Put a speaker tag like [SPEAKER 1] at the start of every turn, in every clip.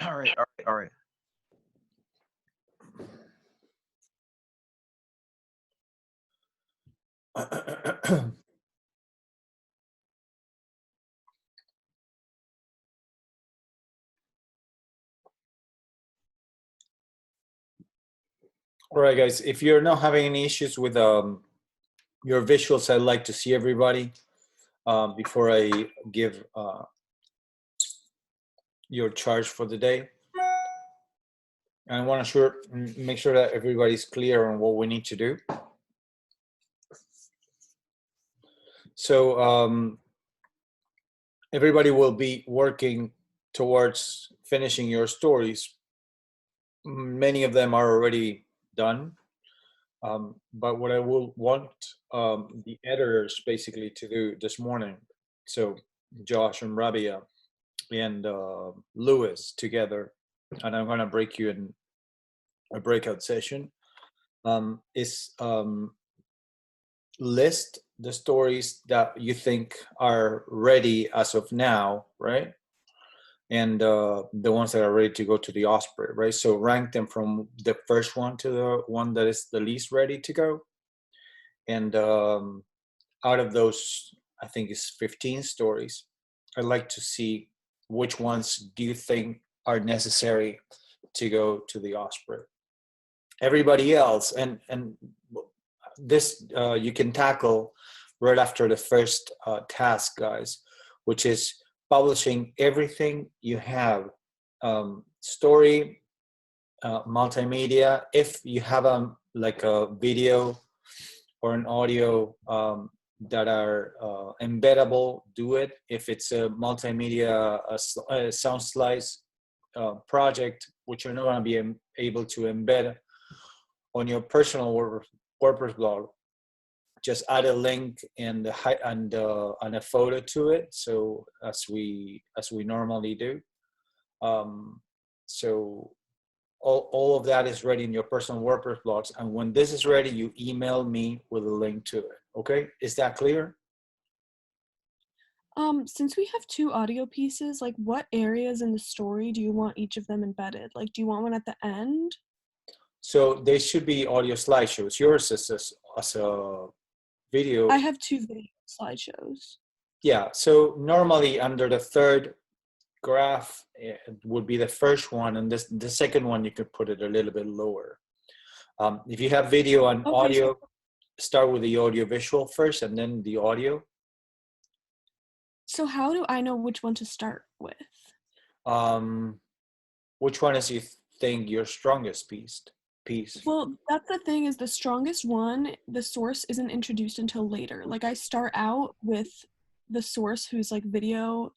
[SPEAKER 1] All right, all right, all right.
[SPEAKER 2] All right, guys, if you're not having any issues with your visuals, I'd like to see everybody before I give your charge for the day. And I want to make sure that everybody's clear on what we need to do. So everybody will be working towards finishing your stories. Many of them are already done. But what I will want the editors basically to do this morning, so Josh and Rabia and Lewis together, and I'm going to break you in a breakout session, is list the stories that you think are ready as of now, right? And the ones that are ready to go to the Osprey, right? So rank them from the first one to the one that is the least ready to go. And out of those, I think it's 15 stories, I'd like to see which ones do you think are necessary to go to the Osprey. Everybody else, and this you can tackle right after the first task, guys, which is publishing everything you have, story, multimedia. If you have like a video or an audio that are embeddable, do it. If it's a multimedia sound slice project, which you're not going to be able to embed on your personal WordPress blog, just add a link and a photo to it. So as we normally do. So all of that is ready in your personal WordPress blogs. And when this is ready, you email me with a link to it. Okay, is that clear?
[SPEAKER 3] Since we have two audio pieces, like what areas in the story do you want each of them embedded? Like, do you want one at the end?
[SPEAKER 2] So they should be audio slideshows. Yours is as a video.
[SPEAKER 3] I have two video slideshows.
[SPEAKER 2] Yeah, so normally under the third graph, it would be the first one, and the second one, you could put it a little bit lower. If you have video and audio, start with the audio visual first and then the audio.
[SPEAKER 3] So how do I know which one to start with?
[SPEAKER 2] Which one is you think your strongest piece?
[SPEAKER 3] Well, that's the thing, is the strongest one, the source isn't introduced until later. Like, I start out with the source whose like video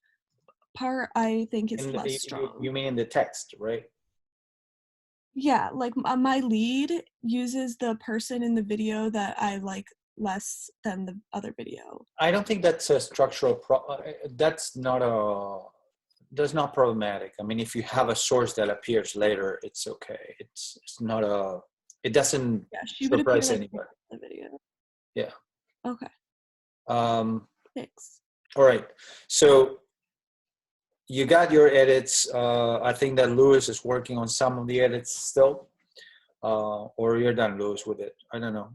[SPEAKER 3] part I think is less strong.
[SPEAKER 2] You mean in the text, right?
[SPEAKER 3] Yeah, like my lead uses the person in the video that I like less than the other video.
[SPEAKER 2] I don't think that's a structural that's not problematic. I mean, if you have a source that appears later, it's okay. It's not it doesn't surprise anybody.
[SPEAKER 3] The video.
[SPEAKER 2] Yeah.
[SPEAKER 3] Okay.
[SPEAKER 2] Thanks. All right. So you got your edits. I think that Lewis is working on some of the edits still. Or you're done, Lewis, with it. I don't know.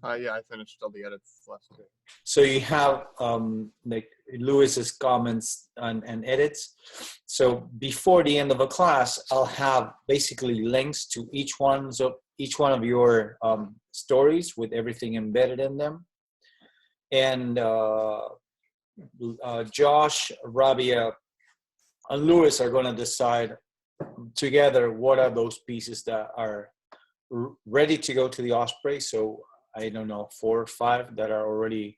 [SPEAKER 4] Yeah, I finished all the edits last week.
[SPEAKER 2] So you have like Lewis's comments and edits. So before the end of a class, I'll have basically links to each one of your stories with everything embedded in them. And Josh, Rabia, and Lewis are going to decide together what are those pieces that are ready to go to the Osprey. So I don't know, 4 or 5 that are already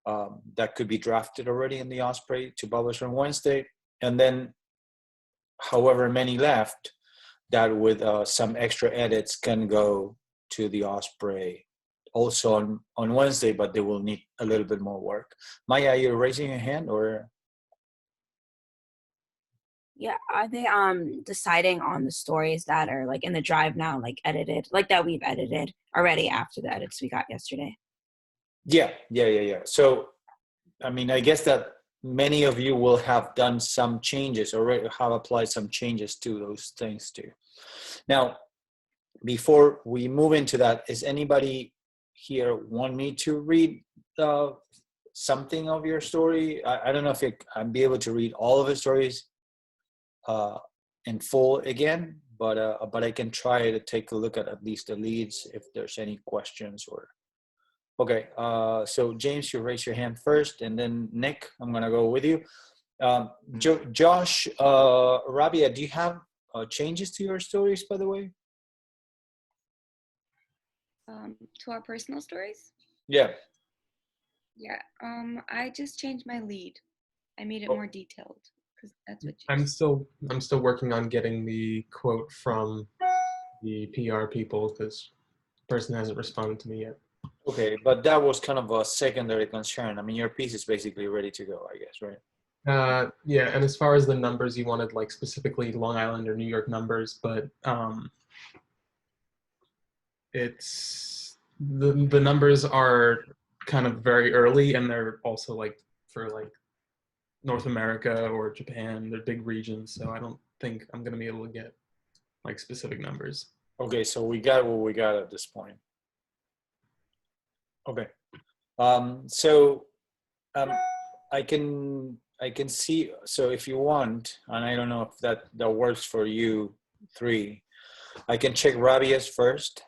[SPEAKER 2] that could be drafted already in the Osprey to publish on Wednesday, and then however many left that with some extra edits can go to the Osprey also on Wednesday, but they will need a little bit more work. Maya, are you raising your hand or?
[SPEAKER 5] Yeah, are they deciding on the stories that are like in the drive now, like edited, like that we've edited already after the edits we got yesterday?
[SPEAKER 2] Yeah. So, I mean, I guess that many of you will have done some changes, already have applied some changes to those things too. Now, before we move into that, is anybody here want me to read something of your story? I don't know if I'll be able to read all of the stories in full again, but I can try to take a look at least the leads if there's any questions or. Okay, so James, you raise your hand first, and then Nick, I'm gonna go with you. Josh, Rabia, do you have changes to your stories, by the way?
[SPEAKER 1] To our personal stories?
[SPEAKER 2] Yeah.
[SPEAKER 1] Yeah. I just changed my lead. I made it more detailed because that's what you
[SPEAKER 6] I'm still working on getting the quote from the PR people because the person hasn't responded to me yet.
[SPEAKER 2] Okay, but that was kind of a secondary concern. I mean, your piece is basically ready to go, I guess, right?
[SPEAKER 6] Yeah, and as far as the numbers, you wanted like specifically Long Island or New York numbers, but it's the numbers are kind of very early, and they're also like for like North America or Japan. They're big regions, so I don't think I'm gonna be able to get like specific numbers.
[SPEAKER 2] Okay, so we got what we got at this point. Okay, I can see. So if you want, and I don't know if that works for you three, I can check Rabia's first.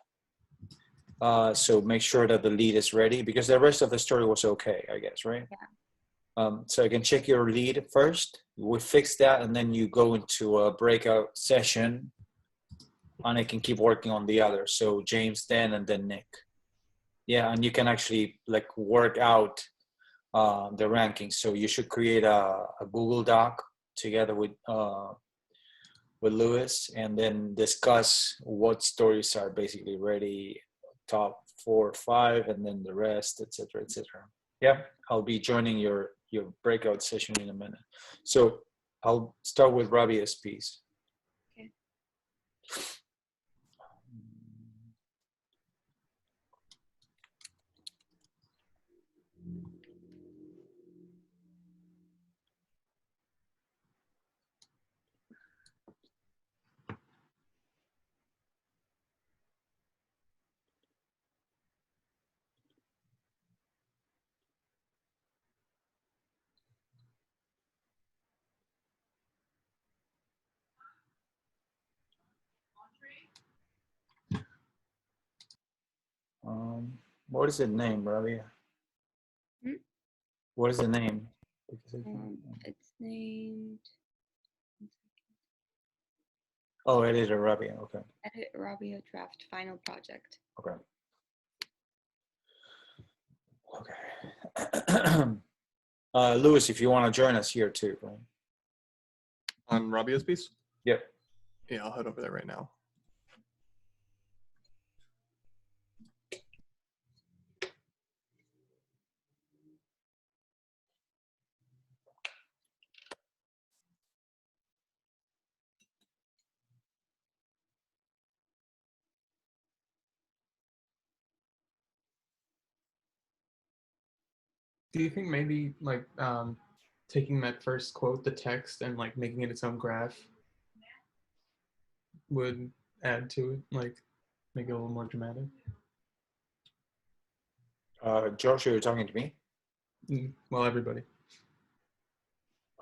[SPEAKER 2] So make sure that the lead is ready because the rest of the story was okay, I guess, right?
[SPEAKER 1] Yeah.
[SPEAKER 2] So I can check your lead first. We fix that, and then you go into a breakout session, and I can keep working on the other. So James, then, and then Nick. Yeah, and you can actually like work out the rankings. So you should create a Google Doc together with Lewis, and then discuss what stories are basically ready, top 4 or 5, and then the rest, etc., etc. Yeah, I'll be joining your breakout session in a minute. So I'll start with Rabia's piece.
[SPEAKER 1] Okay.
[SPEAKER 2] What is the name, Rabia?
[SPEAKER 1] Hmm?
[SPEAKER 2] What is the name?
[SPEAKER 1] It's named
[SPEAKER 2] Oh, it is a Rabia. Okay.
[SPEAKER 1] Edit Rabia Draft Final Project.
[SPEAKER 2] Okay. Okay. Lewis, if you want to join us here too, right?
[SPEAKER 4] On Rabia's piece?
[SPEAKER 2] Yep.
[SPEAKER 4] Yeah, I'll head over there right now.
[SPEAKER 6] Do you think maybe like taking that first quote, the text, and like making it its own graph would add to it, like make it a little more dramatic?
[SPEAKER 2] Josh, you're talking to me?
[SPEAKER 6] Well, everybody.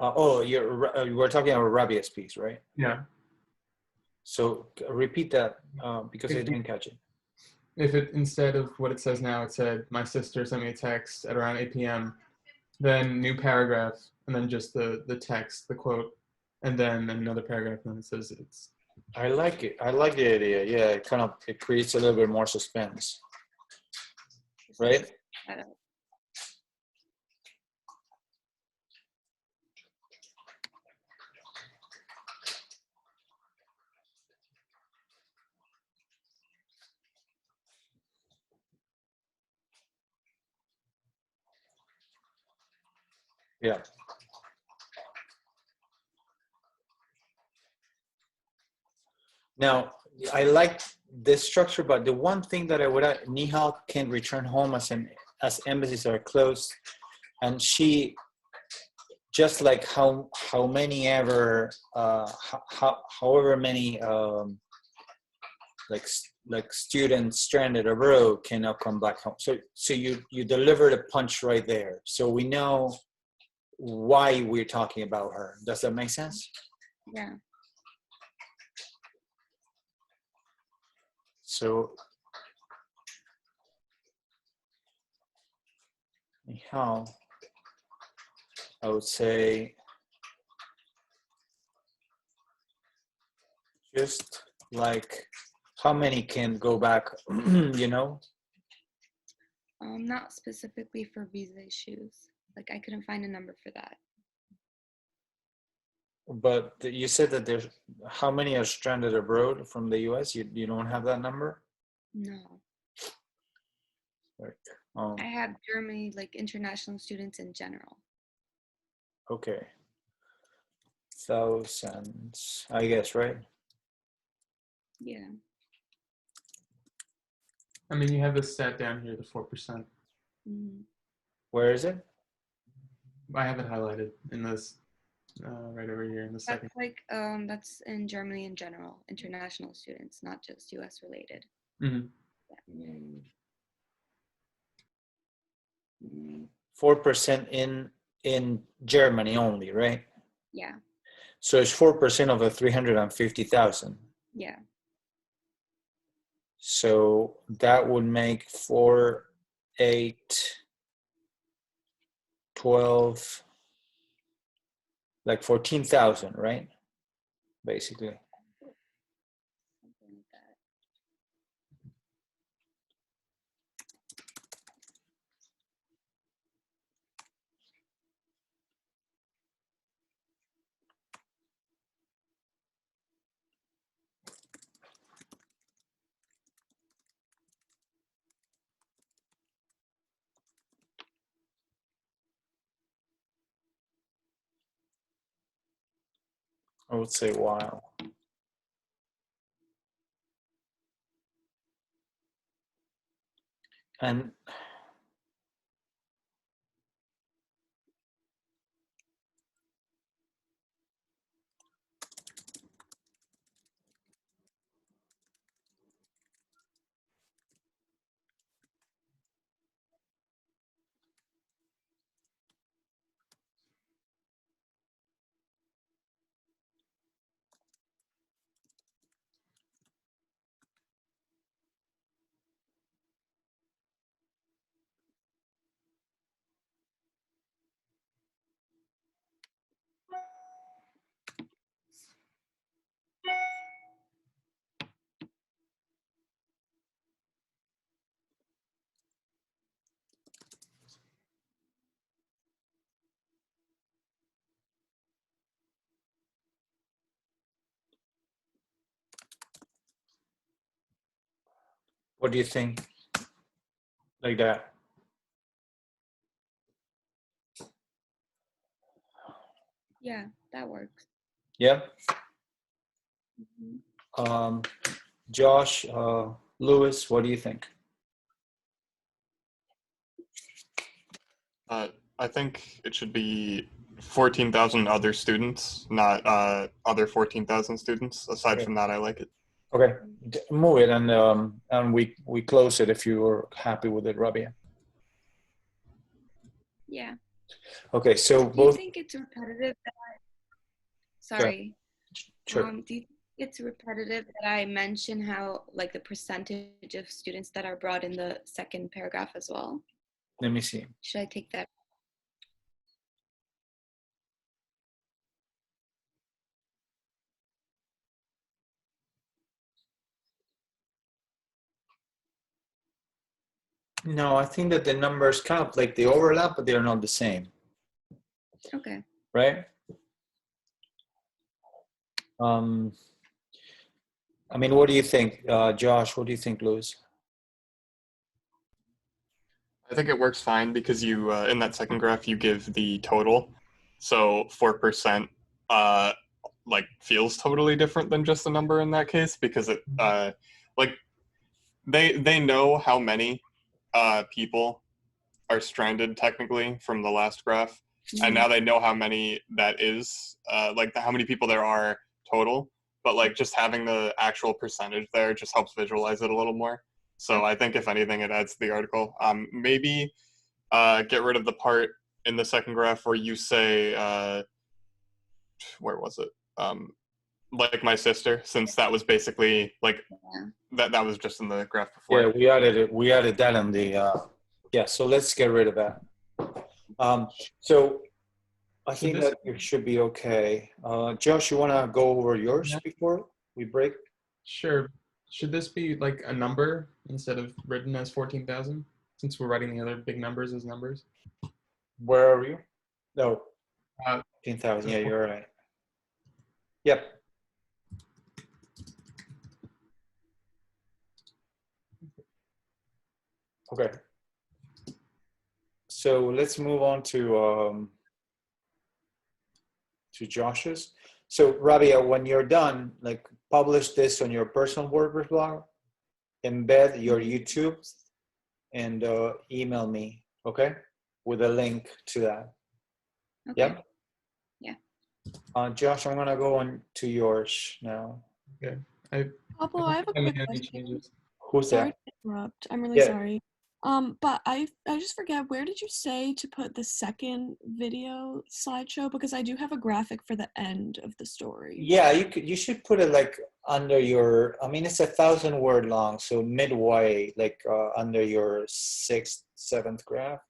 [SPEAKER 2] You were talking about Rabia's piece, right?
[SPEAKER 6] Yeah.
[SPEAKER 2] So repeat that because I didn't catch it.
[SPEAKER 6] If it, instead of what it says now, it said, my sister sent me a text at around 8 p.m., then new paragraph, and then just the text, the quote, and then another paragraph, and then it says it's.
[SPEAKER 2] I like it. I like the idea. Yeah, it creates a little bit more suspense, right?
[SPEAKER 1] I don't.
[SPEAKER 2] Yeah. Now, I like this structure, but the one thing that I would Nihal can return home as embassies are closed, and she just like how many ever however many like students stranded abroad cannot come back home. So you delivered a punch right there. So we know why we're talking about her. Does that make sense?
[SPEAKER 1] Yeah.
[SPEAKER 2] So anyhow, I would say just like how many can go back, you know?
[SPEAKER 1] Not specifically for visa issues. Like I couldn't find a number for that.
[SPEAKER 2] But you said that there's how many are stranded abroad from the US? You don't have that number?
[SPEAKER 1] No.
[SPEAKER 2] Like, oh,
[SPEAKER 1] I have Germany, like international students in general.
[SPEAKER 2] okay. Thousands, I guess, right?
[SPEAKER 1] Yeah.
[SPEAKER 6] I mean, you have this stat down here, the 4%.
[SPEAKER 1] Mhm.
[SPEAKER 2] Where is it?
[SPEAKER 6] I have it highlighted in this right over here in the second.
[SPEAKER 1] That's like that's in Germany in general, international students, not just US related.
[SPEAKER 6] Mhm.
[SPEAKER 2] 4% in Germany only, right?
[SPEAKER 1] Yeah.
[SPEAKER 2] So it's 4% of the 350,000.
[SPEAKER 1] Yeah.
[SPEAKER 2] So that would make 4, 8, 12, like 14,000, right? Basically.
[SPEAKER 1] Something like that.
[SPEAKER 2] I would say wow. And what do you think? Like that?
[SPEAKER 1] Yeah, that works.
[SPEAKER 2] Yeah.
[SPEAKER 1] Mhm.
[SPEAKER 2] Josh, Lewis, what do you think?
[SPEAKER 4] I think it should be 14,000 other students, not other 14,000 students. Aside
[SPEAKER 2] Okay.
[SPEAKER 4] from that, I like it.
[SPEAKER 2] Okay, move it and we close it if you're happy with it, Rabia.
[SPEAKER 1] Yeah.
[SPEAKER 2] Okay, so
[SPEAKER 1] Do you
[SPEAKER 2] both.
[SPEAKER 1] think it's repetitive that sorry.
[SPEAKER 2] Sure.
[SPEAKER 1] Do you think it's repetitive that I mention how like the percentage of students that are brought in the second paragraph as well?
[SPEAKER 2] Let me see.
[SPEAKER 1] Should I take that?
[SPEAKER 2] No, I think that the numbers kind of like they overlap, but they're not the same,
[SPEAKER 1] Okay.
[SPEAKER 2] right? I mean, what do you think, Josh? What do you think, Louis?
[SPEAKER 4] I think it works fine because you in that second graph you give the total, so 4% like feels totally different than just a number in that case because it like they know how many people are stranded technically from the last graph, and now they know how many that is, like how many people there are total. But like just having the actual percentage there just helps visualize it a little more. So I think if anything, it adds to the article. Maybe get rid of the part in the second graph where you say, where was it? Like my sister, since that was basically like that was just in the graph before.
[SPEAKER 2] Yeah, we added that in the yeah, so let's get rid of that. So I think that it should be okay. Josh, you want to go over yours before we break?
[SPEAKER 6] Sure. Should this be like a number instead of written as 14,000, since we're writing the other big numbers as numbers?
[SPEAKER 2] Where are you? No,
[SPEAKER 6] 14,000.
[SPEAKER 2] yeah, you're right. Yep. Okay. So let's move on to Josh's. So Rabia, when you're done, like publish this on your personal WordPress blog, embed your YouTube, and email me, okay, with a link to that.
[SPEAKER 1] Okay.
[SPEAKER 2] Yep.
[SPEAKER 1] Yeah.
[SPEAKER 2] Josh, I'm gonna go on to yours now.
[SPEAKER 6] Okay.
[SPEAKER 3] Pablo, I have a quick question.
[SPEAKER 6] Changes.
[SPEAKER 2] Who's
[SPEAKER 3] Sorry
[SPEAKER 2] that?
[SPEAKER 3] to interrupt. I'm really sorry. But I just forget, where did you say to put the second video slideshow? Because I do have a graphic for the end of the story.
[SPEAKER 2] Yeah, you should put it like under your, I mean, it's 1,000 word long, so midway, like under your 6th, 7th graph,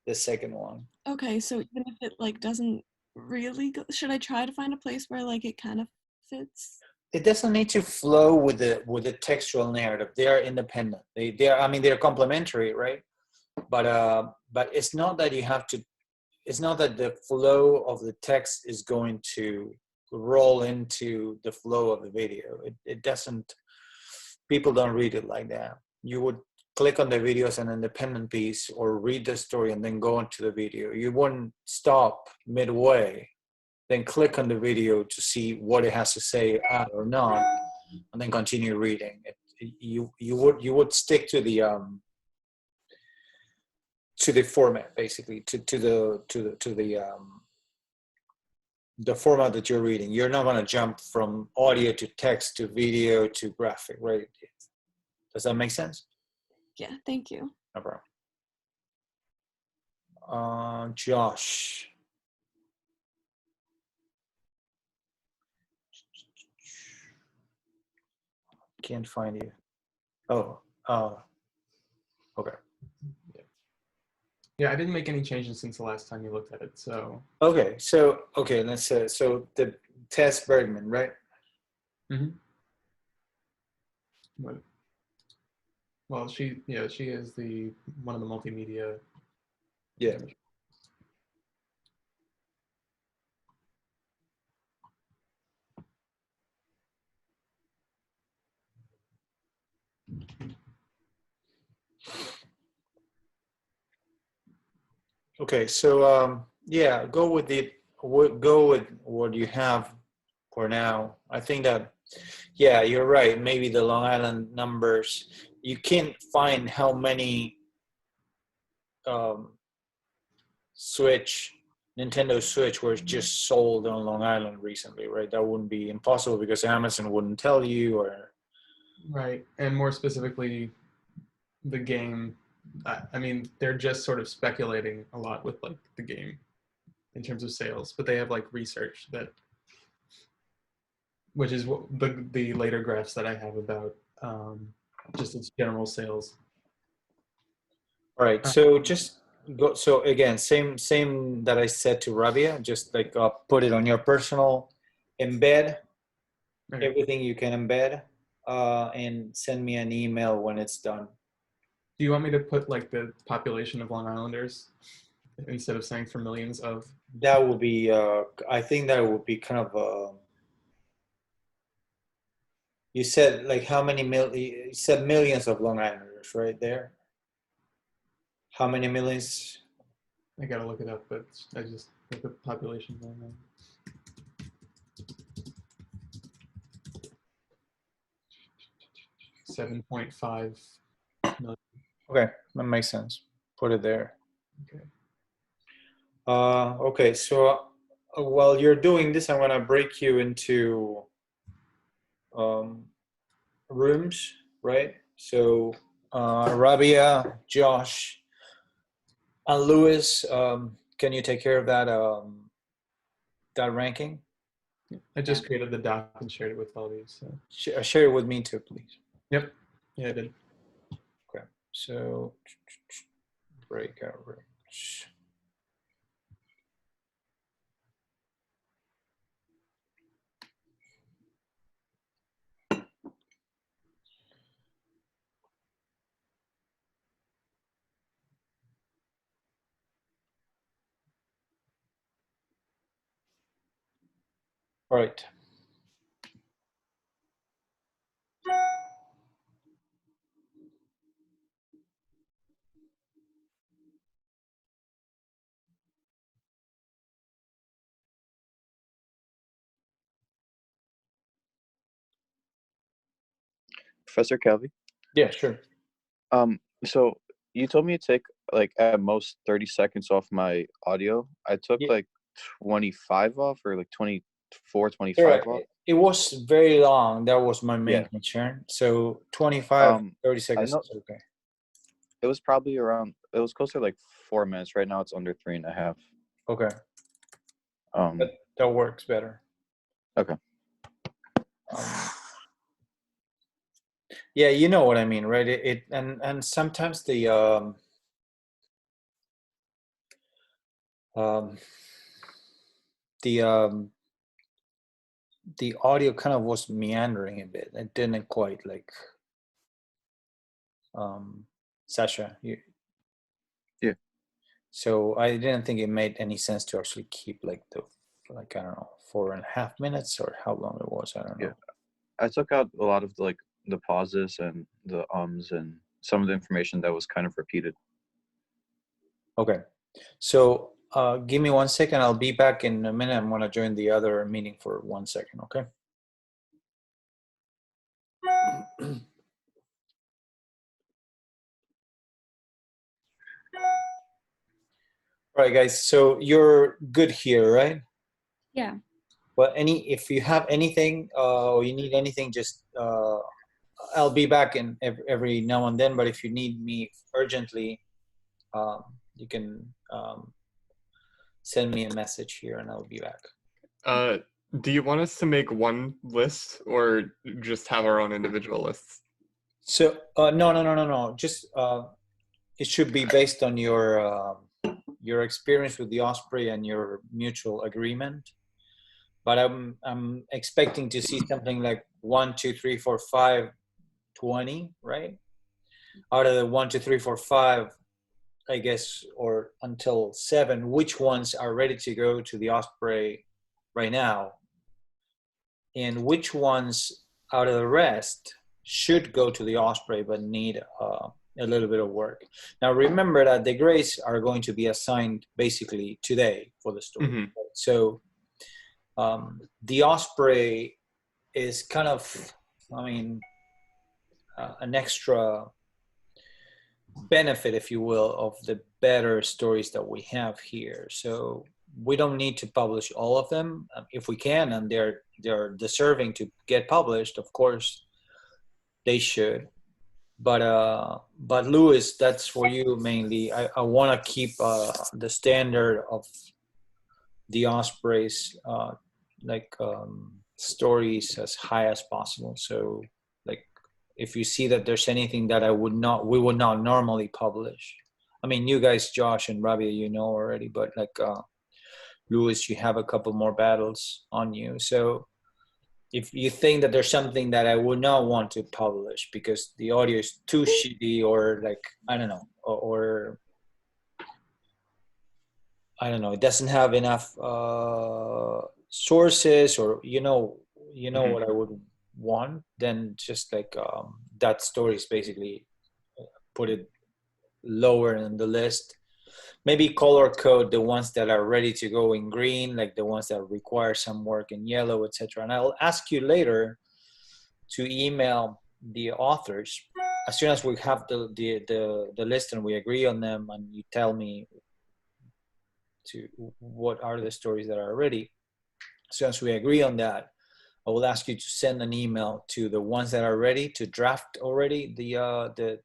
[SPEAKER 2] the second one.
[SPEAKER 3] Okay, so even if it like doesn't really go, should I try to find a place where like it kind of fits?
[SPEAKER 2] It doesn't need to flow with the textual narrative. They are independent. They are, I mean, they're complementary, right? But it's not that you have to. It's not that the flow of the text is going to roll into the flow of the video. It doesn't. People don't read it like that. You would click on the video as an independent piece, or read the story and then go into the video. You wouldn't stop midway, then click on the video to see what it has to say or not, and then continue reading. You would stick to the format, basically, to the format that you're reading. You're not going to jump from audio to text to video to graphic, right? Does that make sense?
[SPEAKER 3] Yeah, thank you.
[SPEAKER 2] No problem. Josh. Can't find you. Oh, okay.
[SPEAKER 6] Yeah, I didn't make any changes since the last time you looked at it, so.
[SPEAKER 2] Okay, so let's say so the Tess Bergman, right?
[SPEAKER 6] Mm-hmm. Well, she is the one of the multimedia.
[SPEAKER 2] Yeah. Okay, so yeah, go with what you have for now. I think that, yeah, you're right. Maybe the Long Island numbers, you can't find how many Nintendo Switch were just sold on Long Island recently, right? That wouldn't be impossible because Amazon wouldn't tell you, or
[SPEAKER 6] right, and more specifically, the game. I mean, they're just sort of speculating a lot with like the game in terms of sales, but they have like research that, which is what the later graphs that I have about just its general sales.
[SPEAKER 2] All right, so just go. So again, same that I said to Rabia. Just like put it on your personal, embed everything you can embed, and send me an email when it's done.
[SPEAKER 6] Do you want me to put like the population of Long Islanders instead of saying for millions of?
[SPEAKER 2] That would be. I think that would be kind of. You said like how many you said millions of Long Islanders right there. How many millions?
[SPEAKER 6] I gotta look it up, but I just look at population going on. 7.5 million.
[SPEAKER 2] Okay, that makes sense. Put it there.
[SPEAKER 6] Okay.
[SPEAKER 2] Okay, so while you're doing this, I'm gonna break you into rooms, right? So Rabia, Josh, and Lewis, can you take care of that ranking?
[SPEAKER 6] I just created the doc and shared it with all of you. So.
[SPEAKER 2] Share it with me too, please.
[SPEAKER 6] Yep. Yeah, I did.
[SPEAKER 2] Okay. So breakout rooms. All right.
[SPEAKER 7] Professor Kelvy.
[SPEAKER 2] Yeah, sure.
[SPEAKER 7] So you told me to take like at most 30 seconds off my audio. I took
[SPEAKER 2] Yeah.
[SPEAKER 7] like 25 off or like 24,
[SPEAKER 2] Sure.
[SPEAKER 7] 25 off.
[SPEAKER 2] It was very long. That was my main
[SPEAKER 7] Yeah.
[SPEAKER 2] concern. So 25, 30
[SPEAKER 7] I
[SPEAKER 2] seconds
[SPEAKER 7] know
[SPEAKER 2] is okay.
[SPEAKER 7] it was probably around, it was closer to like 4 minutes. Right now it's under 3.5.
[SPEAKER 2] Okay.
[SPEAKER 7] Um,
[SPEAKER 2] That works better.
[SPEAKER 7] okay.
[SPEAKER 2] Yeah, you know what I mean, right? And sometimes um, the the audio kind of was meandering a bit. It didn't quite like Sasha.
[SPEAKER 7] Yeah.
[SPEAKER 2] So I didn't think it made any sense to actually keep like I don't know, 4.5 minutes or how long it was. I don't know.
[SPEAKER 7] Yeah. I took out a lot of the pauses and the ums and some of the information that was kind of repeated.
[SPEAKER 2] Okay. So give me 1 second. I'll be back in a minute. I'm going to join the other meeting for 1 second. Okay. All right, guys. So you're good here, right?
[SPEAKER 1] Yeah.
[SPEAKER 2] Well, if you have anything or you need anything, just I'll be back in every now and then. But if you need me urgently, you can send me a message here, and I'll be back.
[SPEAKER 4] Do you want us to make one list or just have our own individual lists?
[SPEAKER 2] So no. Just it should be based on your experience with the Osprey and your mutual agreement. But I'm expecting to see something like 1, 2, 3, 4, 5, 20, right? Out of the 1, 2, 3, 4, 5, I guess, or until 7, which ones are ready to go to the Osprey right now? And which ones out of the rest should go to the Osprey but need a little bit of work? Now, remember that the grades are going to be assigned basically today for the story.
[SPEAKER 4] Mm-hmm.
[SPEAKER 2] So the Osprey is kind of, an extra benefit, if you will, of the better stories that we have here. So we don't need to publish all of them if we can, and they're deserving to get published. Of course, they should. But Louis, that's for you mainly. I want to keep the standard of the Ospreys stories as high as possible. So like if you see that there's anything that we would not normally publish. I mean, you guys, Josh and Rabia, you know already, but like Louis, you have a couple more battles on you. So if you think that there's something that I would not want to publish because the audio is too shitty or like, I don't know, or I don't know, it doesn't have enough sources, or
[SPEAKER 4] Mm-hmm.
[SPEAKER 2] what I would want, then just like that story is basically put it lower in the list. Maybe color code the ones that are ready to go in green, like the ones that require some work in yellow, etc. And I'll ask you later to email the authors as soon as we have the list and we agree on them, and you tell me to what are the stories that are ready. So as we agree on that, I will ask you to send an email to the ones that are ready to draft already the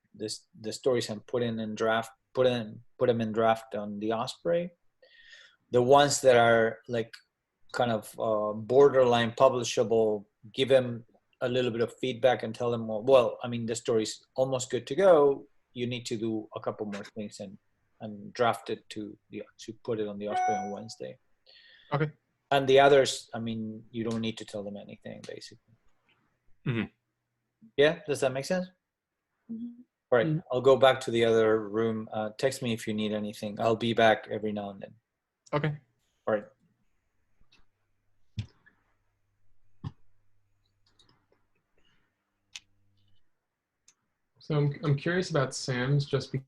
[SPEAKER 2] stories and put them in draft on the Osprey. The ones that are like kind of borderline publishable, give them a little bit of feedback and tell them, well, I mean, the story's almost good to go. You need to do a couple more things and draft it to put it on the Osprey on Wednesday.
[SPEAKER 4] Okay.
[SPEAKER 2] And the others, I mean, you don't need to tell them anything, basically.
[SPEAKER 4] Mm-hmm.
[SPEAKER 2] Yeah, does that make sense?
[SPEAKER 3] Mm-hmm.
[SPEAKER 2] All right, I'll go back to the other room. Text me if you need anything. I'll be back every now and then.
[SPEAKER 4] Okay.
[SPEAKER 2] All right.
[SPEAKER 6] So I'm curious about Sam's just because.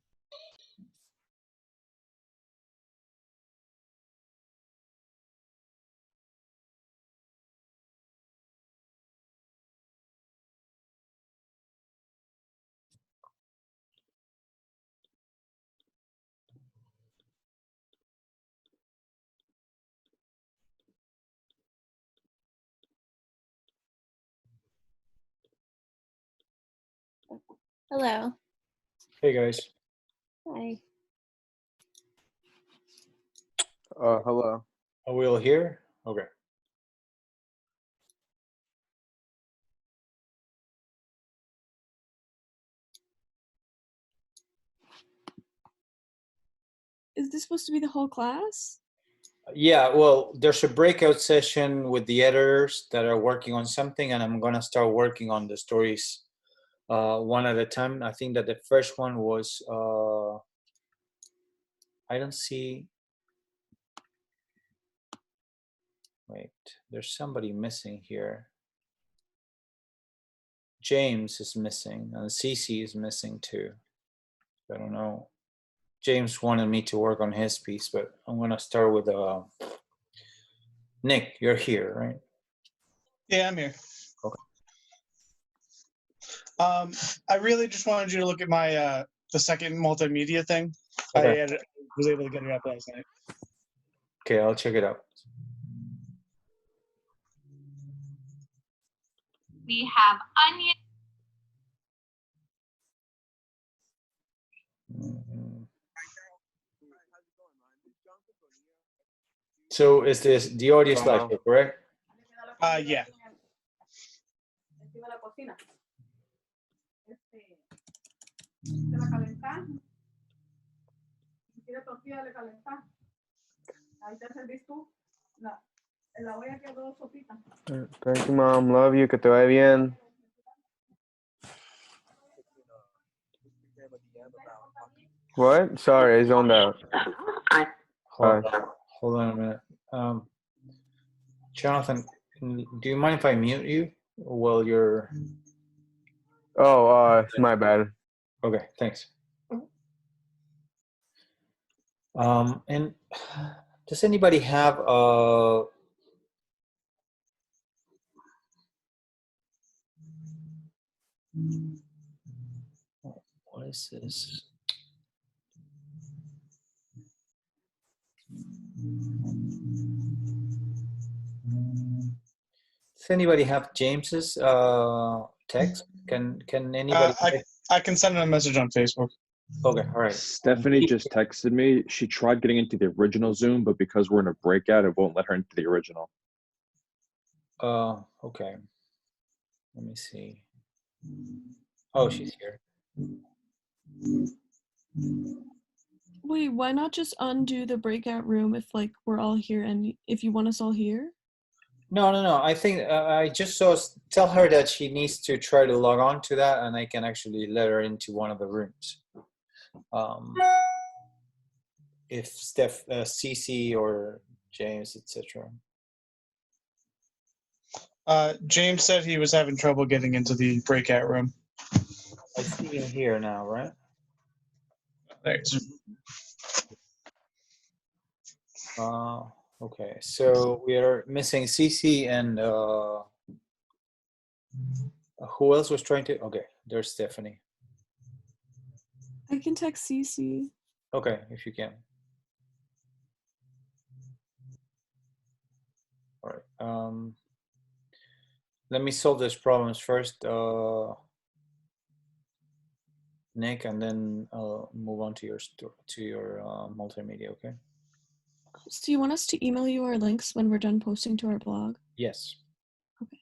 [SPEAKER 1] Hello.
[SPEAKER 2] Hey guys.
[SPEAKER 1] Hi.
[SPEAKER 7] Hello.
[SPEAKER 2] Are we all here? Okay.
[SPEAKER 3] Is this supposed to be the whole class?
[SPEAKER 2] Yeah, well, there's a breakout session with the editors that are working on something, and I'm gonna start working on the stories one at a time. I think that the first one was I don't see. Wait, there's somebody missing here. James is missing, and Cece is missing too. I don't know. James wanted me to work on his piece, but I'm gonna start with Nick. You're here, right?
[SPEAKER 8] Yeah, I'm here.
[SPEAKER 2] Okay.
[SPEAKER 8] I really just wanted you to look at my the second multimedia thing.
[SPEAKER 2] Okay.
[SPEAKER 8] I was able to get it up last night.
[SPEAKER 2] Okay, I'll check it out.
[SPEAKER 9] We have onion.
[SPEAKER 2] Mhm. So is this the audio slideshow, correct?
[SPEAKER 8] Yeah.
[SPEAKER 10] Thank you, Mom. Love you. Que te vaya bien. What? Sorry, I zoned out.
[SPEAKER 2] Hold on a minute. Jonathan, do you mind if I mute you while you're...
[SPEAKER 10] Oh, my bad.
[SPEAKER 2] Okay, thanks. And does anybody have what is this? Does anybody have James's text? Can anybody?
[SPEAKER 8] I can send a message on Facebook.
[SPEAKER 2] Okay, all right.
[SPEAKER 7] Stephanie just texted me. She tried getting into the original Zoom, but because we're in a breakout, it won't let her into the original.
[SPEAKER 2] Okay. Let me see. Oh, she's here.
[SPEAKER 3] Wait, why not just undo the breakout room if like we're all here and if you want us all here?
[SPEAKER 2] No. I think I just saw. Tell her that she needs to try to log on to that, and I can actually let her into one of the rooms. If Cece or James, etc.
[SPEAKER 8] James said he was having trouble getting into the breakout room.
[SPEAKER 2] I see him here now, right?
[SPEAKER 8] Thanks.
[SPEAKER 2] Okay, so we are missing Cece and who else was trying to? Okay, there's Stephanie.
[SPEAKER 3] I can text Cece.
[SPEAKER 2] Okay, if you can. Let me solve these problems first, Nick, and then I'll move on to your multimedia. Okay.
[SPEAKER 3] So do you want us to email you our links when we're done posting to our blog?
[SPEAKER 2] Yes.
[SPEAKER 3] Okay.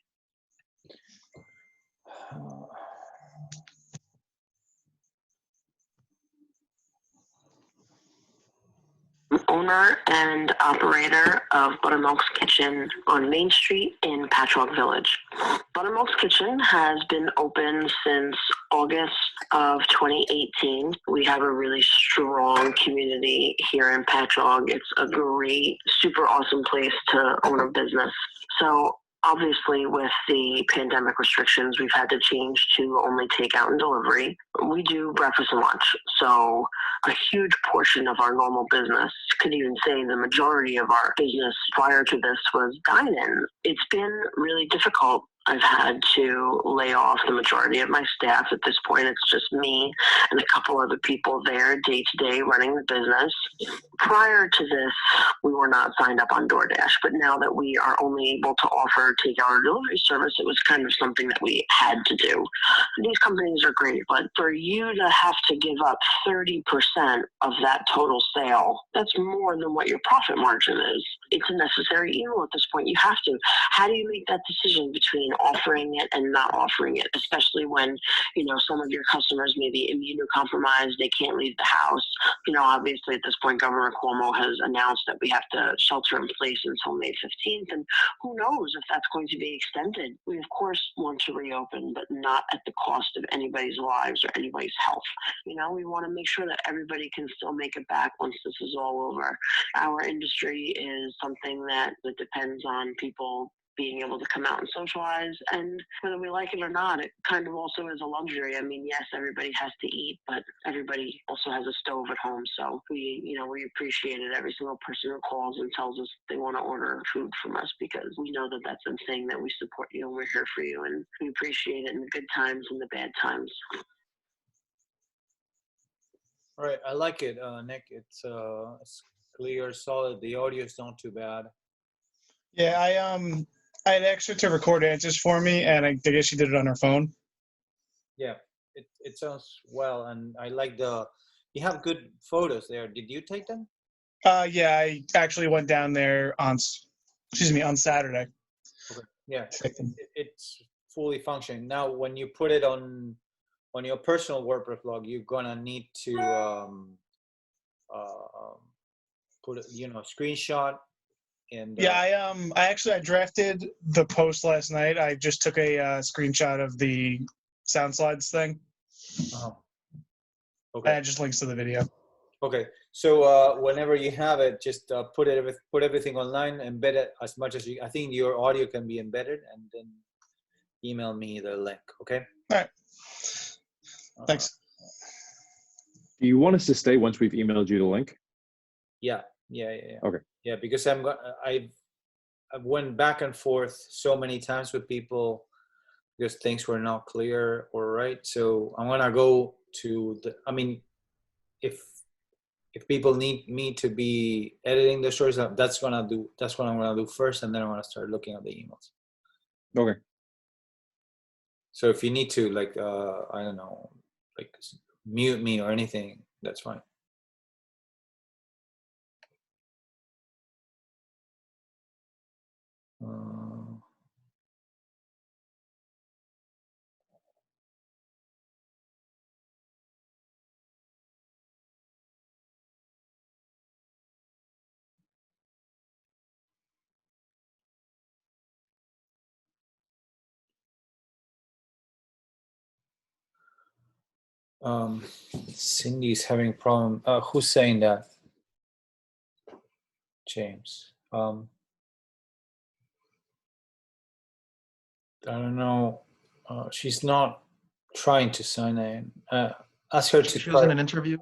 [SPEAKER 11] Owner and operator of Buttermilk's Kitchen on Main Street in Patchogue Village. Buttermilk's Kitchen has been open since August of 2018. We have a really strong community here in Patchogue. It's a great, super awesome place to own a business. So obviously, with the pandemic restrictions, we've had to change to only takeout and delivery. We do breakfast and lunch, so a huge portion of our normal business, could even say the majority of our business prior to this, was dine-in. It's been really difficult. I've had to lay off the majority of my staff. At this point, it's just me and a couple other people there day to day running the business. Prior to this, we were not signed up on DoorDash, but now that we are only able to offer takeout or delivery service, it was kind of something that we had to do. These companies are great, but for you to have to give up 30% of that total sale, that's more than what your profit margin is. It's a necessary evil at this point. You have to. How do you make that decision between offering it and not offering it, especially when, some of your customers may be immunocompromised, they can't leave the house. Obviously at this point, Governor Cuomo has announced that we have to shelter in place until May 15th, and who knows if that's going to be extended. We, of course, want to reopen, but not at the cost of anybody's lives or anybody's health. We want to make sure that everybody can still make it back once this is all over. Our industry is something that depends on people being able to come out and socialize, and whether we like it or not, it kind of also is a luxury. I mean, yes, everybody has to eat, but everybody also has a stove at home, so we appreciate it. Every single person who calls and tells us they want to order food from us, because we know that that's them saying that we support you and we're here for you, and we appreciate it in the good times and the bad times.
[SPEAKER 2] All right, I like it, Nick. It's clear, solid. The audio is not too bad.
[SPEAKER 8] Yeah, I had extra to record answers for me, and I guess she did it on her phone.
[SPEAKER 2] Yeah, it sounds well, and I like you have good photos there. Did you take them?
[SPEAKER 8] Yeah, I actually went down there on Saturday.
[SPEAKER 2] Okay. Yeah, it's fully functioning. Now, when you put it on your personal WordPress blog, you're gonna need to put a screenshot. And
[SPEAKER 8] yeah, I drafted the post last night. I just took a screenshot of the sound slides thing.
[SPEAKER 2] Okay.
[SPEAKER 8] And it just links to the video.
[SPEAKER 2] Okay, so whenever you have it, just put everything online, embed it as much as you. I think your audio can be embedded, and then email me the link. Okay.
[SPEAKER 8] All right. Thanks.
[SPEAKER 12] Do you want us to stay once we've emailed you the link?
[SPEAKER 2] Yeah.
[SPEAKER 12] Okay.
[SPEAKER 2] Yeah, because I've went back and forth so many times with people because things were not clear or right. So I'm gonna go to if people need me to be editing the stories, that's what I'm gonna do first, and then I'm gonna start looking at the emails.
[SPEAKER 12] Okay.
[SPEAKER 2] So if you need to, I don't know, mute me or anything, that's fine. Cindy's having a problem. Who's saying that? James. I don't know. She's not trying to sign in. Ask her to.
[SPEAKER 13] She was in an interview,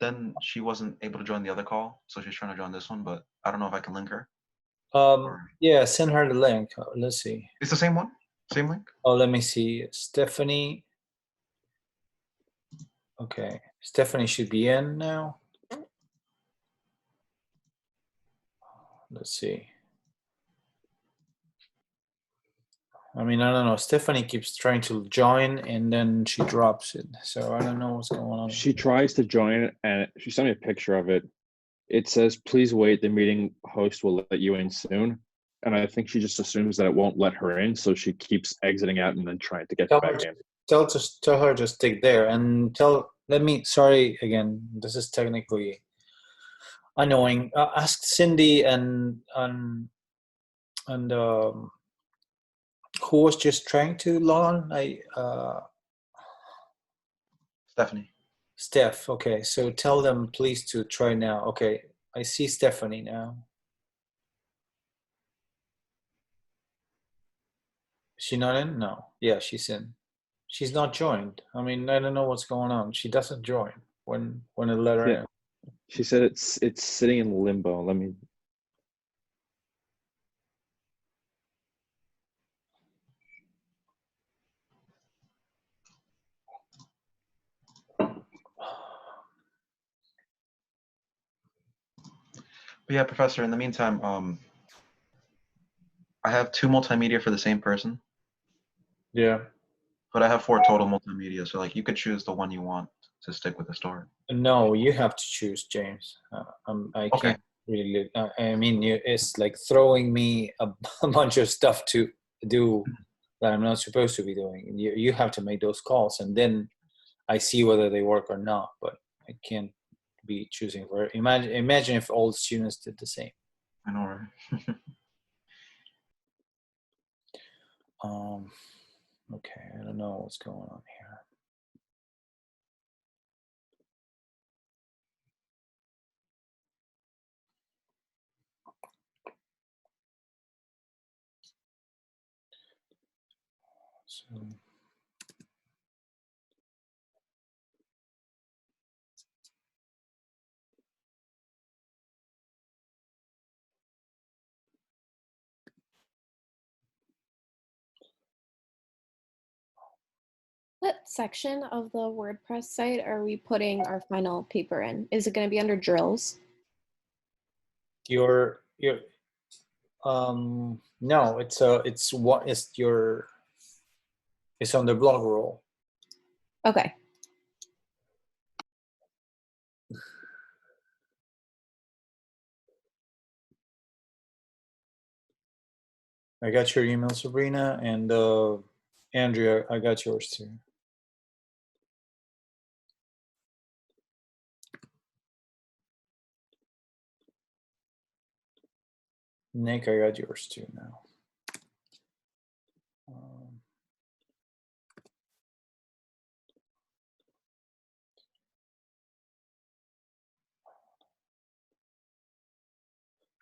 [SPEAKER 13] then she wasn't able to join the other call, so she's trying to join this one, but I don't know if I can link her.
[SPEAKER 2] Yeah, send her the link. Let's see.
[SPEAKER 13] It's the same one? Same link?
[SPEAKER 2] Oh, let me see. Stephanie. Okay. Stephanie should be in now. Let's see. I mean, I don't know. Stephanie keeps trying to join and then she drops it. So I don't know what's going on.
[SPEAKER 12] She tries to join and she sent me a picture of it. It says, "Please wait. The meeting host will let you in soon." And I think she just assumes that it won't let her in, so she keeps exiting out and then trying to get
[SPEAKER 2] Tell
[SPEAKER 12] back
[SPEAKER 2] her,
[SPEAKER 12] in.
[SPEAKER 2] tell her just stick there and let me, sorry again, this is technically annoying. Ask Cindy and who was just trying to log on?
[SPEAKER 13] Stephanie.
[SPEAKER 2] Steph. Okay, so tell them please to try now. Okay, I see Stephanie now. Is she not in? No. Yeah, she's in. She's not joined. I mean, I don't know what's going on. She doesn't join when I let her
[SPEAKER 12] Yeah.
[SPEAKER 2] in.
[SPEAKER 12] She said it's sitting in limbo. Let me.
[SPEAKER 13] But yeah, Professor, in the meantime, I have 2 multimedia for the same person,
[SPEAKER 2] Yeah.
[SPEAKER 13] but I have 4 total multimedia. So like you could choose the one you want to stick with the story.
[SPEAKER 2] No, you have to choose, James. I
[SPEAKER 13] Okay.
[SPEAKER 2] can't really. I mean, it's like throwing me a bunch of stuff to do that I'm not supposed to be doing. You have to make those calls, and then I see whether they work or not. But I can't be choosing for. Imagine if all students did the same.
[SPEAKER 13] I know, right?
[SPEAKER 2] Okay, I don't know what's going on here. So.
[SPEAKER 14] What section of the WordPress site are we putting our final paper in? Is it going to be under drills?
[SPEAKER 2] Your no, it's on the blog roll.
[SPEAKER 14] Okay.
[SPEAKER 2] I got your email, Sabrina, and Andrea, I got yours too. Nick, I got yours too now.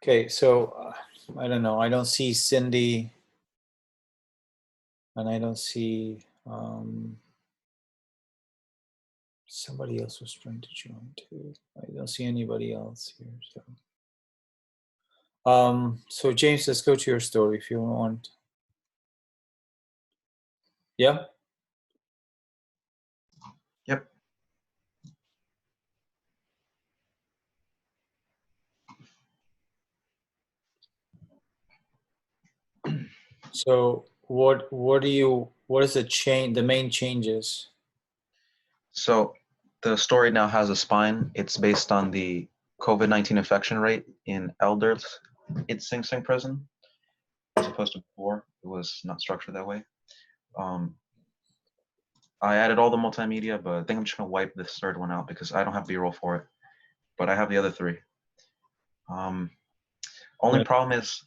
[SPEAKER 2] Okay, so I don't know. I don't see Cindy, and I don't see somebody else was trying to join too. I don't see anybody else here. So James, let's go to your story if you want. Yeah.
[SPEAKER 13] Yep.
[SPEAKER 2] So what is the main changes?
[SPEAKER 13] So the story now has a spine. It's based on the COVID-19 infection rate in elders in Sing Sing prison, as opposed to before. It was not structured that way. I added all the multimedia, but I think I'm just gonna wipe this third one out because I don't have B-roll for it. But I have the other 3. Only problem is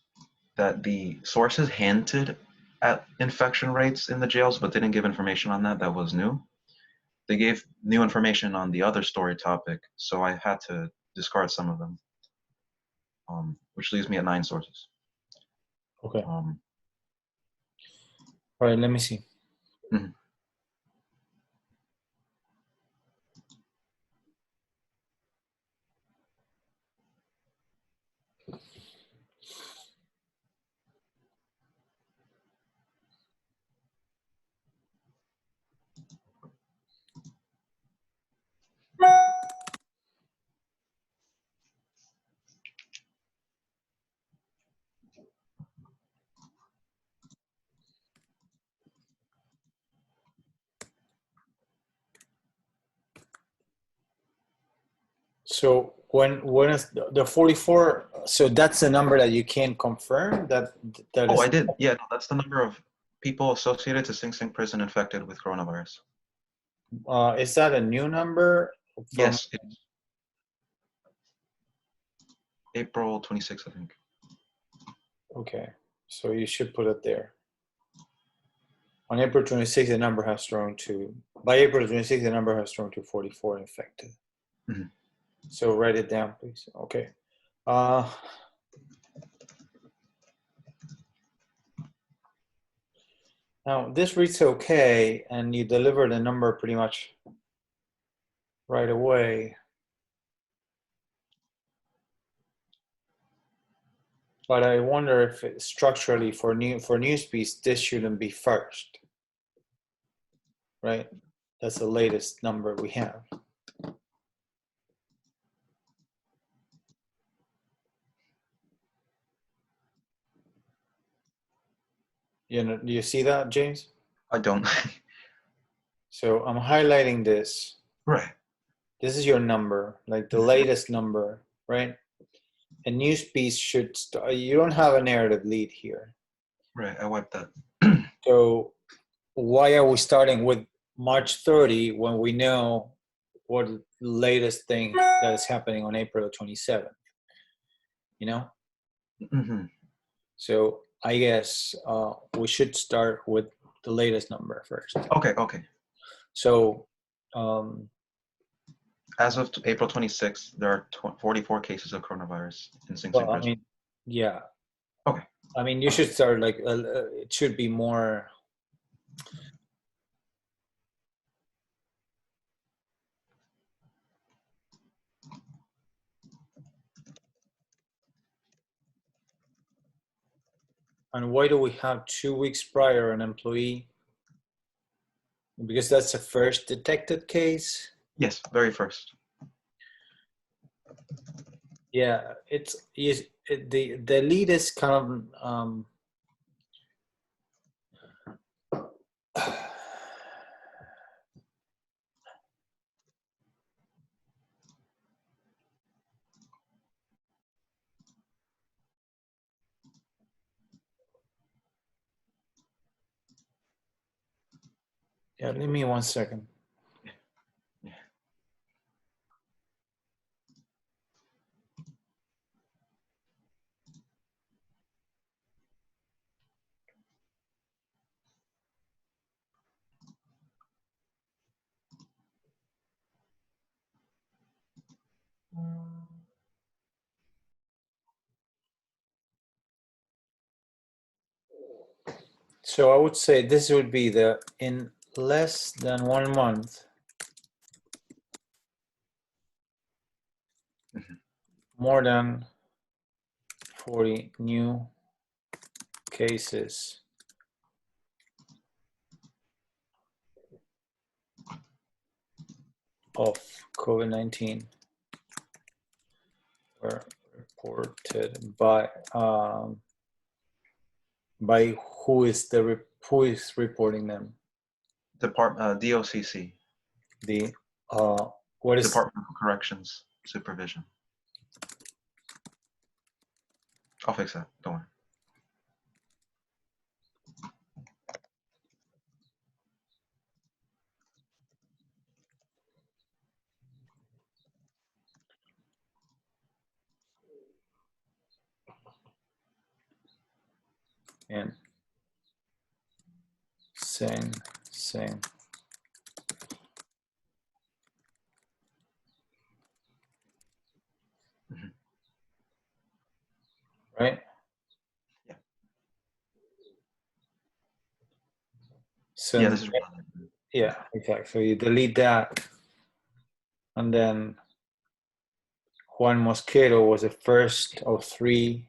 [SPEAKER 13] that the sources hinted at infection rates in the jails, but didn't give information on that. That was new. They gave new information on the other story topic, so I had to discard some of them, which leaves me at 9 sources.
[SPEAKER 2] Okay. All right, let me see.
[SPEAKER 13] Mm-hmm.
[SPEAKER 2] So when is the 44? So that's the number that you can confirm that
[SPEAKER 13] Oh,
[SPEAKER 2] is.
[SPEAKER 13] I did. Yeah, no, that's the number of people associated to Sing Sing prison infected with coronavirus.
[SPEAKER 2] Is that a new number?
[SPEAKER 13] Yes, it's April 26th, I think.
[SPEAKER 2] Okay, so you should put it there. On April 26th, the number has grown to, by April 26th, the number has grown to 44 infected.
[SPEAKER 13] Mhm.
[SPEAKER 2] So write it down, please. Okay. Now this reads okay, and you deliver the number pretty much right away. But I wonder if structurally for Newspeak, this shouldn't be first, right? That's the latest number we have. You know, do you see that, James?
[SPEAKER 13] I don't.
[SPEAKER 2] So I'm highlighting this.
[SPEAKER 13] Right.
[SPEAKER 2] This is your number, like the latest number, right? A news piece should start. You don't have a narrative lead here.
[SPEAKER 13] Right, I wiped that.
[SPEAKER 2] So why are we starting with March 30 when we know what the latest thing that is happening on April 27th? You know?
[SPEAKER 13] Mm-hmm.
[SPEAKER 2] So I guess we should start with the latest number first.
[SPEAKER 13] Okay, okay.
[SPEAKER 2] So
[SPEAKER 13] as of April 26th, there are 44 cases of coronavirus in Sing Sing
[SPEAKER 2] well, I
[SPEAKER 13] prison.
[SPEAKER 2] mean, yeah.
[SPEAKER 13] Okay.
[SPEAKER 2] I mean, you should start like it should be more. And why do we have 2 weeks prior an employee? Because that's the first detected case.
[SPEAKER 13] Yes, very first.
[SPEAKER 2] Yeah, the lead is kind of yeah. Give me 1 second. So I would say this would be the in less than 1 month, more than 40 new cases of COVID-19 were reported by who is reporting them?
[SPEAKER 13] DOCC.
[SPEAKER 2] The what is
[SPEAKER 13] Department of Corrections Supervision. I'll fix that. Don't worry.
[SPEAKER 2] and Sing.
[SPEAKER 13] Mm-hmm.
[SPEAKER 2] Right?
[SPEAKER 13] Yeah.
[SPEAKER 2] So
[SPEAKER 13] yeah, this is
[SPEAKER 2] yeah, exactly. So you delete that, and then Juan Mosquero was the first of 3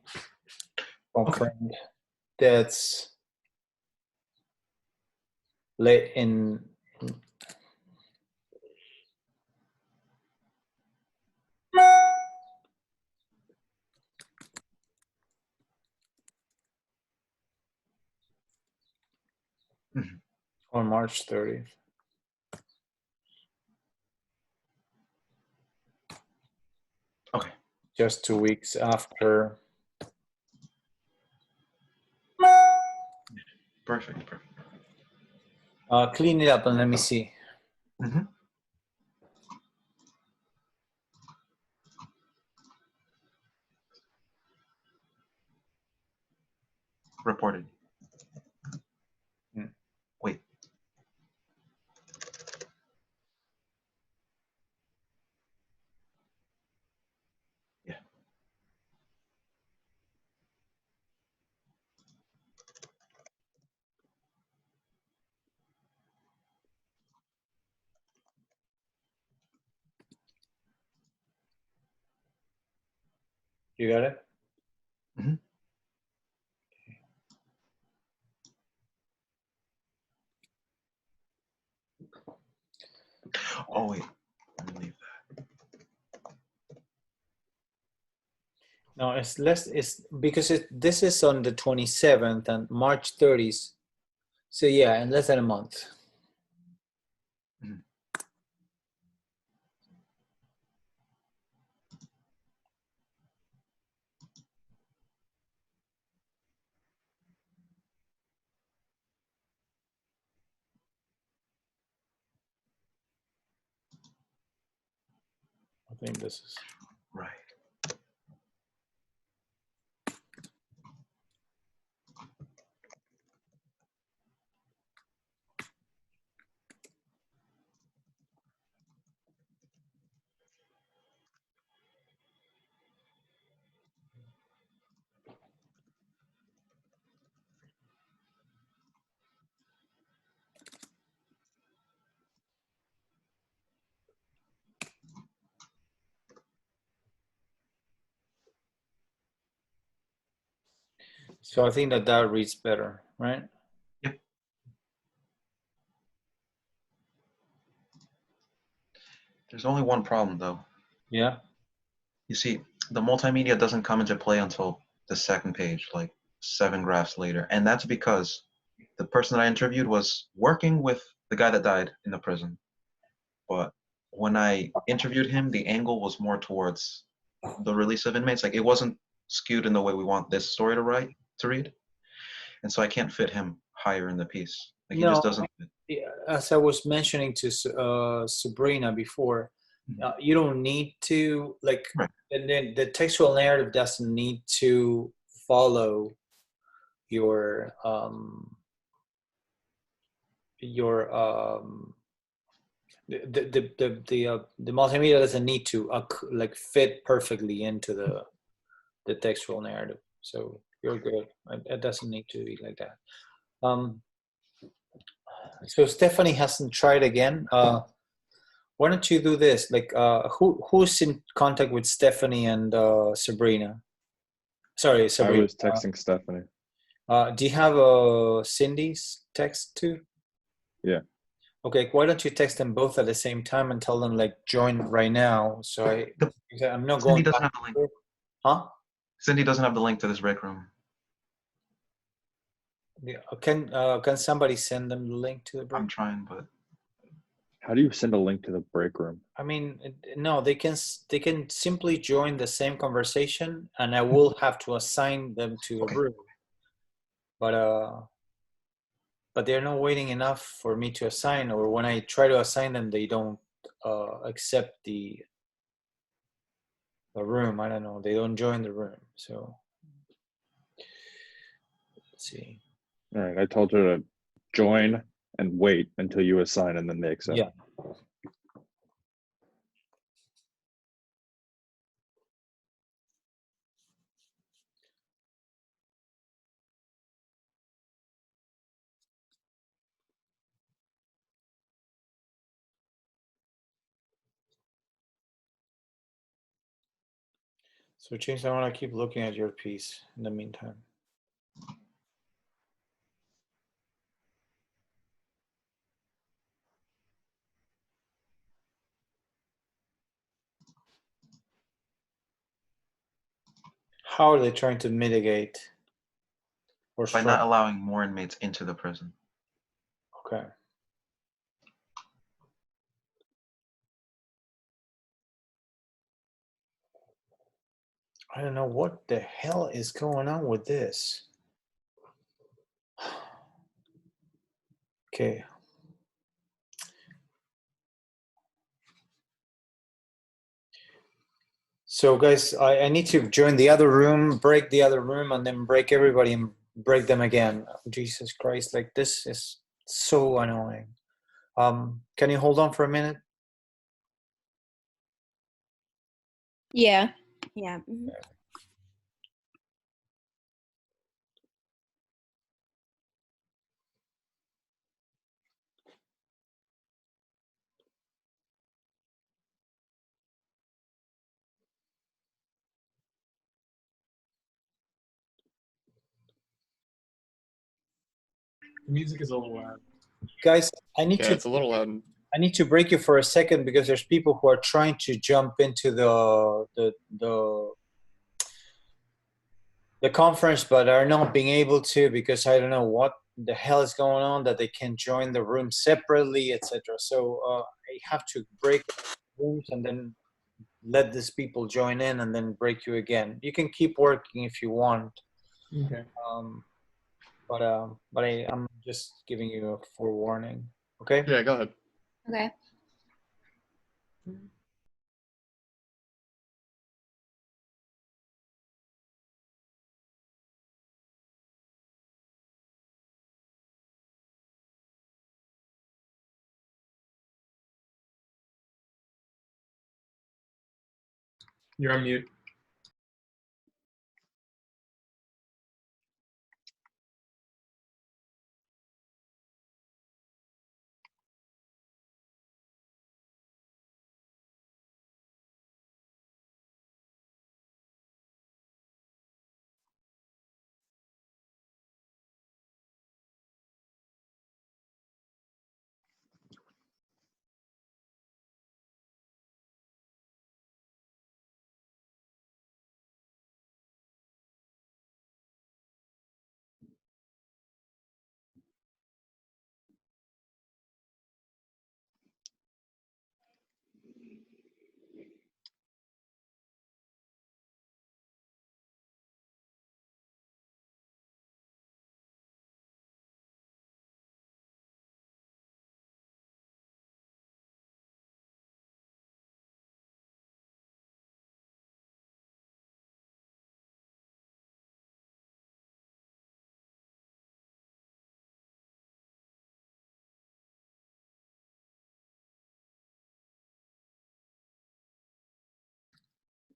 [SPEAKER 2] confirmed deaths late in
[SPEAKER 13] Mm-hmm.
[SPEAKER 2] on March 30th. Just 2 weeks after.
[SPEAKER 13] Perfect.
[SPEAKER 2] Clean it up and let me see.
[SPEAKER 13] Mm-hmm. Reported. Wait. Yeah.
[SPEAKER 2] You got it?
[SPEAKER 13] Mm-hmm. Oh wait, let me leave that.
[SPEAKER 2] No, it's less. It's because this is on the 27th and March 30th. So yeah, in less than a month.
[SPEAKER 13] Mm-hmm.
[SPEAKER 2] I think this is
[SPEAKER 13] right.
[SPEAKER 2] So I think that reads better, right?
[SPEAKER 13] Yep. There's only one problem though.
[SPEAKER 2] Yeah.
[SPEAKER 13] You see, the multimedia doesn't come into play until the second page, like 7 graphs later. And that's because the person that I interviewed was working with the guy that died in the prison. But when I interviewed him, the angle was more towards the release of inmates. Like it wasn't skewed in the way we want this story to read. And so I can't fit him higher in the piece. Like he
[SPEAKER 2] No,
[SPEAKER 13] just doesn't fit.
[SPEAKER 2] yeah, as I was mentioning to Sabrina before, you don't need to like,
[SPEAKER 13] Right.
[SPEAKER 2] and then the textual narrative doesn't need to follow your the multimedia doesn't need to like fit perfectly into the textual narrative. So you're good. It doesn't need to be like that. So Stephanie hasn't tried again. Why don't you do this? Like, who's in contact with Stephanie and Sabrina? Sorry,
[SPEAKER 12] I
[SPEAKER 2] Sabrina.
[SPEAKER 12] was texting Stephanie.
[SPEAKER 2] Do you have Cindy's text too?
[SPEAKER 12] Yeah.
[SPEAKER 2] Okay, why don't you text them both at the same time and tell them like join right now? So I'm not
[SPEAKER 13] Cindy
[SPEAKER 2] going
[SPEAKER 13] doesn't
[SPEAKER 2] back.
[SPEAKER 13] have the link.
[SPEAKER 2] Huh?
[SPEAKER 13] Cindy doesn't have the link to this break room.
[SPEAKER 2] Yeah. Can somebody send them the link to the break?
[SPEAKER 13] I'm trying, but
[SPEAKER 12] How do you send a link to the break room?
[SPEAKER 2] I mean, no, they can simply join the same conversation, and I will have to assign them to a room. But they're not waiting enough for me to assign, or when I try to assign them, they don't accept the room. I don't know. They don't join the room. So let's see.
[SPEAKER 12] All right, I told her to join and wait until you assign, and then they accept.
[SPEAKER 2] Yeah. So James, I want to keep looking at your piece in the meantime. How are they trying to mitigate or
[SPEAKER 13] by not allowing more inmates into the prison.
[SPEAKER 2] Okay. I don't know what the hell is going on with this. Okay. So guys, I need to join the other room, break the other room, and then break everybody and break them again. Jesus Christ, like this is so annoying. Can you hold on for a minute?
[SPEAKER 14] Yeah.
[SPEAKER 5] Yeah. Mhm.
[SPEAKER 6] The music is a little loud.
[SPEAKER 2] Guys, I need
[SPEAKER 4] Yeah,
[SPEAKER 2] to
[SPEAKER 4] it's a little loud.
[SPEAKER 2] I need to break you for a second because there's people who are trying to jump into the conference but are not being able to because I don't know what the hell is going on, that they can join the room separately, etc. So I have to break rooms and then let these people join in and then break you again. You can keep working if you want.
[SPEAKER 6] Okay.
[SPEAKER 2] But I'm just giving you a forewarning. Okay?
[SPEAKER 4] Yeah, go ahead.
[SPEAKER 1] Okay.
[SPEAKER 6] You're on mute.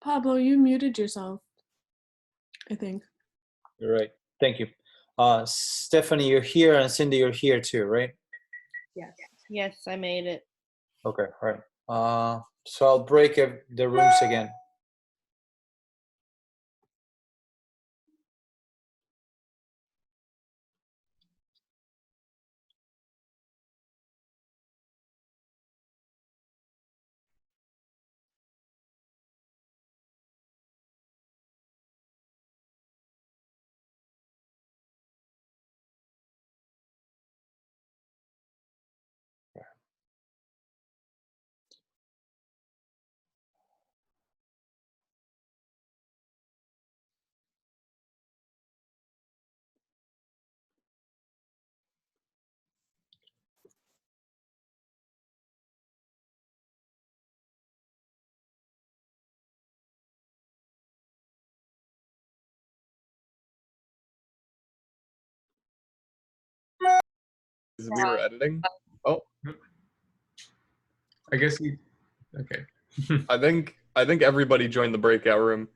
[SPEAKER 3] Pablo, you muted yourself, I think.
[SPEAKER 2] You're right. Thank you. Stephanie, you're here, and Cindy, you're here too, right?
[SPEAKER 15] Yes. Yes, I made it.
[SPEAKER 2] Okay, all right. So I'll break the rooms again.
[SPEAKER 4] We were editing. Oh,
[SPEAKER 6] I guess you. Okay.
[SPEAKER 4] I think everybody joined the breakout room.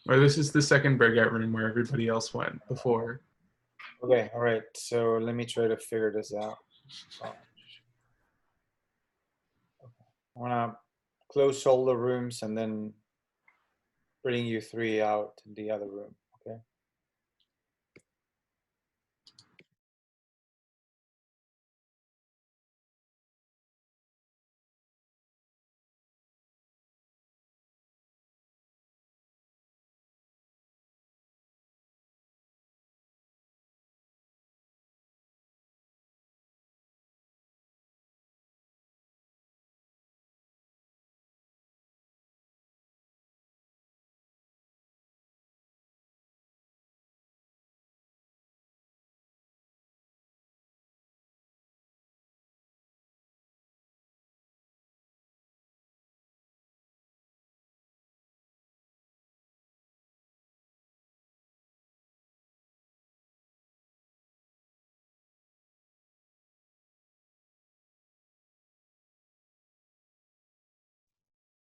[SPEAKER 6] Or this is the second breakout room where everybody else went before.
[SPEAKER 2] Okay, all right. So let me try to figure this out. I want to close all the rooms and then bring you three out in the other room. Okay.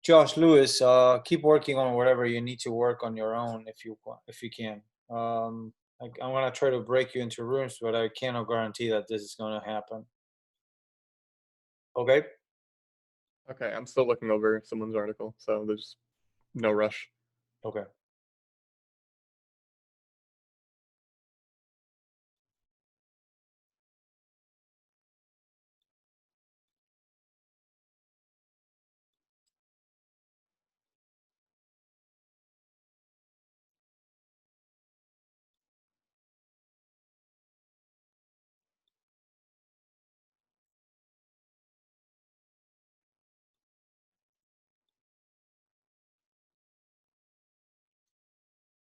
[SPEAKER 2] Josh Lewis, keep working on whatever you need to work on your own if you can. I'm gonna try to break you into rooms, but I cannot guarantee that this is gonna happen. Okay.
[SPEAKER 4] Okay, I'm still looking over someone's article, so there's no rush.
[SPEAKER 2] Okay.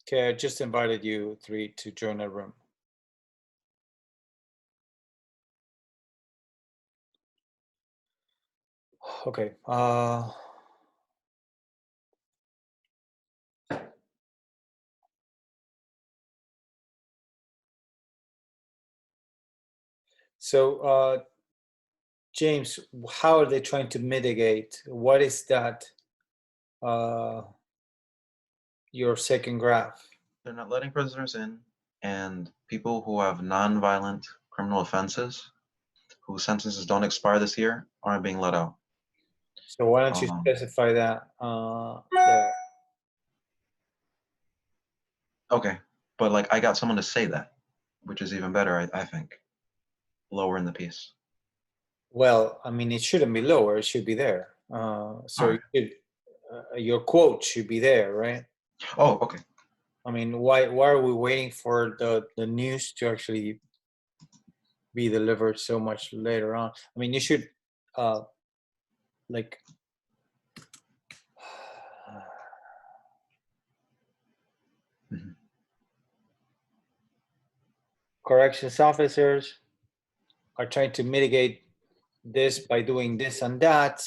[SPEAKER 2] Okay, I just invited you three to join the room. Okay. So, James, how are they trying to mitigate? What is that? Your second graph.
[SPEAKER 13] They're not letting prisoners in, and people who have non-violent criminal offenses, whose sentences don't expire this year, aren't being let out.
[SPEAKER 2] So why don't you specify that there?
[SPEAKER 13] Okay, but like I got someone to say that, which is even better, I think. Lower in the piece.
[SPEAKER 2] Well, I mean, it shouldn't be lower; it should be there. So
[SPEAKER 13] Alright.
[SPEAKER 2] your quote should be there, right?
[SPEAKER 13] Oh, okay.
[SPEAKER 2] I mean, why are we waiting for the news to actually be delivered so much later on? I mean, you should like corrections officers are trying to mitigate this by doing this and that.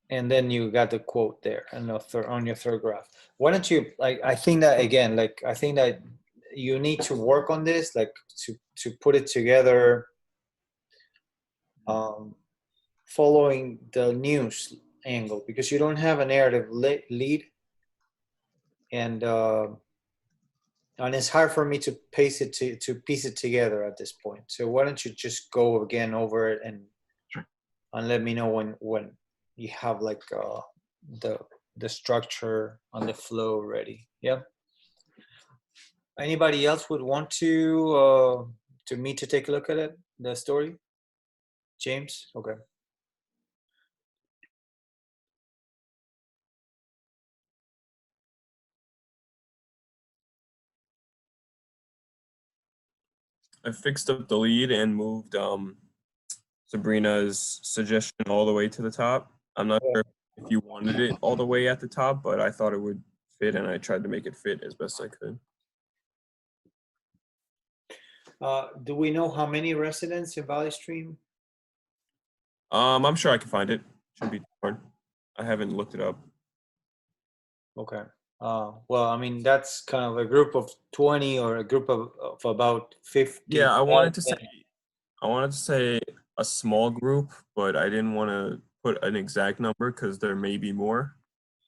[SPEAKER 2] And then you got the quote there and on your third graph. Why don't you, like, I think that again, like, I think that you need to work on this, like to put it together, following the news angle, because you don't have a narrative lead, and it's hard for me to piece it together at this point. So why don't you just go again over it and let me know when you have like the structure on the flow ready. Yeah. Anybody else would want to me to take a look at it, the story? James? Okay.
[SPEAKER 16] I fixed up the lead and moved Sabrina's suggestion all the way to the top. I'm not sure if you wanted it all the way at the top, but I thought it would fit, and I tried to make it fit as best I could.
[SPEAKER 2] Do we know how many residents in Valley Stream?
[SPEAKER 16] I'm sure I can find it. Shouldn't be hard. I haven't looked it up.
[SPEAKER 2] Okay. Well, I mean, that's kind of a group of 20 or a group of about 50.
[SPEAKER 16] Yeah, I wanted to say a small group, but I didn't want to put an exact number because there may be more.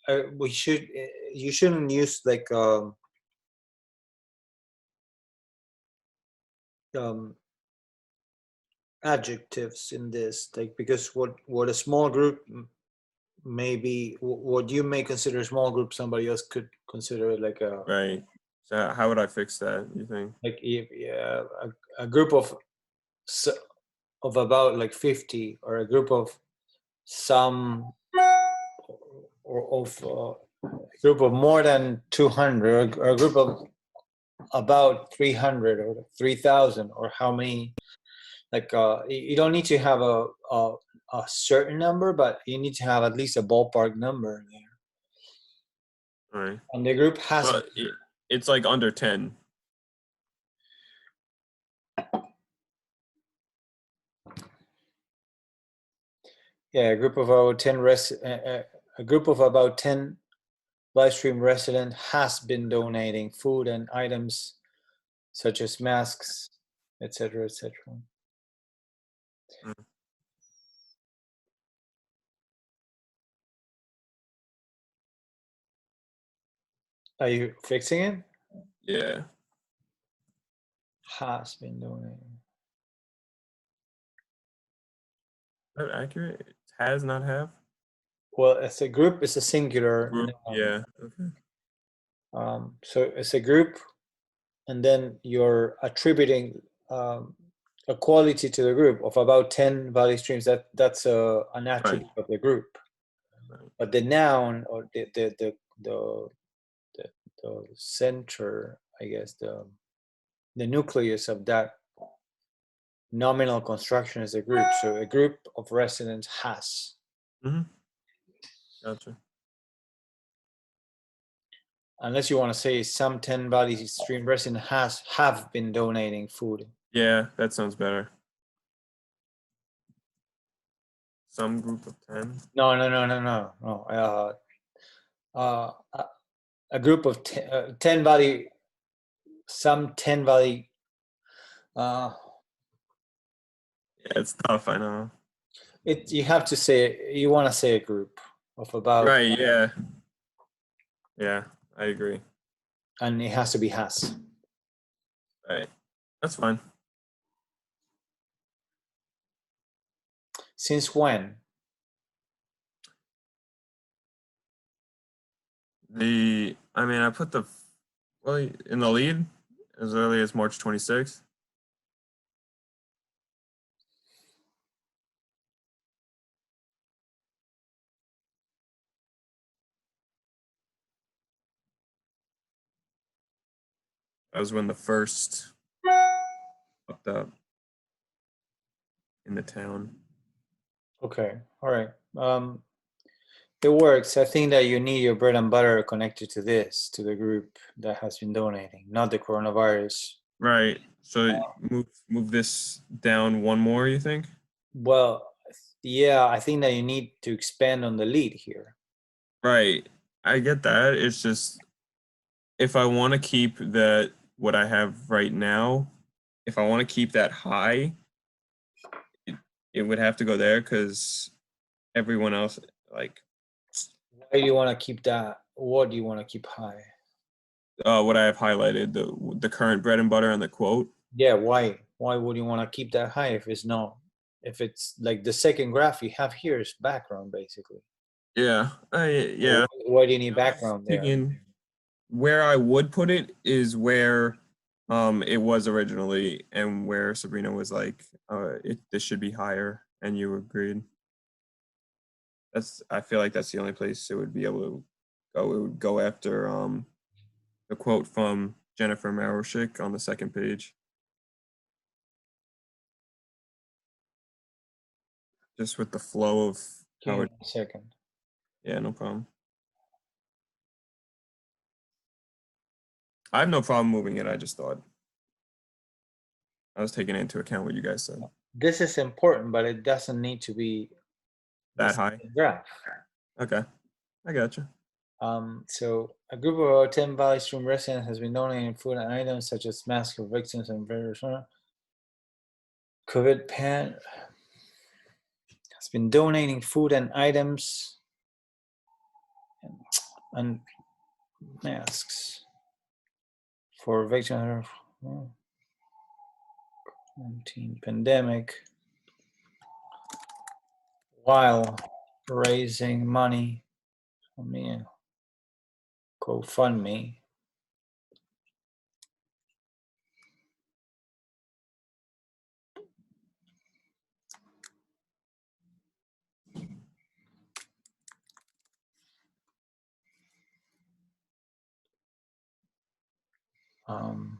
[SPEAKER 2] You shouldn't use like adjectives in this, like, because what a small group maybe, what you may consider a small group, somebody else could consider it like a
[SPEAKER 16] Right. So how would I fix that, you think?
[SPEAKER 2] like if a group of about like 50, or a group of some, or of a group of more than 200, or a group of about 300 or 3,000, or how many, like you don't need to have a certain number, but you need to have at least a ballpark number there.
[SPEAKER 16] All right.
[SPEAKER 2] And the group has
[SPEAKER 16] But it's like under 10.
[SPEAKER 2] Yeah, a group of about 10 a group of about 10 live stream resident has been donating food and items such as masks, etc., etc. Are you fixing it?
[SPEAKER 16] Yeah.
[SPEAKER 2] Has been donated.
[SPEAKER 16] Is that accurate? It has, not have?
[SPEAKER 2] Well, it's a group. It's a singular.
[SPEAKER 16] Group?
[SPEAKER 2] noun.
[SPEAKER 16] Yeah. Okay.
[SPEAKER 2] So it's a group, and then you're attributing a quality to the group of about 10 value streams. That's an attribute of the group. But the noun or the center, I guess, the nucleus of that nominal construction is a group. So a group of residents has.
[SPEAKER 16] Mm-hmm. Gotcha.
[SPEAKER 2] Unless you want to say some 10 value stream resident have been donating food.
[SPEAKER 16] Yeah, that sounds better. Some group of 10.
[SPEAKER 2] No. A group of 10 value, some 10 value.
[SPEAKER 16] Yeah, it's tough, I know.
[SPEAKER 2] You have to say, you want to say a group of about.
[SPEAKER 16] Right, yeah. Yeah, I agree.
[SPEAKER 2] And it has to be has.
[SPEAKER 16] Right. That's fine.
[SPEAKER 2] Since when?
[SPEAKER 16] I put in the lead as early as March 26th. That was when the first popped up in the town.
[SPEAKER 2] Okay, all right. It works. I think that you need your bread and butter connected to this, to the group that has been donating, not the coronavirus.
[SPEAKER 16] Right. So move this down one more, you think?
[SPEAKER 2] Well, yeah, I think that you need to expand on the lead here.
[SPEAKER 16] Right. I get that. It's just if I want to keep what I have right now, if I want to keep that high, it would have to go there because everyone else, like,
[SPEAKER 2] why do you want to keep that? What do you want to keep high?
[SPEAKER 16] What I have highlighted, the current bread and butter and the quote.
[SPEAKER 2] Yeah, why? Why would you want to keep that high if it's like the second graph you have here is background basically.
[SPEAKER 16] Yeah, yeah.
[SPEAKER 2] Why do you need background there?
[SPEAKER 16] Where I would put it is where it was originally, and where Sabrina was like, this should be higher, and you agreed. I feel like that's the only place it would be able to go. It would go after the quote from Jennifer Maroshik on the second page. Just with the flow of
[SPEAKER 2] Give me a second.
[SPEAKER 16] Yeah, no problem. I have no problem moving it. I just thought I was taking into account what you guys said.
[SPEAKER 2] This is important, but it doesn't need to be
[SPEAKER 16] that high.
[SPEAKER 2] Graph.
[SPEAKER 16] Okay, I got you.
[SPEAKER 2] So a group of about 10 Valley Stream residents has been donating food and items such as masks for victims and various COVID pan has been donating food and items and masks for victims of COVID-19 pandemic while raising money for me. GoFundMe. Um,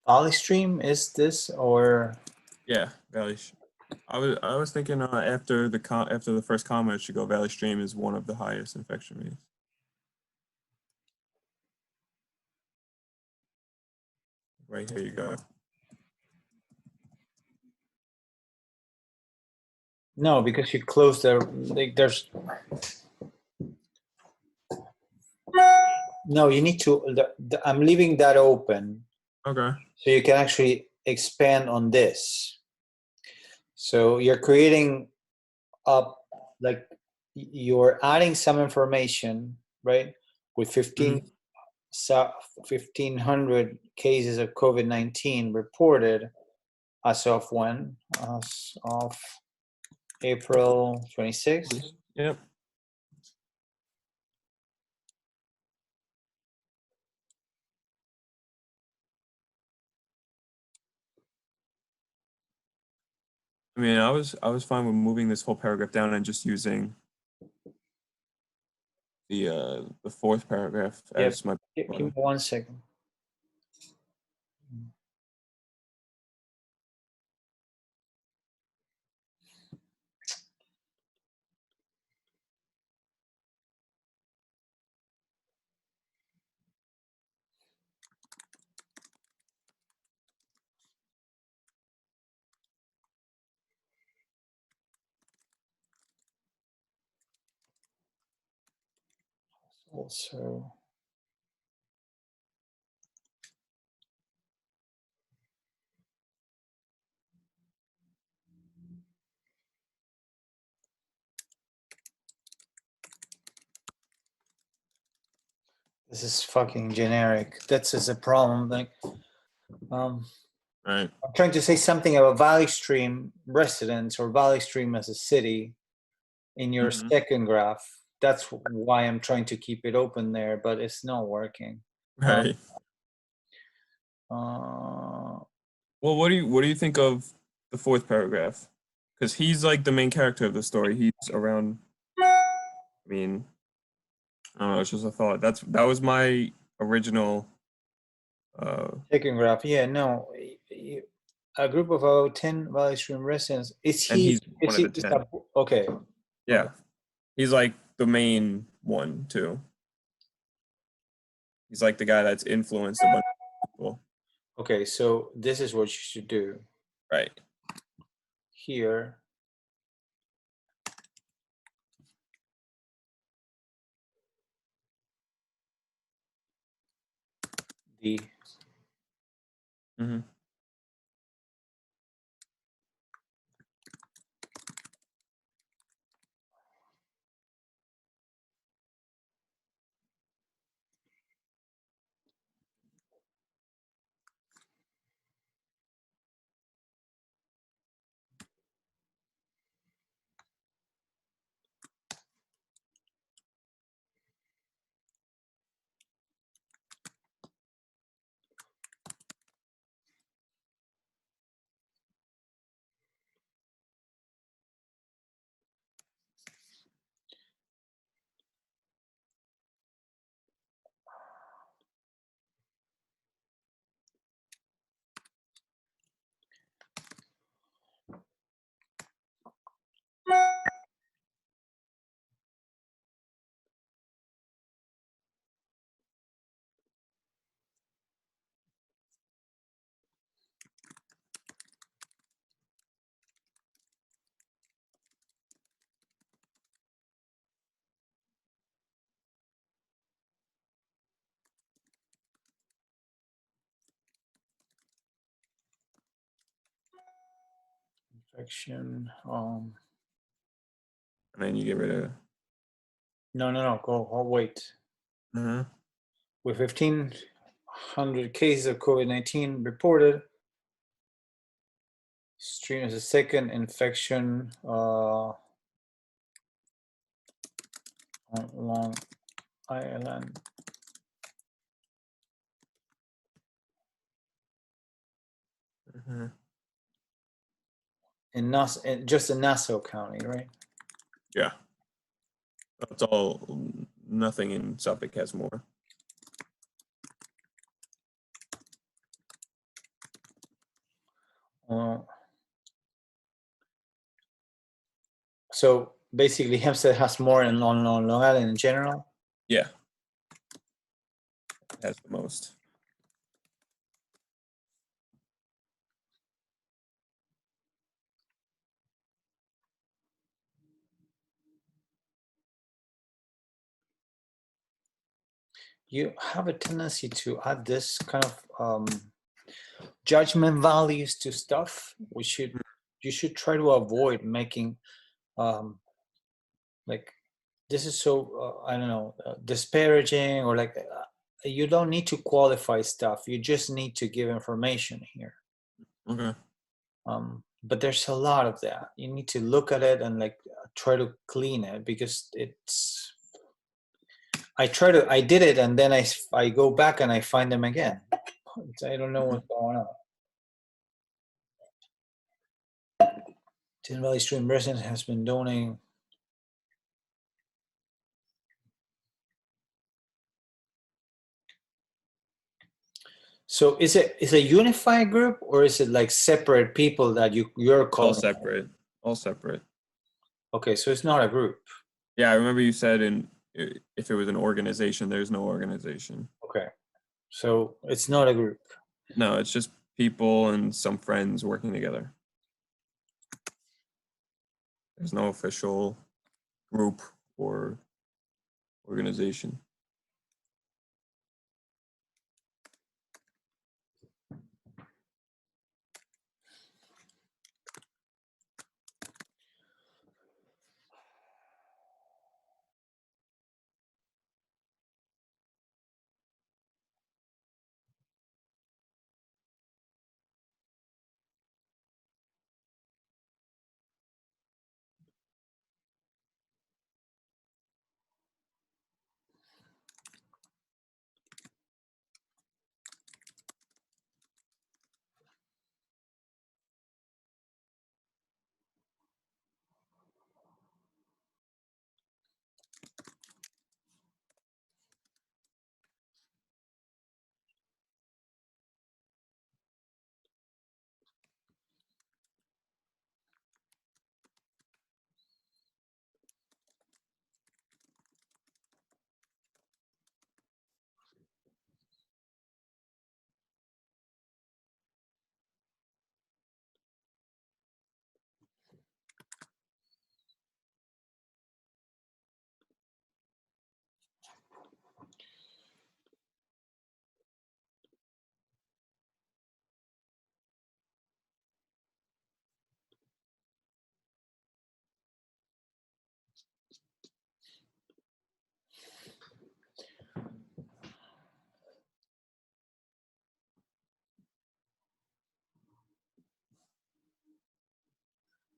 [SPEAKER 2] Valley Stream is this or?
[SPEAKER 16] Yeah, Valley. I was thinking after the first comment, it should go Valley Stream is one of the highest infection rates. Right here you go.
[SPEAKER 2] No, because you close there's. No, you need to. I'm leaving that open.
[SPEAKER 16] Okay.
[SPEAKER 2] So you can actually expand on this. So you're creating up, like you're adding some information, right? With 1,500 cases of COVID-19 reported as of when? As of April 26th.
[SPEAKER 16] Yep. I mean, I was fine with moving this whole paragraph down and just using the fourth paragraph as my.
[SPEAKER 2] Give me 1 second. Also, this is fucking generic. That's just a problem. Like,
[SPEAKER 16] Right.
[SPEAKER 2] I'm trying to say something about Valley Stream residents or Valley Stream as a city in your second graph. That's why I'm trying to keep it open there, but it's not working.
[SPEAKER 16] Right. Well, what do you think of the fourth paragraph? Because he's like the main character of the story. He's around. I mean, I don't know. It's just a thought. That was my original.
[SPEAKER 2] Second graph, yeah, no. A group of about 10 Valley Stream residents.
[SPEAKER 16] And he's one of the 10.
[SPEAKER 2] Okay.
[SPEAKER 16] Yeah,
[SPEAKER 2] Okay.
[SPEAKER 16] he's like the main one too. He's like the guy that's influenced a bunch of people.
[SPEAKER 2] Okay, so this is what you should do.
[SPEAKER 16] Right.
[SPEAKER 2] Here. The infection.
[SPEAKER 16] And then you get rid of.
[SPEAKER 2] No. Go. Oh, wait. With 1,500 cases of COVID-19 reported, stream is a second infection on Long Island. Just in Nassau County, right?
[SPEAKER 16] Yeah. That's all. Nothing in Suffolk has more.
[SPEAKER 2] So basically, Hempstead has more in on Long Island in general.
[SPEAKER 16] Yeah. Has the most.
[SPEAKER 2] You have a tendency to add this kind of judgment values to stuff. You should try to avoid making like this is so I don't know disparaging or like you don't need to qualify stuff. You just need to give information here.
[SPEAKER 16] Okay.
[SPEAKER 2] But there's a lot of that. You need to look at it and like try to clean it because it's. I did it and then I go back and I find them again. I don't know what's going on. Tin Valley Stream residents has been donating. So is it a unified group or is it like separate people that you're calling?
[SPEAKER 16] All separate. All separate.
[SPEAKER 2] Okay, so it's not a group.
[SPEAKER 16] Yeah, I remember you said if it was an organization, there's no organization.
[SPEAKER 2] Okay, so it's not a group.
[SPEAKER 16] No, it's just people and some friends working together. There's no official group or organization.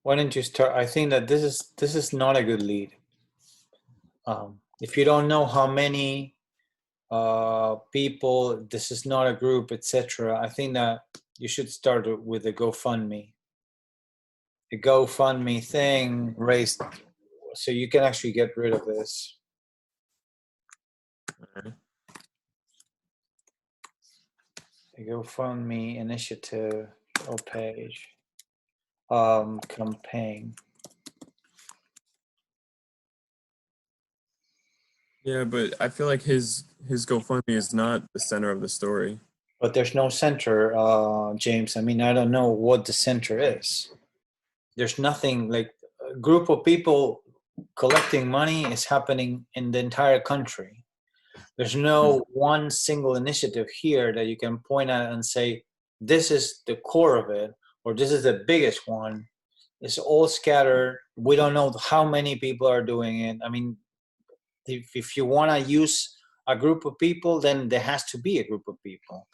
[SPEAKER 2] Why don't you start? I think that this is not a good lead. If you don't know how many people, this is not a group, etc. I think that you should start with a GoFundMe. A GoFundMe thing raised, so you can actually get rid of this. A GoFundMe initiative or page. Campaign.
[SPEAKER 16] Yeah, but I feel like his GoFundMe is not the center of the story.
[SPEAKER 2] But there's no center, James. I mean, I don't know what the center is. There's nothing like a group of people collecting money is happening in the entire country. There's no one single initiative here that you can point at and say, this is the core of it, or this is the biggest one. It's all scattered. We don't know how many people are doing it. I mean, if you want to use a group of people, then there has to be a group of people.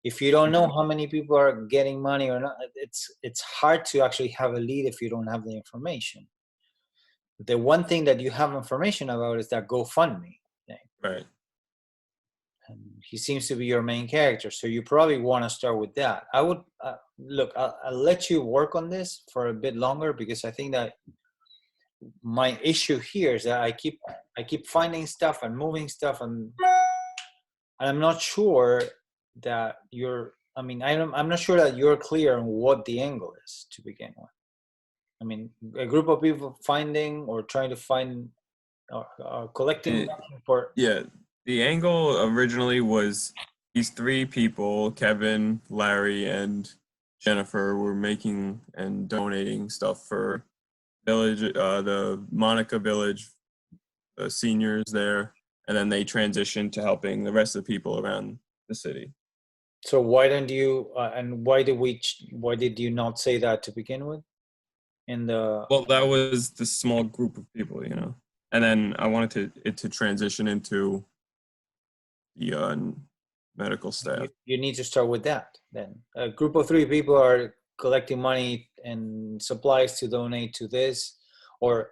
[SPEAKER 2] If you don't know how many people are getting money or not, it's hard to actually have a lead if you don't have the information. The one thing that you have information about is that GoFundMe thing.
[SPEAKER 16] Right.
[SPEAKER 2] And he seems to be your main character, so you probably want to start with that. I would look. I'll let you work on this for a bit longer because I think that my issue here is that I keep finding stuff and moving stuff and I'm not sure that you're I mean, I'm not sure that you're clear on what the angle is to begin with. I mean, a group of people finding or trying to find collecting for.
[SPEAKER 16] Yeah, the angle originally was these three people, Kevin, Larry, and Jennifer, were making and donating stuff for village, the Monica Village, the seniors there, and then they transitioned to helping the rest of the people around the city.
[SPEAKER 2] So why don't you? And why why did you not say that to begin with? In the
[SPEAKER 16] Well, that was the small group of people, you know, and then I wanted it to transition into the medical staff.
[SPEAKER 2] you need to start with that. Then a group of three people are collecting money and supplies to donate to this, or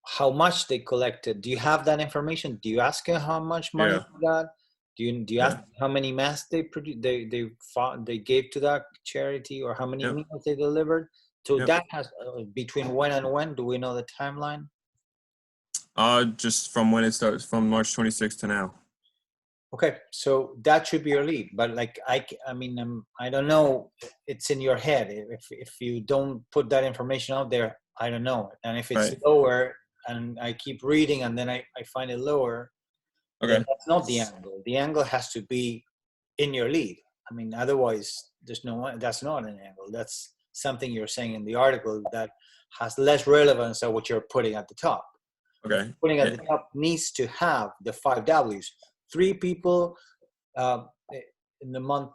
[SPEAKER 2] how much they collected. Do you have that information? Do you ask her how much money
[SPEAKER 16] Yeah.
[SPEAKER 2] they got? Do you ask how many masks they gave to that charity, or how many meals they delivered? So that has between when and when. Do we know the timeline?
[SPEAKER 16] Just from when it starts, from March 26th to now.
[SPEAKER 2] Okay, so that should be your lead. But like I mean, I don't know. It's in your head. If you don't put that information out there, I don't know. And if it's lower, and I keep reading, and then I find it lower, then that's not the angle. The angle has to be in your lead. I mean, otherwise, that's not an angle. That's something you're saying in the article that has less relevance than what you're putting at the top.
[SPEAKER 16] Okay.
[SPEAKER 2] Putting at the top needs to have the 5 W's. 3 people in the month.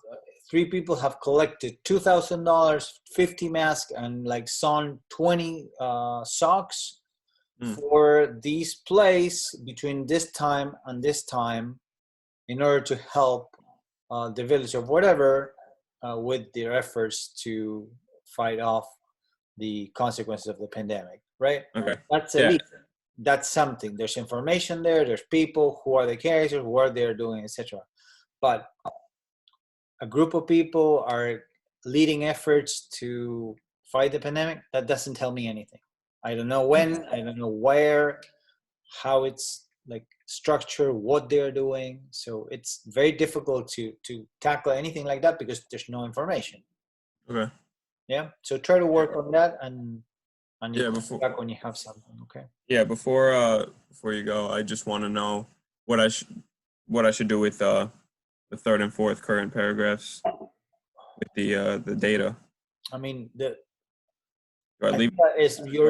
[SPEAKER 2] 3 people have collected $2,000, 50 masks, and like some 20 socks for these place between this time and this time, in order to help the village of whatever with their efforts to fight off the consequences of the pandemic. Right?
[SPEAKER 16] Okay.
[SPEAKER 2] That's a lead. That's something. There's information there. There's people who are the characters, what they're doing, etc. But a group of people are leading efforts to fight the pandemic. That doesn't tell me anything. I don't know when. I don't know where. How it's like structured. What they're doing. So it's very difficult to tackle anything like that because there's no information.
[SPEAKER 16] Okay.
[SPEAKER 2] Yeah. So try to work on that and you
[SPEAKER 16] before
[SPEAKER 2] back when you have something. Okay.
[SPEAKER 16] Yeah, before you go, I just want to know what I should do with the third and fourth current paragraphs with the data.
[SPEAKER 2] I mean,
[SPEAKER 16] do I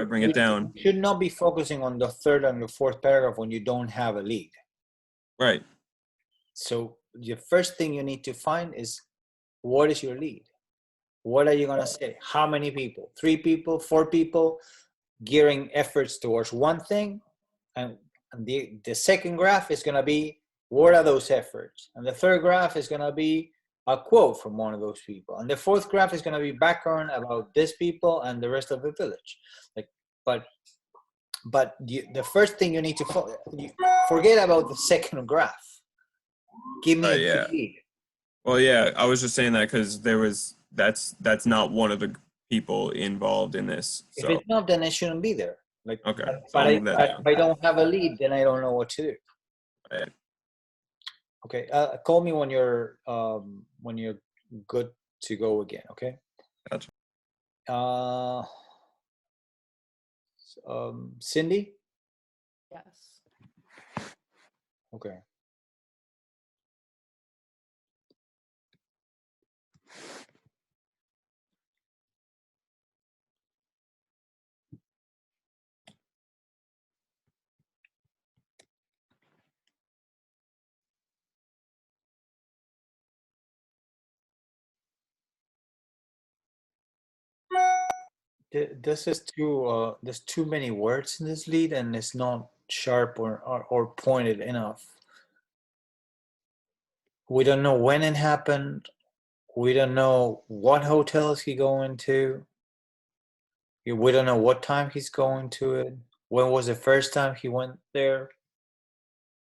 [SPEAKER 16] bring it down?
[SPEAKER 2] You should not be focusing on the third and the fourth paragraph when you don't have a lead.
[SPEAKER 16] Right.
[SPEAKER 2] So the first thing you need to find is, what is your lead? What are you going to say? How many people? 3 people, 4 people gearing efforts towards one thing, and the second graph is going to be, what are those efforts? And the third graph is going to be a quote from one of those people, and the fourth graph is going to be background about this people and the rest of the village. Like, but the first thing you need to forget about the second graph. Give me a lead.
[SPEAKER 16] Well, yeah, I was just saying that because that's not one of the people involved in this. So.
[SPEAKER 2] If it's not, then it shouldn't be there. Like,
[SPEAKER 16] okay,
[SPEAKER 2] but if I don't have a lead, then I don't know what to do.
[SPEAKER 16] Right.
[SPEAKER 2] Okay, call me when you're good to go again. Okay.
[SPEAKER 16] Gotcha.
[SPEAKER 2] Cindy.
[SPEAKER 15] Yes.
[SPEAKER 2] Okay. This is too. There's too many words in this lead, and it's not sharp or pointed enough. We don't know when it happened. We don't know what hotel is he going to. We don't know what time he's going to it. When was the first time he went there?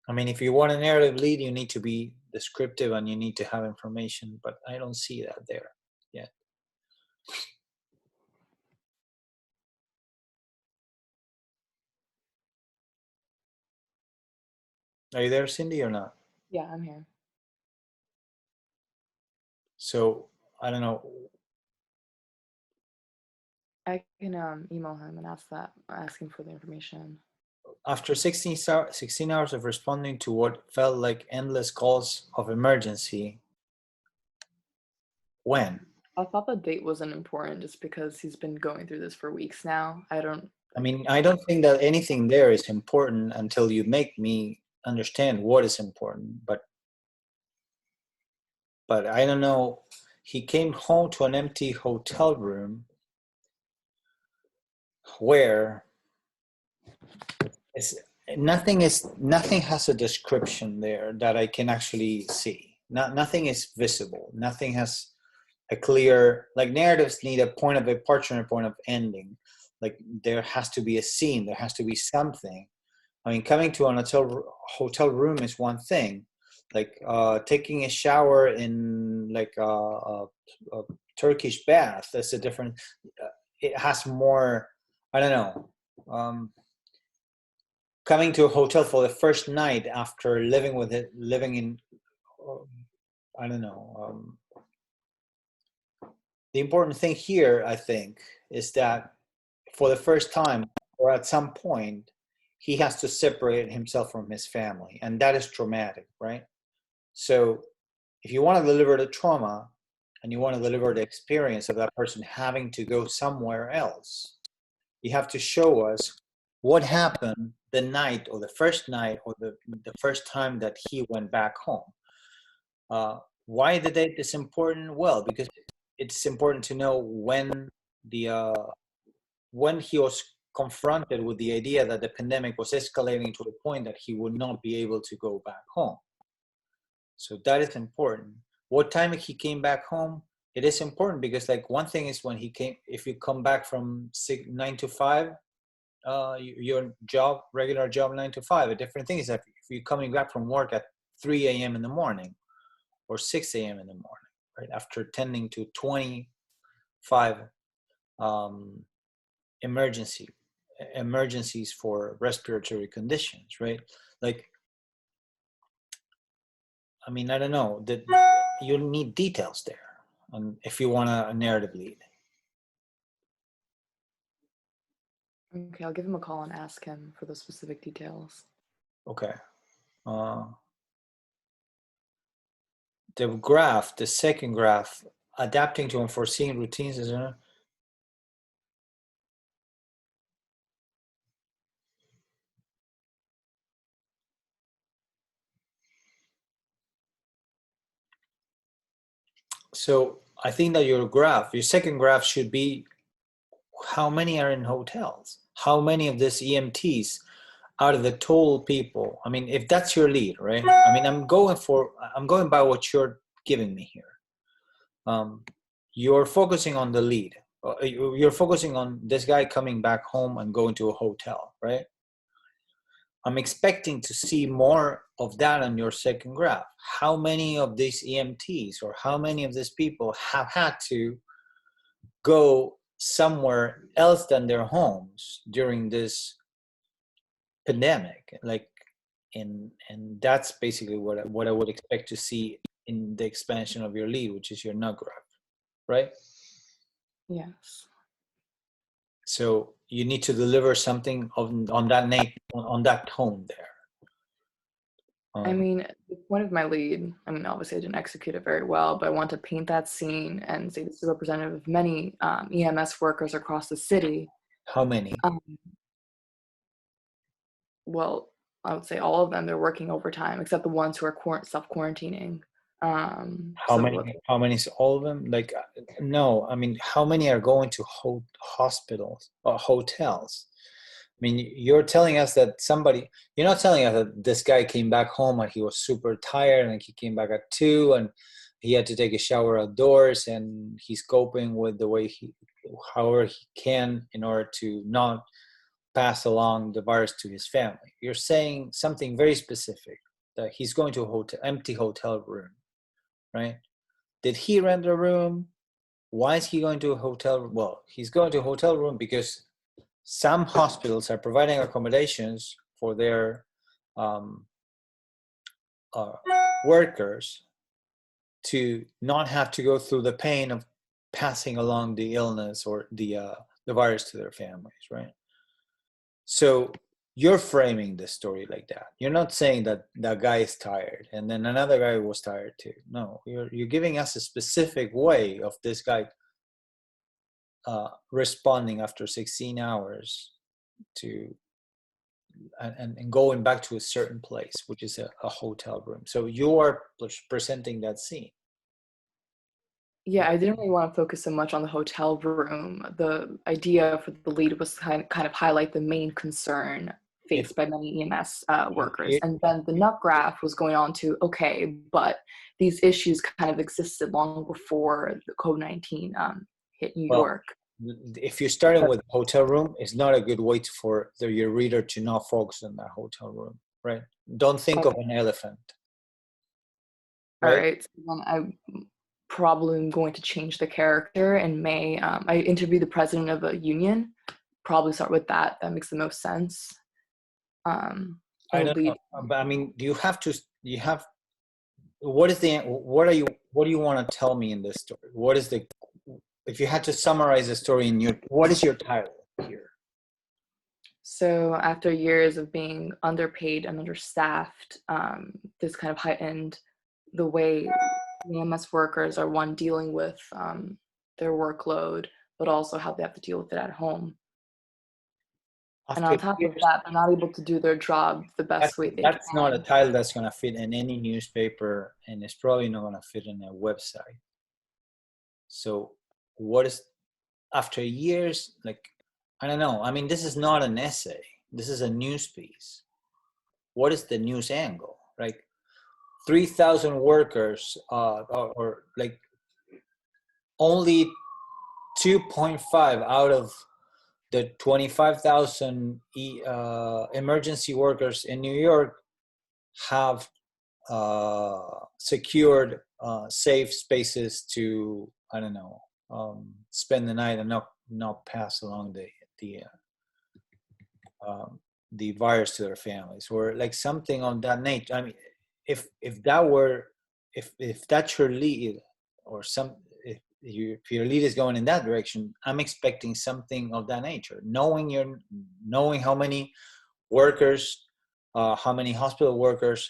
[SPEAKER 2] I mean, if you want a narrative lead, you need to be descriptive and you need to have information, but I don't see that there yet. Are you there, Cindy, or not?
[SPEAKER 15] Yeah, I'm here.
[SPEAKER 2] So I don't know.
[SPEAKER 15] I can email him and ask him for the information.
[SPEAKER 2] After 16 hours of responding to what felt like endless calls of emergency, when?
[SPEAKER 15] I thought the date wasn't important just because he's been going through this for weeks now.
[SPEAKER 2] I don't think that anything there is important until you make me understand what is important. But I don't know. He came home to an empty hotel room where nothing has a description there that I can actually see. Nothing is visible. Nothing has a clear, like, narratives need a point of departure and a point of ending. Like, there has to be a scene, there has to be something. I mean, coming to an hotel room is one thing. Like taking a shower in like a Turkish bath, that's a different. It has more. I don't know. Coming to a hotel for the first night after living in. I don't know. The important thing here, I think, is that for the first time or at some point, he has to separate himself from his family, and that is traumatic, right? So if you want to deliver the trauma and you want to deliver the experience of that person having to go somewhere else, you have to show us what happened the night or the first night or the first time that he went back home. Why the date is important? Well, because it's important to know when he was confronted with the idea that the pandemic was escalating to the point that he would not be able to go back home. So that is important. What time he came back home, it is important because, like, one thing is when he came, if you come back from 9 to 5, your job, regular job 9 to 5. A different thing is that if you're coming back from work at 3 a.m. in the morning or 6 a.m. in the morning, right, after tending to 25 emergencies for respiratory conditions, right? Like, I mean, I don't know, that you need details there, if you want a narrative lead.
[SPEAKER 15] Okay, I'll give him a call and ask him for those specific details.
[SPEAKER 2] Okay. The graph, the second graph, adapting to unforeseen routines, is there? So I think that your second graph should be how many are in hotels? How many of these EMTs out of the total people? I mean, if that's your lead, right? I mean, I'm going by what you're giving me here. You're focusing on the lead. You're focusing on this guy coming back home and going to a hotel, right? I'm expecting to see more of that on your second graph. How many of these EMTs or how many of these people have had to go somewhere else than their homes during this pandemic? Like, and that's basically what I would expect to see in the expansion of your lead, which is your nut graph, right?
[SPEAKER 15] Yes.
[SPEAKER 2] So you need to deliver something on that tone there.
[SPEAKER 15] I mean, the point of my lead, I mean, obviously I didn't execute it very well, but I want to paint that scene and say this is representative of many EMS workers across the city.
[SPEAKER 2] How many?
[SPEAKER 15] Well, I would say all of them, they're working overtime, except the ones who are self-quarantining.
[SPEAKER 2] How many is all of them? Like, no, I mean, how many are going to hospitals or hotels? I mean, you're telling us that you're not telling us that this guy came back home and he was super tired and he came back at 2 and he had to take a shower outdoors and he's coping with the way however he can in order to not pass along the virus to his family. You're saying something very specific, that he's going to an empty hotel room, right? Did he rent a room? Why is he going to a hotel? Well, he's going to a hotel room because some hospitals are providing accommodations for their workers to not have to go through the pain of passing along the illness or the virus to their families, right? So you're framing the story like that. You're not saying that that guy is tired and then another guy was tired too. No, you're giving us a specific way of this guy responding after 16 hours to and going back to a certain place, which is a hotel room. So you are presenting that scene.
[SPEAKER 15] Yeah, I didn't really want to focus so much on the hotel room. The idea for the lead was kind of highlight the main concern faced by many EMS workers. And then the nut graph was going on to, okay, but these issues kind of existed long before the COVID-19 hit New York.
[SPEAKER 2] If you're starting with a hotel room, it's not a good way for your reader to not focus on that hotel room, right? Don't think of an elephant.
[SPEAKER 15] Right? All right, so then I probably am going to change the character in May. I interviewed the president of a union. Probably start with that. That makes the most sense.
[SPEAKER 2] I don't know, but I mean, do you have? What do you want to tell me in this story? If you had to summarize the story what is your title here?
[SPEAKER 15] So after years of being underpaid and understaffed, this kind of heightened the way EMS workers are dealing with their workload, but also how they have to deal with it at home. And on top of that, they're not able to do their job the best way they can.
[SPEAKER 2] That's not a title that's going to fit in any newspaper, and it's probably not going to fit in a website. So what is, after years, like, I don't know. I mean, this is not an essay. This is a news piece. What is the news angle? Like 3,000 workers or like only 2.5 out of the 25,000 emergency workers in New York have secured safe spaces to, I don't know, spend the night and not pass along the virus to their families, or like something on that nature. I mean, if that's your lead, or if your lead is going in that direction, I'm expecting something of that nature. Knowing how many workers, how many hospital workers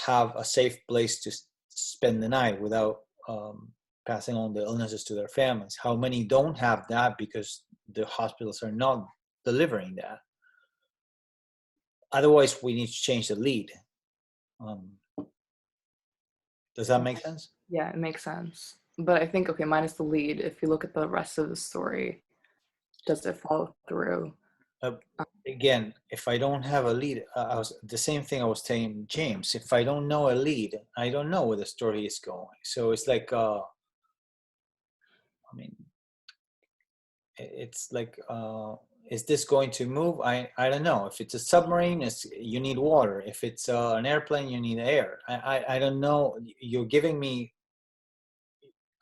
[SPEAKER 2] have a safe place to spend the night without passing on the illnesses to their families. How many don't have that because the hospitals are not delivering that. Otherwise, we need to change the lead. Does that make sense?
[SPEAKER 15] Yeah, it makes sense. But I think, okay, minus the lead, if you look at the rest of the story, does it follow through?
[SPEAKER 2] Again, if I don't have a lead, the same thing I was telling James. If I don't know a lead, I don't know where the story is going. So it's like, I mean, it's like, is this going to move? I don't know. If it's a submarine, you need water. If it's an airplane, you need air. I don't know. You're giving me,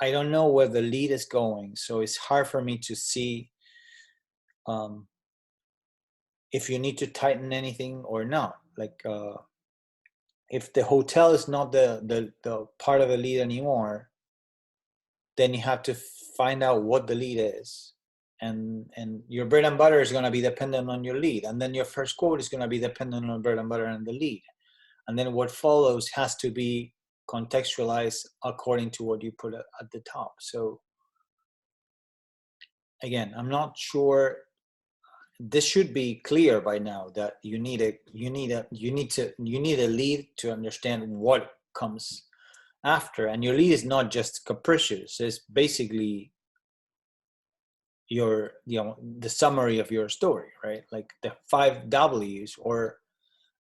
[SPEAKER 2] I don't know where the lead is going. So it's hard for me to see if you need to tighten anything or not. Like if the hotel is not the part of the lead anymore, then you have to find out what the lead is. And your bread and butter is going to be dependent on your lead. And then your first quote is going to be dependent on bread and butter and the lead. And then what follows has to be contextualized according to what you put at the top. So again, I'm not sure. This should be clear by now that you need a lead to understand what comes after. And your lead is not just capricious. It's basically the summary of your story, right? Like the 5 W's, or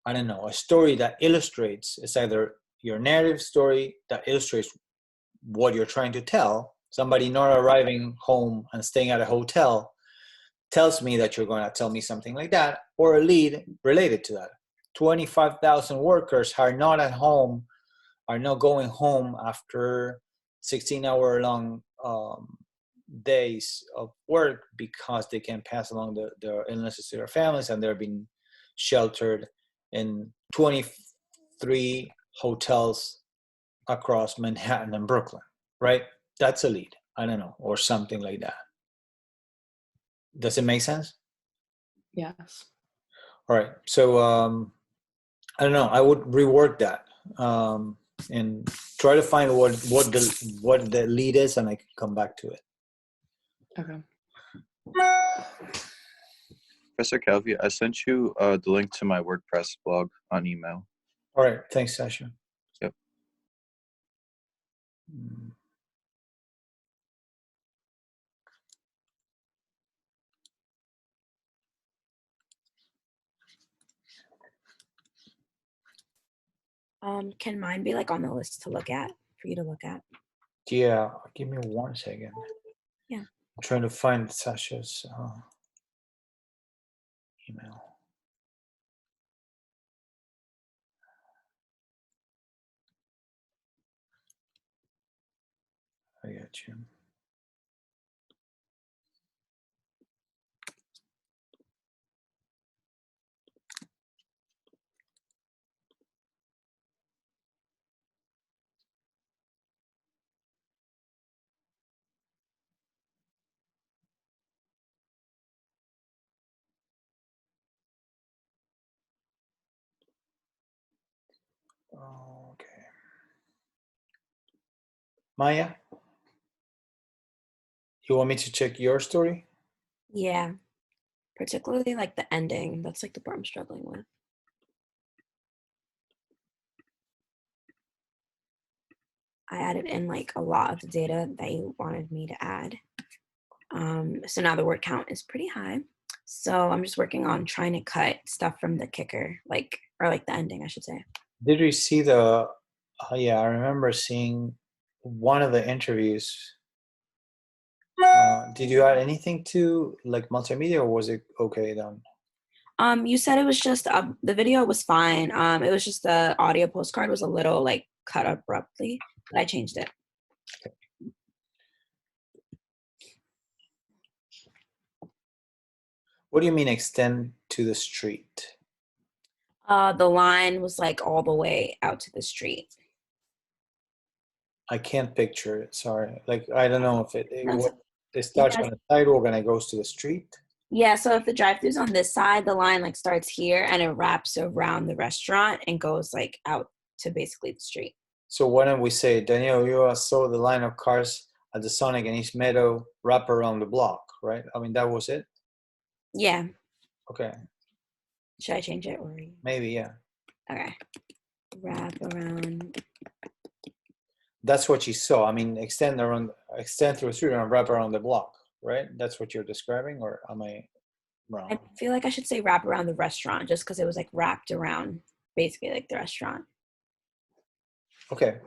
[SPEAKER 2] I don't know, a story that illustrates. It's either your narrative story that illustrates what you're trying to tell. Somebody not arriving home and staying at a hotel tells me that you're going to tell me something like that, or a lead related to that. 25,000 workers are not at home, are not going home after 16-hour-long days of work because they can pass along their illnesses to their families, and they're being sheltered in 23 hotels across Manhattan and Brooklyn, right? That's a lead. I don't know, or something like that. Does it make sense?
[SPEAKER 15] Yes.
[SPEAKER 2] All right. So I don't know. I would rework that and try to find what the lead is, and I can come back to it.
[SPEAKER 15] Okay.
[SPEAKER 7] Professor Calvi, I sent you the link to my WordPress blog on email.
[SPEAKER 2] All right. Thanks, Sasha.
[SPEAKER 7] Yep.
[SPEAKER 5] Can mine be like on the list to look at for you to look at?
[SPEAKER 2] Yeah. Give me 1 second.
[SPEAKER 5] Yeah.
[SPEAKER 2] I'm trying to find Sasha's email. I got you. Okay. Maya, you want me to check your story?
[SPEAKER 5] Yeah, particularly like the ending. That's like the part I'm struggling with. I added in like a lot of the data that you wanted me to add. So now the word count is pretty high. So I'm just working on trying to cut stuff from the kicker, or the ending, I should say.
[SPEAKER 2] Did you see the? Yeah, I remember seeing one of the interviews. Did you add anything to like multimedia, or was it okay done?
[SPEAKER 5] You said it was just the video was fine. It was just the audio postcard was a little like cut abruptly, but I changed it.
[SPEAKER 2] What do you mean extend to the street?
[SPEAKER 5] The line was like all the way out to the street.
[SPEAKER 2] I can't picture it. Sorry. Like I don't know if it starts
[SPEAKER 5] Yeah.
[SPEAKER 2] on the sidewalk and it goes to the street.
[SPEAKER 5] Yeah, so if the drive-thru's on this side, the line like starts here and it wraps around the restaurant and goes like out to basically the street.
[SPEAKER 2] So why don't we say, Daniel, you saw the line of cars at the Sonic and East Meadow wrap around the block, right? I mean, that was it?
[SPEAKER 5] Yeah.
[SPEAKER 2] Okay.
[SPEAKER 5] Should I change it or?
[SPEAKER 2] Maybe, yeah.
[SPEAKER 5] Okay. Wrap around.
[SPEAKER 2] That's what you saw. I mean, extend through the street and wrap around the block, right? That's what you're describing, or am I wrong?
[SPEAKER 5] I feel like I should say wrap around the restaurant just because it was like wrapped around basically like the restaurant.
[SPEAKER 2] Okay.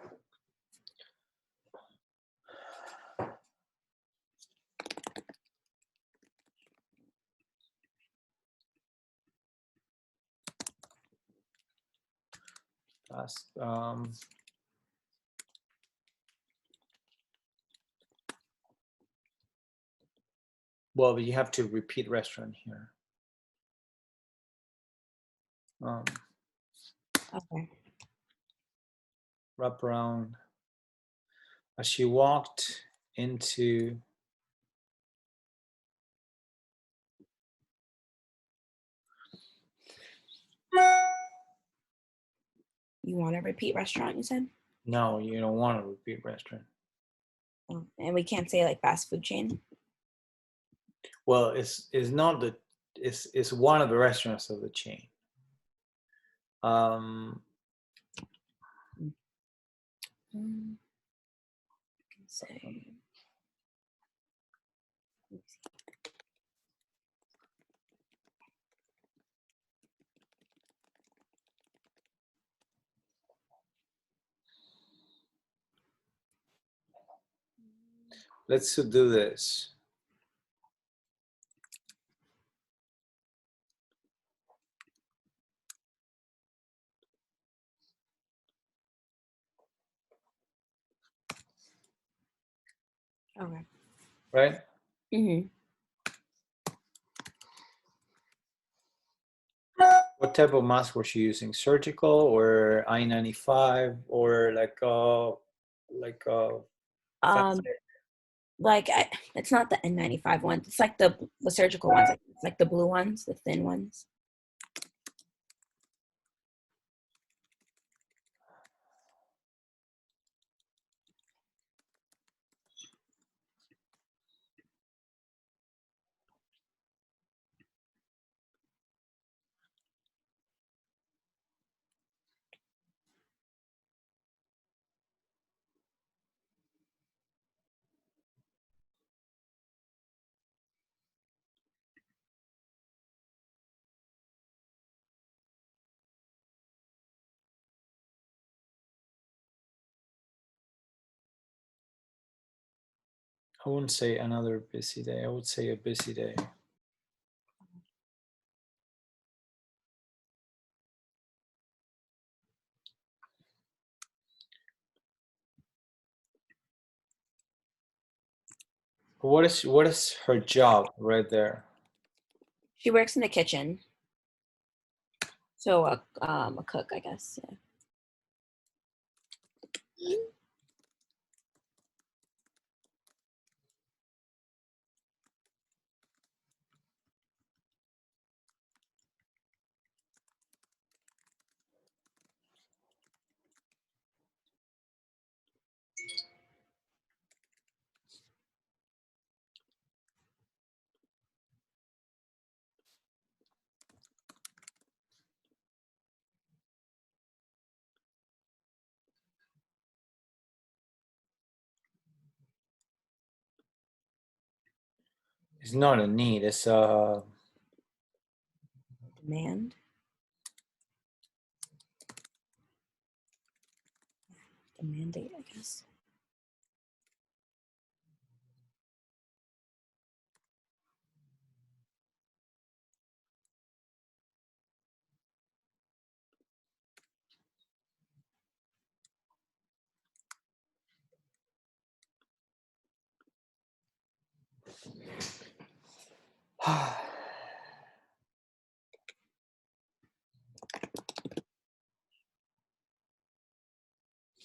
[SPEAKER 2] Well, you have to repeat restaurant here.
[SPEAKER 5] Okay.
[SPEAKER 2] Wrap around. As she walked into
[SPEAKER 5] You want to repeat restaurant, you said?
[SPEAKER 2] No, you don't want to repeat restaurant.
[SPEAKER 5] Oh, and we can't say like fast food chain.
[SPEAKER 2] Well, it's not the it's one of the restaurants of the chain.
[SPEAKER 5] Say.
[SPEAKER 2] Let's do this.
[SPEAKER 5] Okay.
[SPEAKER 2] Right?
[SPEAKER 5] Mm-hmm.
[SPEAKER 2] What type of mask was she using? Surgical or I-95 or like
[SPEAKER 5] Um, like it's not the N95 ones. It's like the surgical ones. It's like the blue ones, the thin ones.
[SPEAKER 2] I wouldn't say another busy day. I would say a busy day. What is her job right there?
[SPEAKER 5] She works in the kitchen. So a cook, I guess. Yeah.
[SPEAKER 2] It's not a need. It's a
[SPEAKER 5] Demand. The mandate, I guess.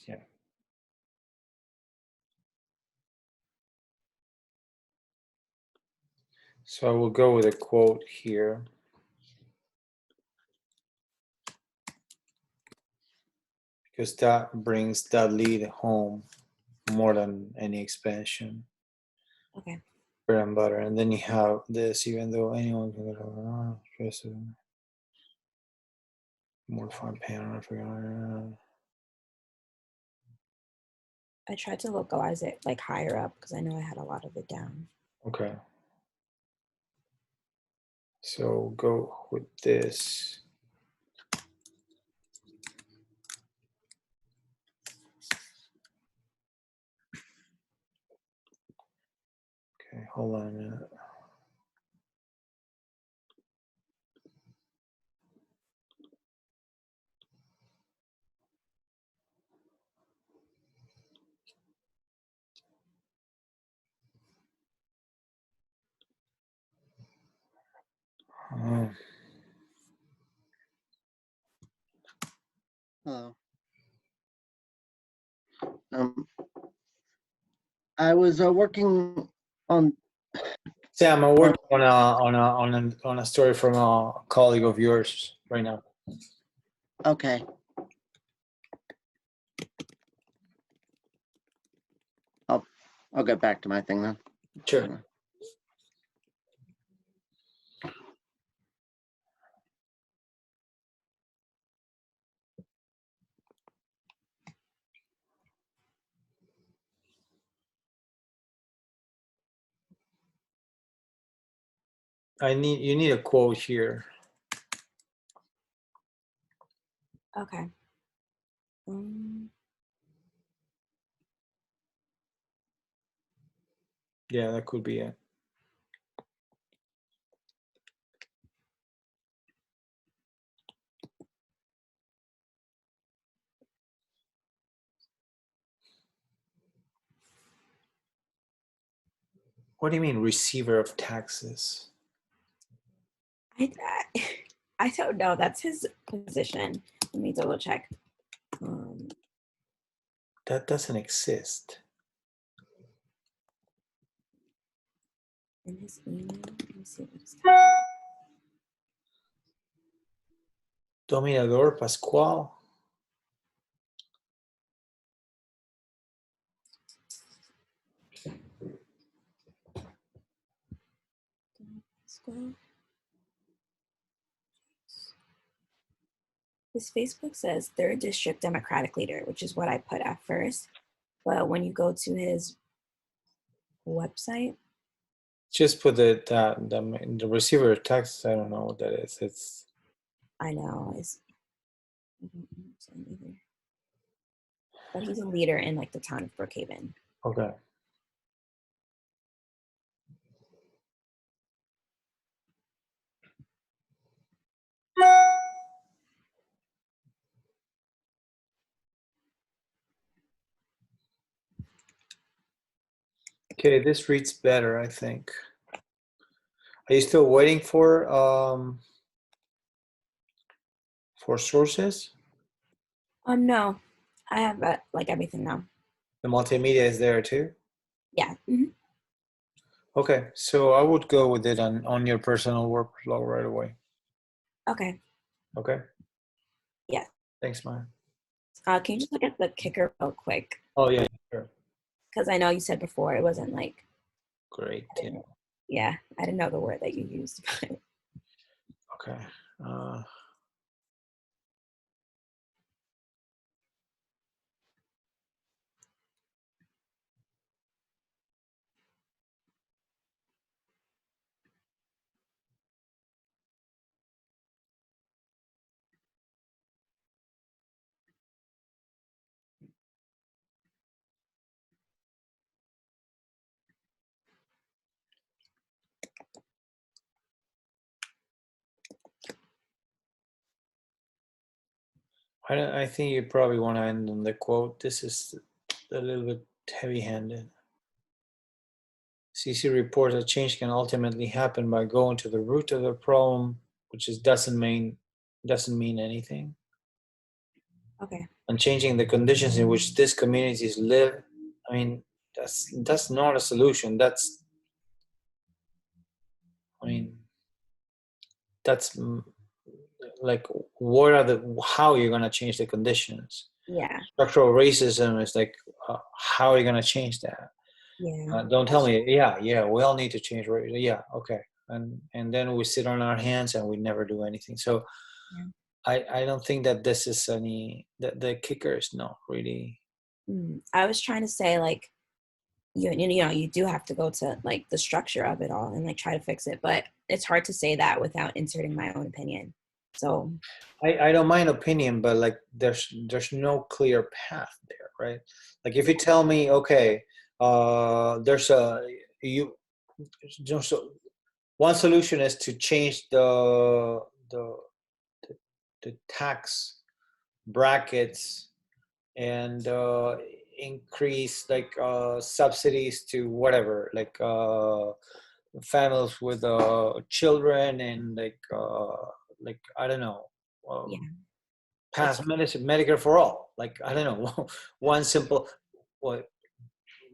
[SPEAKER 2] yeah. So I will go with a quote here. Because that brings that lead home more than any expansion.
[SPEAKER 5] Okay.
[SPEAKER 2] Bread and butter. And then you have this, even though anyone can get more fun pan. I forgot.
[SPEAKER 5] I tried to localize it like higher up because I know I had a lot of it down.
[SPEAKER 2] Okay. So go with this. Okay, hold on a minute.
[SPEAKER 17] Hello. I was working on.
[SPEAKER 2] Sam, I'm working on a story from a colleague of yours right now.
[SPEAKER 17] Okay. I'll get back to my thing then.
[SPEAKER 2] Sure. You need a quote here.
[SPEAKER 5] Okay.
[SPEAKER 2] Yeah, that could be it. What do you mean receiver of taxes?
[SPEAKER 5] I don't know. That's his position. Let me double check.
[SPEAKER 2] That doesn't exist.
[SPEAKER 5] In his email, let me see what it's
[SPEAKER 2] Dominador Pascual.
[SPEAKER 5] His Facebook says third district Democratic leader, which is what I put at first. But when you go to his website,
[SPEAKER 2] Just put the receiver text. I don't know what that is. It's.
[SPEAKER 5] I know I don't understand either. But he's a leader in like the town of Brookhaven.
[SPEAKER 2] Okay. Okay, this reads better, I think. Are you still waiting for sources?
[SPEAKER 5] No, I have like everything now.
[SPEAKER 2] The multimedia is there too?
[SPEAKER 5] Yeah. Mm-hmm.
[SPEAKER 2] Okay, so I would go with it on your personal workflow right away.
[SPEAKER 5] Okay.
[SPEAKER 2] Okay.
[SPEAKER 5] Yeah.
[SPEAKER 2] Thanks, Maya.
[SPEAKER 5] Can you just look at the kicker real quick?
[SPEAKER 2] Oh yeah, sure.
[SPEAKER 5] Because I know you said before it wasn't like.
[SPEAKER 2] Great. Yeah.
[SPEAKER 5] Yeah, I didn't know the word that you used.
[SPEAKER 2] Okay. I think you probably want to end on the quote. This is a little bit heavy-handed. CC reports that change can ultimately happen by going to the root of the problem, which is doesn't mean anything.
[SPEAKER 5] Okay.
[SPEAKER 2] And changing the conditions in which these communities live. I mean, that's not a solution. That's like what are how you're going to change the conditions.
[SPEAKER 5] Yeah.
[SPEAKER 2] Structural racism is like how are you going to change that?
[SPEAKER 5] Yeah.
[SPEAKER 2] Don't tell me yeah we all need to change. Yeah, okay, and then we sit on our hands and we never do anything. So
[SPEAKER 5] yeah.
[SPEAKER 2] I don't think that this is the kicker is not really.
[SPEAKER 5] I was trying to say like you know you do have to go to like the structure of it all and like try to fix it, but it's hard to say that without inserting my own opinion. So
[SPEAKER 2] I don't mind opinion, but like there's no clear path there, right? Like if you tell me, okay, there's so one solution is to change the tax brackets and increase like subsidies to whatever, like families with children and like I don't know. Pass Medicare for all, like I don't know, one simple, well,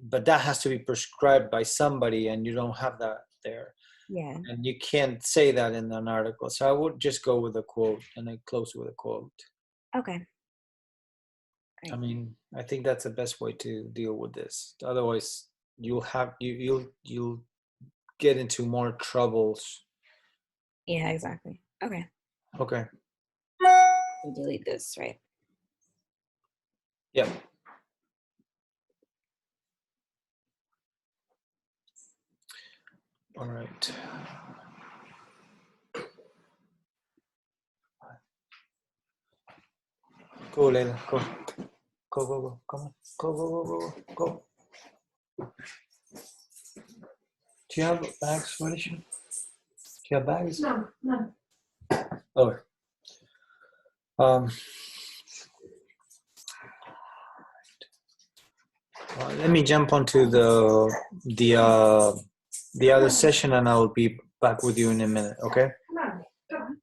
[SPEAKER 2] but that has to be prescribed by somebody, and you don't have that there.
[SPEAKER 5] Yeah.
[SPEAKER 2] And you can't say that in an article. So I would just go with a quote, and I close with a quote.
[SPEAKER 5] Okay.
[SPEAKER 2] I mean, I think that's the best way to deal with this. Otherwise, you'll get into more troubles.
[SPEAKER 5] Yeah, exactly. Okay.
[SPEAKER 2] Okay.
[SPEAKER 5] We'll delete this, right?
[SPEAKER 2] Yep. All right. Go, Leila. Go. Go, go, go. Come on. Go, go, go, go, go. Do you have bags, Marisha? Do you have bags?
[SPEAKER 18] No.
[SPEAKER 2] Oh. Let me jump onto the other session, and I'll be back with you in a minute. Okay.
[SPEAKER 18] Come on.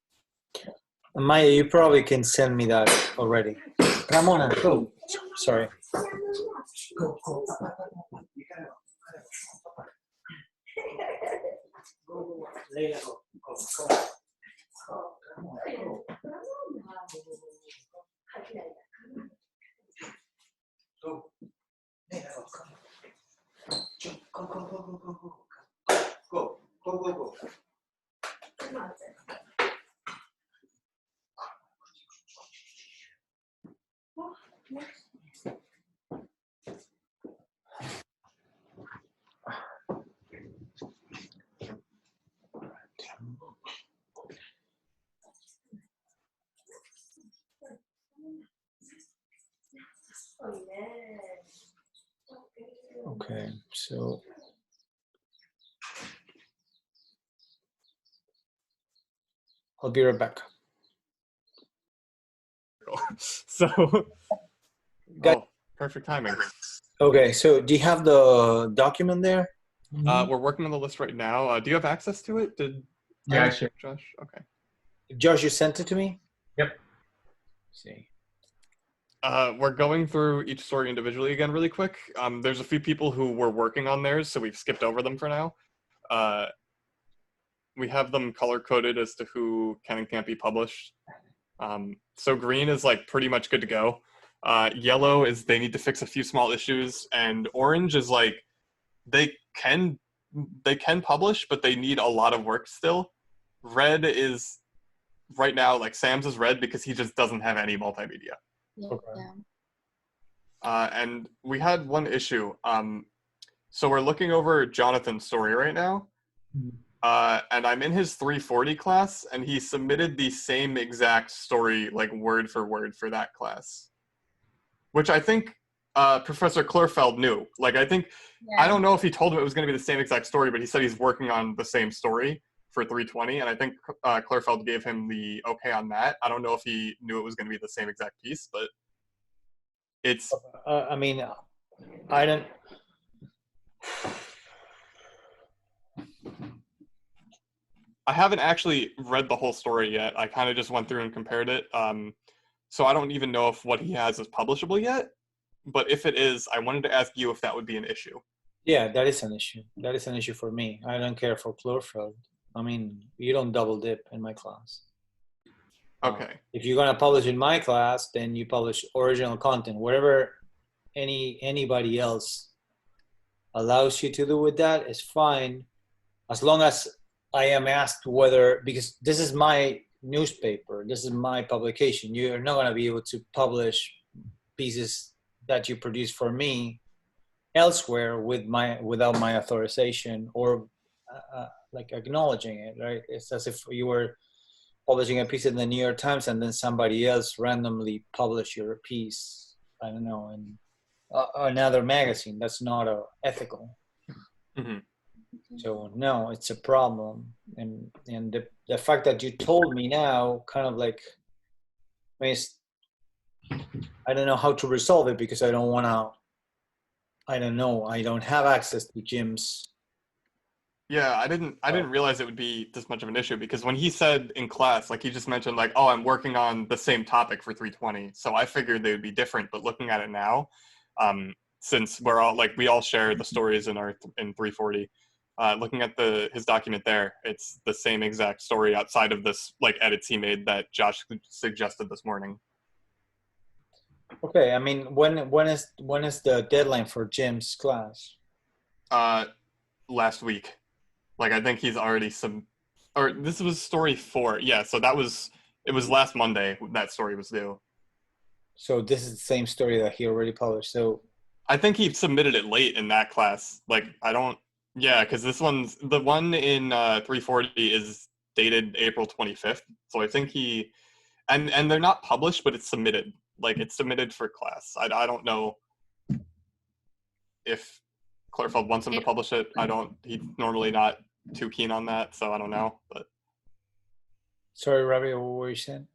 [SPEAKER 2] Maya, you probably can send me that already. Ramona, go. Sorry. Go. Okay, so I'll be right back.
[SPEAKER 4] So,
[SPEAKER 2] Guys-
[SPEAKER 4] oh, perfect timing.
[SPEAKER 2] Okay, so do you have the document there?
[SPEAKER 4] We're working on the list right now. Do you have access to it?
[SPEAKER 6] Yeah, I should.
[SPEAKER 4] Josh? Okay.
[SPEAKER 2] Josh, you sent it to me?
[SPEAKER 6] Yep.
[SPEAKER 2] Let's see.
[SPEAKER 4] We're going through each story individually again really quick. There's a few people who were working on theirs, so we've skipped over them for now. We have them color-coded as to who can and can't be published. So green is like pretty much good to go. Yellow is they need to fix a few small issues, and orange is like they can publish, but they need a lot of work still. Red is right now like Sam's is red because he just doesn't have any multimedia.
[SPEAKER 1] Okay.
[SPEAKER 4] And we had one issue. So we're looking over Jonathan's story right now. And I'm in his 340 class, and he submitted the same exact story, like word for word for that class. Which I think Professor Klurfeld knew. Like, I think, I don't know if he told him it was going to be the same exact story, but he said he's working on the same story for 320, and I think Klurfeld gave him the okay on that. I don't know if he knew it was going to be the same exact piece, but it's...
[SPEAKER 2] I mean, I don't...
[SPEAKER 4] I haven't actually read the whole story yet. I kind of just went through and compared it. So I don't even know if what he has is publishable yet. But if it is, I wanted to ask you if that would be an issue.
[SPEAKER 2] Yeah, that is an issue. That is an issue for me. I don't care for Klurfeld. I mean, you don't double dip in my class.
[SPEAKER 4] Okay.
[SPEAKER 2] If you're gonna publish in my class, then you publish original content. Whatever anybody else allows you to do with that is fine, as long as I am asked whether, because this is my newspaper, this is my publication. You're not gonna be able to publish pieces that you produce for me elsewhere without my authorization or like acknowledging it, right? It's as if you were publishing a piece in the New York Times and then somebody else randomly publish your piece, I don't know, in another magazine. That's not ethical.
[SPEAKER 4] Mm-hmm.
[SPEAKER 2] So no, it's a problem. And the fact that you told me now kind of like makes, I don't know how to resolve it, because I don't want to, I don't know, I don't have access to Jim's.
[SPEAKER 4] Yeah, I didn't realize it would be this much of an issue, because when he said in class, like he just mentioned like, oh, I'm working on the same topic for 320. So I figured they would be different, but looking at it now, since we're all like, we all share the stories in 340, looking at his document there, it's the same exact story outside of this like edits he made that Josh suggested this morning.
[SPEAKER 2] Okay, I mean, when is the deadline for Jim's class?
[SPEAKER 4] Last week. Like, I think he's already or this was story 4. Yeah, so it was last Monday that story was due.
[SPEAKER 2] So this is the same story that he already published. So
[SPEAKER 4] I think he submitted it late in that class. Like, because this one's, the one in 340 is dated April 25th. So I think and they're not published, but it's submitted. Like, it's submitted for class. I don't know if Klurfeld wants him to publish it. He's normally not too keen on that, so I don't know. But
[SPEAKER 2] sorry, Robbie, what were you saying?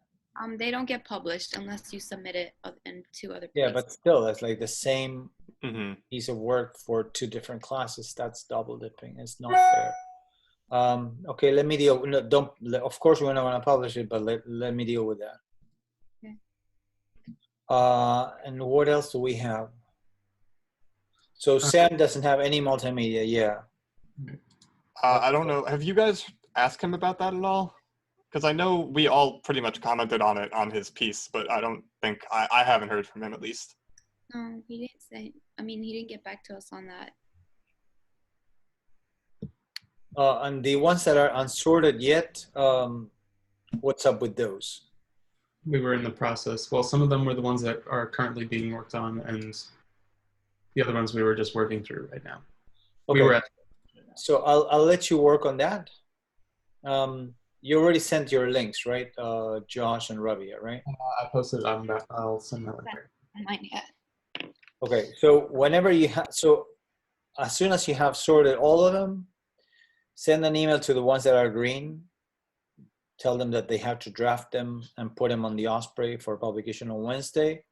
[SPEAKER 1] They don't get published unless you submit it in 2 other places.
[SPEAKER 2] Yeah, but still, that's like the same
[SPEAKER 4] mm-hmm.
[SPEAKER 2] piece of work for 2 different classes. That's double dipping. It's not fair. Okay, let me deal. No, don't. Of course, we're not going to publish it, but let me deal with that.
[SPEAKER 1] Okay.
[SPEAKER 2] And what else do we have? So Sam doesn't have any multimedia. Yeah.
[SPEAKER 4] I don't know. Have you guys asked him about that at all? Because I know we all pretty much commented on it on his piece, but I don't think I haven't heard from him at least.
[SPEAKER 1] No, he didn't say. I mean, he didn't get back to us on that.
[SPEAKER 2] And the ones that are unsorted yet, what's up with those?
[SPEAKER 6] We were in the process. Well, some of them were the ones that are currently being worked on, and the other ones we were just working through right now.
[SPEAKER 2] Okay.
[SPEAKER 6] We were at,
[SPEAKER 2] so I'll let you work on that. You already sent your links, right? Josh and Rabia, right?
[SPEAKER 6] I posted it on that. I'll send that later.
[SPEAKER 1] Mine yet.
[SPEAKER 2] Okay. So whenever you have, so as soon as you have sorted all of them, send an email to the ones that are green. Tell them that they have to draft them and put them on the Osprey for publication on Wednesday.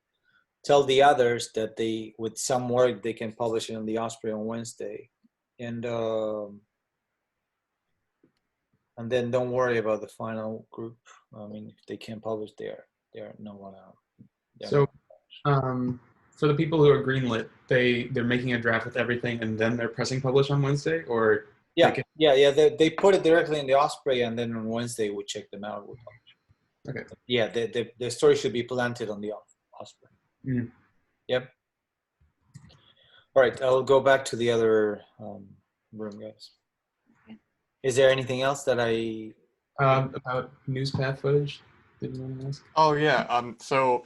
[SPEAKER 2] Tell the others that they, with some work, they can publish it on the Osprey on Wednesday. And then don't worry about the final group. I mean, if they can't publish, they're not gonna.
[SPEAKER 6] So, for the people who are greenlit, they're making a draft with everything, and then they're pressing publish on Wednesday, or
[SPEAKER 2] Yeah, they put it directly in the Osprey, and then on Wednesday we check them out. We'll publish.
[SPEAKER 6] Okay.
[SPEAKER 2] Yeah, the story should be planted on the Osprey.
[SPEAKER 6] Mm.
[SPEAKER 2] Yep. All right, I'll go back to the other room, guys.
[SPEAKER 1] Okay.
[SPEAKER 2] Is there anything else that I?
[SPEAKER 6] About newspath footage? Did you want to ask?
[SPEAKER 4] Oh yeah. So,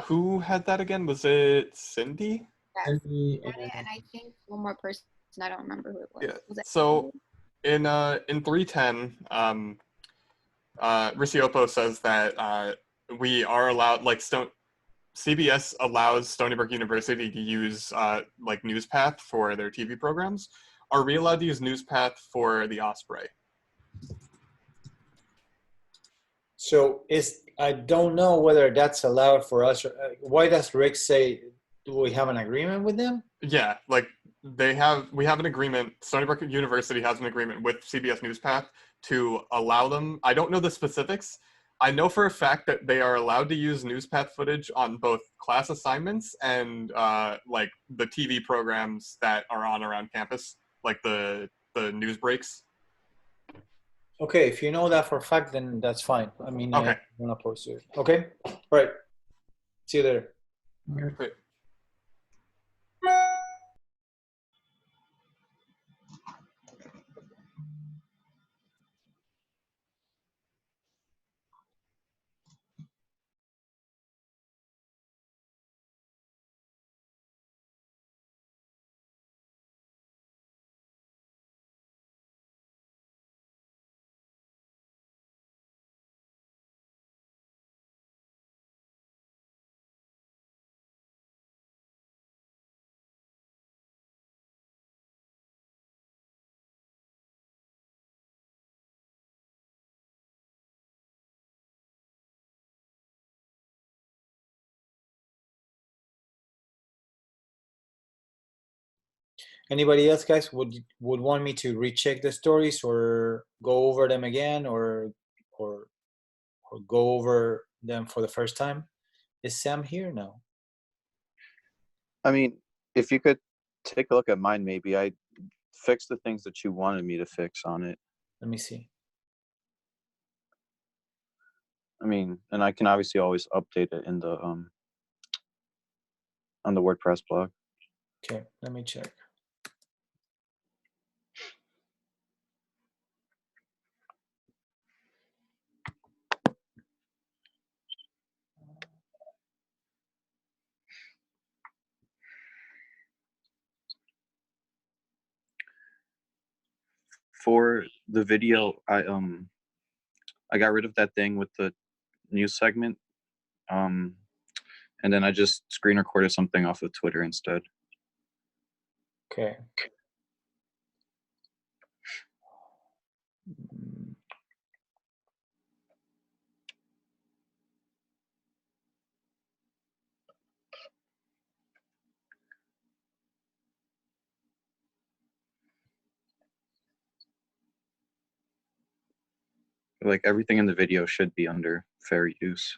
[SPEAKER 4] who had that again? Was it Cindy?
[SPEAKER 1] Yes.
[SPEAKER 6] Cindy
[SPEAKER 1] And I think one more person. I don't remember who it was.
[SPEAKER 4] Yeah.
[SPEAKER 1] Was it
[SPEAKER 4] So, in 310, Riciopo says that we are allowed, like CBS allows Stony Brook University to use like NewsPath for their TV programs. Are we allowed to use NewsPath for the Osprey?
[SPEAKER 2] So I don't know whether that's allowed for us. Why does Rick say? Do we have an agreement with them?
[SPEAKER 4] Yeah, like we have an agreement. Stony Brook University has an agreement with CBS NewsPath to allow them. I don't know the specifics. I know for a fact that they are allowed to use NewsPath footage on both class assignments and like the TV programs that are on around campus, like the news breaks.
[SPEAKER 2] Okay, if you know that for a fact, then that's fine. I mean,
[SPEAKER 4] Okay.
[SPEAKER 2] I'm not opposed to it. Okay, all right. See you there.
[SPEAKER 4] Great.
[SPEAKER 2] Anybody else, guys, would want me to recheck the stories or go over them again, or go over them for the first time? Is Sam here? No.
[SPEAKER 7] I mean, if you could take a look at mine, maybe I fixed the things that you wanted me to fix on it.
[SPEAKER 2] Let me see.
[SPEAKER 7] I mean, and I can obviously always update it in the on the WordPress blog.
[SPEAKER 2] Okay, let me check.
[SPEAKER 7] For the video, I got rid of that thing with the news segment, and then I just screen recorded something off of Twitter instead.
[SPEAKER 2] Okay.
[SPEAKER 7] like everything in the video should be under fair use.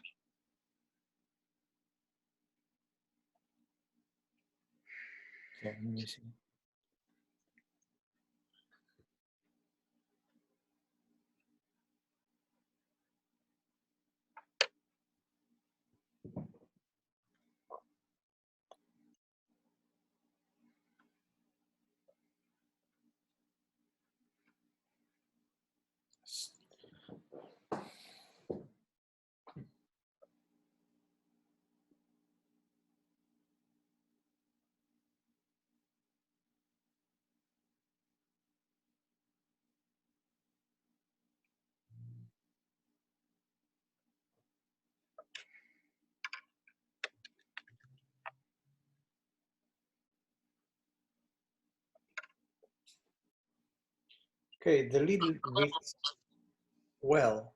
[SPEAKER 2] Okay, let me see. Okay, the lead reads well.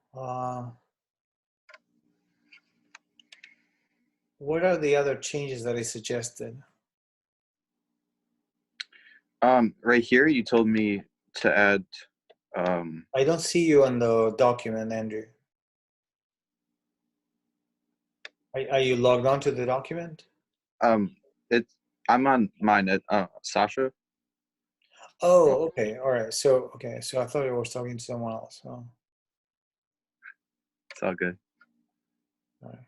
[SPEAKER 2] What are the other changes that I suggested?
[SPEAKER 7] Right here, you told me to add.
[SPEAKER 2] I don't see you on the document, Andrew. Are you logged on to the document?
[SPEAKER 7] It's I'm on mine at Sasha.
[SPEAKER 2] Oh, okay, all right. So okay, so I thought I was talking to someone else. Oh,
[SPEAKER 7] It's all good.
[SPEAKER 2] all right.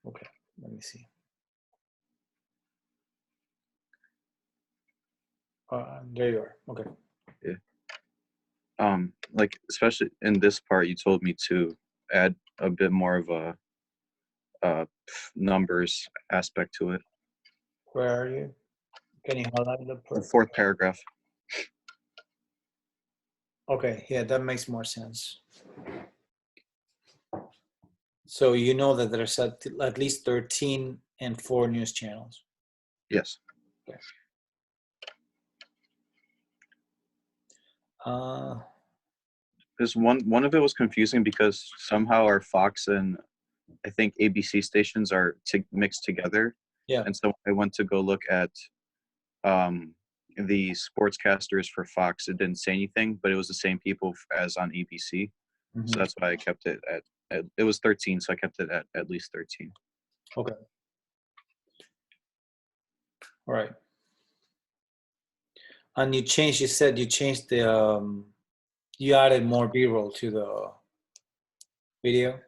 [SPEAKER 2] Okay, let me see. There you are. Okay.
[SPEAKER 7] Yeah. Like especially in this part, you told me to add a bit more of a numbers aspect to it.
[SPEAKER 2] Where are you? Can you highlight
[SPEAKER 7] The fourth paragraph.
[SPEAKER 2] Okay, yeah, that makes more sense. So you know that there's at least 13 and 4 news channels.
[SPEAKER 7] Yes.
[SPEAKER 2] Okay.
[SPEAKER 7] Because one of it was confusing because somehow our Fox and I think ABC stations are mixed together.
[SPEAKER 2] Yeah.
[SPEAKER 7] And so I went to go look at the sportscasters for Fox. It didn't say anything, but it was the same people as on ABC.
[SPEAKER 2] Mhm.
[SPEAKER 7] So that's why I kept it at it was 13, so I kept it at least 13.
[SPEAKER 2] Okay. All right. And you said you changed the, you added more B-roll to the video?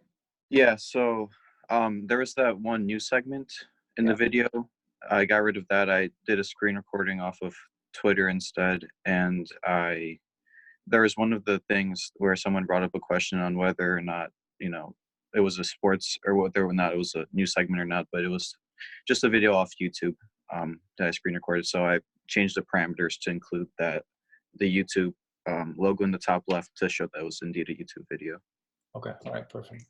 [SPEAKER 7] Yeah, so there was that one news segment in the video. I got rid of that. I did a screen recording off of Twitter instead, and there was one of the things where someone brought up a question on whether or not, it was a sports or whether or not it was a news segment or not, but it was just a video off YouTube that I screen recorded. So I changed the parameters to include the YouTube logo in the top left to show that it was indeed a YouTube video.
[SPEAKER 2] Okay, all right, perfect.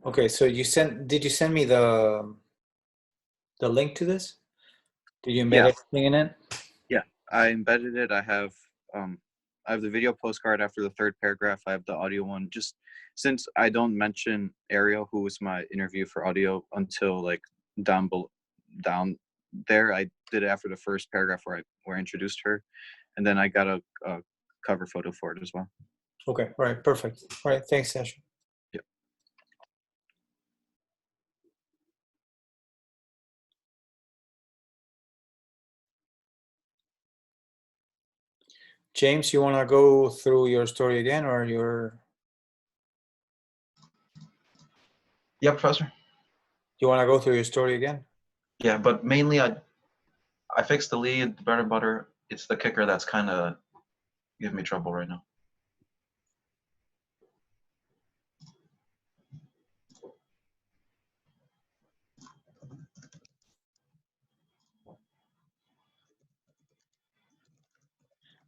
[SPEAKER 2] Okay, so did you send me the link to this? Did you embed
[SPEAKER 7] Yeah.
[SPEAKER 2] everything in it?
[SPEAKER 7] Yeah, I embedded it. I have the video postcard after the third paragraph. I have the audio one. Just since I don't mention Ariel, who was my interview for audio, until like down there, I did it after the first paragraph where I introduced her, and then I got a cover photo for it as well.
[SPEAKER 2] Okay, all right, perfect. All right, thanks, Sasha.
[SPEAKER 7] Yep.
[SPEAKER 2] James, you want to go through your story again, or your?
[SPEAKER 13] Yeah, Professor.
[SPEAKER 2] You want to go through your story again?
[SPEAKER 13] Yeah, but mainly I fixed the lead, the bread and butter. It's the kicker that's kind of giving me trouble right now.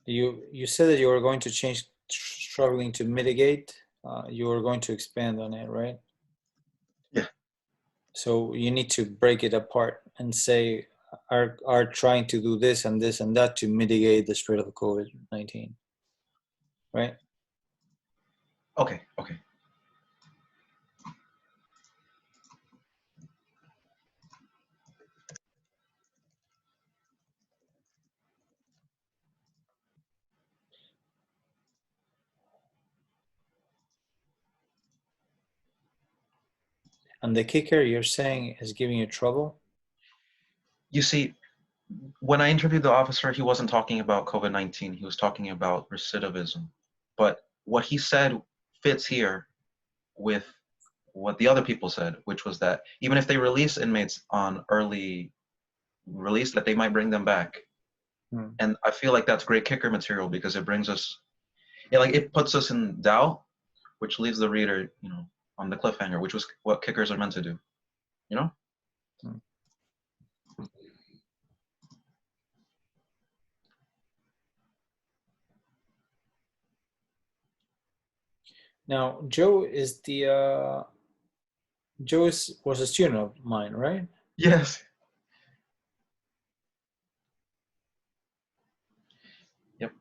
[SPEAKER 2] You said that you were going to change struggling to mitigate. you were going to expand on it, right?
[SPEAKER 13] Yeah.
[SPEAKER 2] So you need to break it apart and say, are trying to do this and this and that to mitigate the spread of COVID-19, right?
[SPEAKER 13] Okay. Okay.
[SPEAKER 2] And the kicker you're saying is giving you trouble?
[SPEAKER 13] You see, when I interviewed the officer, he wasn't talking about COVID-19. He was talking about recidivism. But what he said fits here with what the other people said, which was that even if they release inmates on early release, that they might bring them back. And I feel like that's great kicker material because it brings us, like it puts us in doubt, which leaves the reader, on the cliffhanger, which was what kickers are meant to do, you know?
[SPEAKER 2] Now, Joe was a student of mine, right?
[SPEAKER 13] Yes. Yep.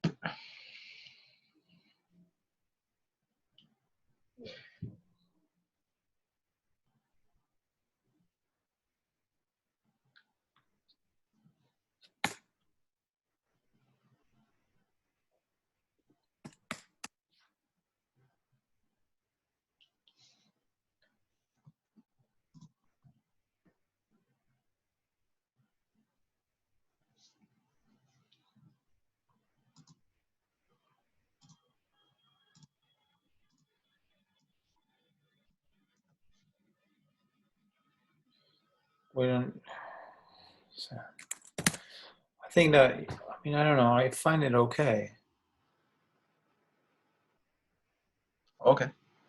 [SPEAKER 2] We don't. I think that, I mean, I don't know. I find it okay.
[SPEAKER 13] Okay.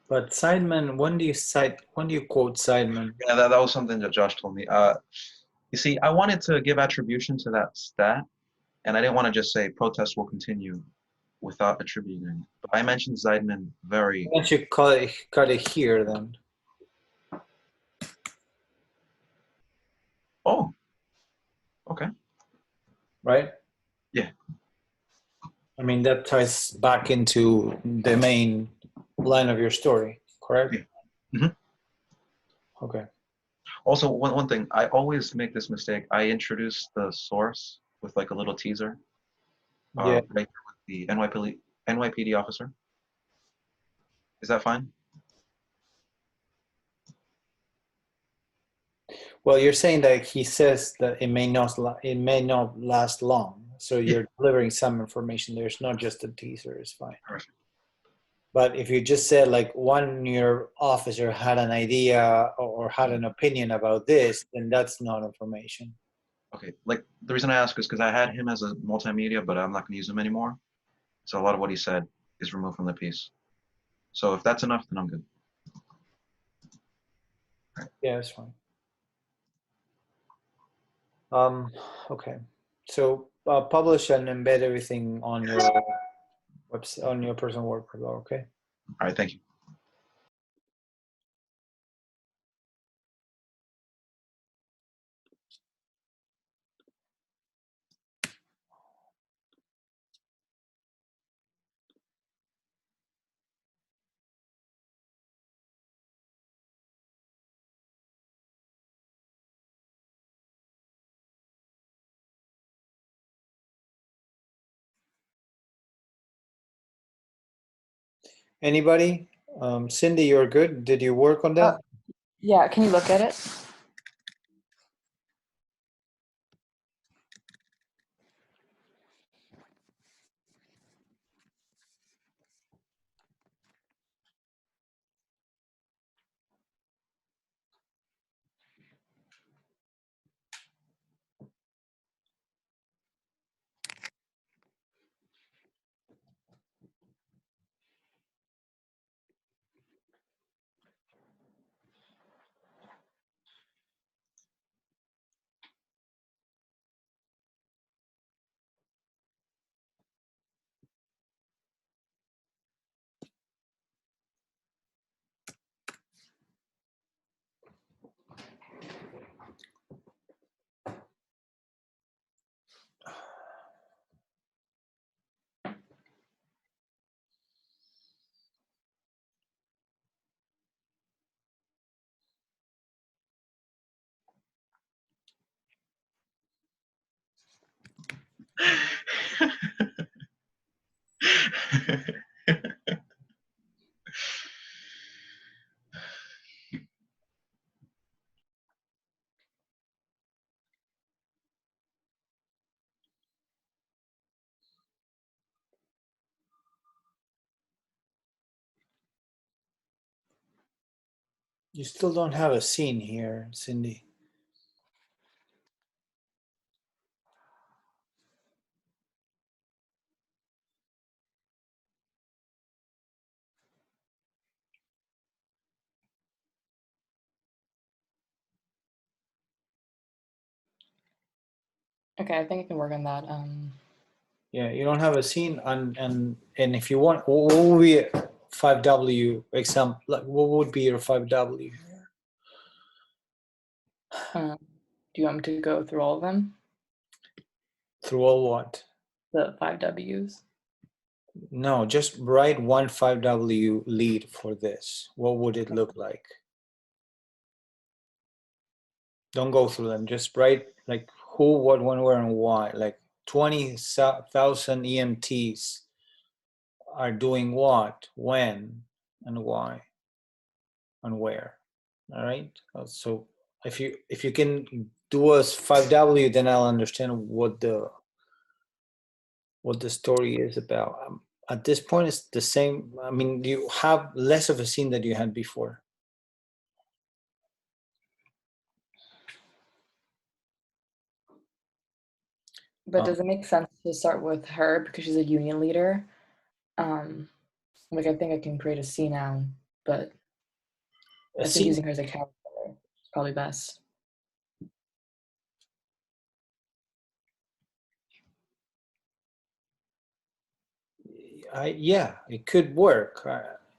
[SPEAKER 2] But Sideman, when do you quote Sideman?
[SPEAKER 13] Yeah, that was something that Josh told me. You see, I wanted to give attribution to that stat, and I didn't want to just say protest will continue without attributing it. But I mentioned Zeidman very.
[SPEAKER 2] Why don't you cut it here then?
[SPEAKER 13] Oh. Okay.
[SPEAKER 2] Right?
[SPEAKER 13] Yeah.
[SPEAKER 2] I mean, that ties back into the main line of your story, correct?
[SPEAKER 13] Yeah. Mm-hmm.
[SPEAKER 2] Okay.
[SPEAKER 13] Also, one thing, I always make this mistake. I introduce the source with like a little teaser.
[SPEAKER 2] Yeah.
[SPEAKER 13] Right with the NYPD officer. Is that fine?
[SPEAKER 2] Well, you're saying that he says that it may not last long. So you're delivering some information there. It's not just a teaser. It's fine.
[SPEAKER 13] Perfect.
[SPEAKER 2] But if you just said like one your officer had an idea or had an opinion about this, then that's not information.
[SPEAKER 13] Okay. Like the reason I ask is because I had him as a multimedia, but I'm not going to use him anymore. So a lot of what he said is removed from the piece. So if that's enough, then I'm good.
[SPEAKER 2] Right. Yeah, that's fine. Okay. So publish and embed everything on your website, on your personal work blog, okay?
[SPEAKER 13] All right, thank you.
[SPEAKER 2] Anybody? Cindy, you're good. Did you work on that?
[SPEAKER 15] Yeah, can you look at it?
[SPEAKER 2] You still don't have a scene here, Cindy.
[SPEAKER 15] Okay, I think I can work on that.
[SPEAKER 2] Yeah, you don't have a scene, and if you want, what would be 5W example? Like, what would be your 5W?
[SPEAKER 15] Do you want me to go through all of them?
[SPEAKER 2] Through all what?
[SPEAKER 15] The 5Ws.
[SPEAKER 2] No, just write one 5W lead for this. What would it look like? Don't go through them. Just write like who, what, when, where, and why. Like 20,000 EMTs are doing what, when, and why, and where. All right. So if you can do us 5W, then I'll understand what the story is about. At this point, it's the same. I mean, you have less of a scene that you had before.
[SPEAKER 15] But does it make sense to start with her because she's a union leader? Like I think I can create a scene now, but I think using her as a character is probably best.
[SPEAKER 2] Yeah, it could work.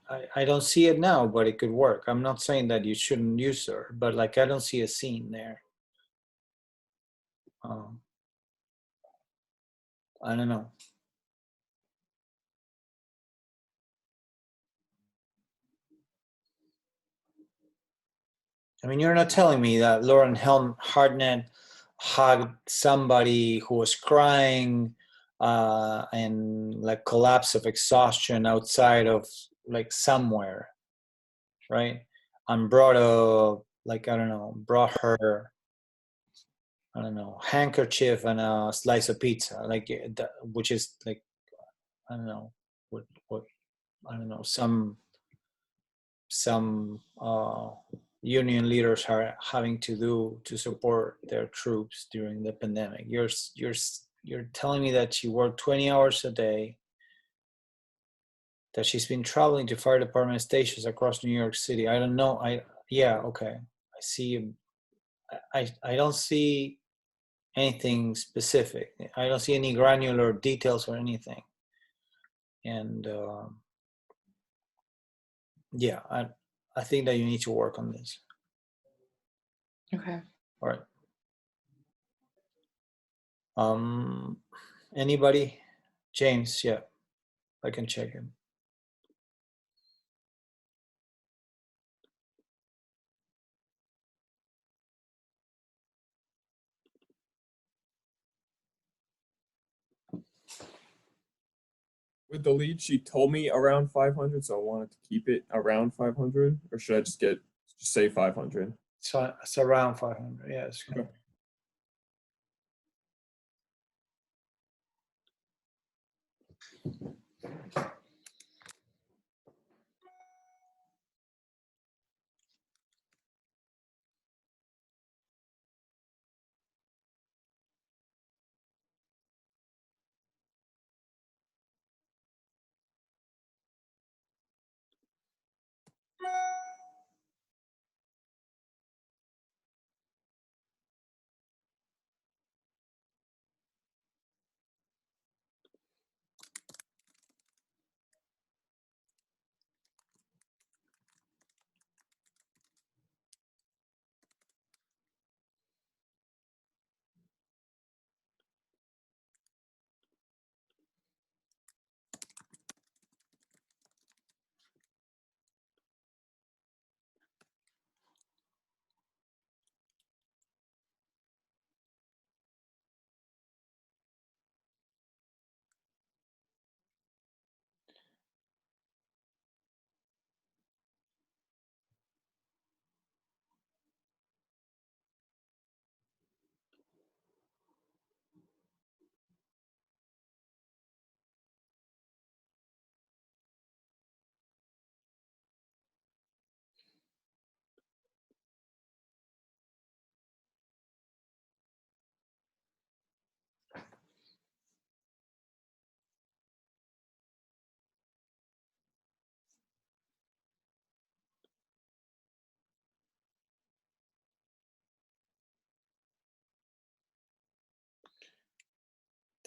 [SPEAKER 2] I don't see it now, but it could work. I'm not saying that you shouldn't use her, but like I don't see a scene there. I don't know. I mean, you're not telling me that Lauren Hartnett hugged somebody who was crying and like collapse of exhaustion outside of like somewhere, right? And brought brought her, I don't know, handkerchief and a slice of pizza, like which is like, I don't know, what I don't know, some union leaders are having to do to support their troops during the pandemic. You're telling me that she worked 20 hours a day, that she's been traveling to fire department stations across New York City. I don't know. Yeah, okay. I see. I don't see anything specific. I don't see any granular details or anything. And yeah, I think that you need to work on this.
[SPEAKER 15] Okay.
[SPEAKER 2] All right. Anybody? James, yeah, I can check him.
[SPEAKER 16] With the lead, she told me around 500, so I wanted to keep it around 500, or should I just say 500?
[SPEAKER 2] So it's around 500. Yeah, it's good.
[SPEAKER 16] Okay.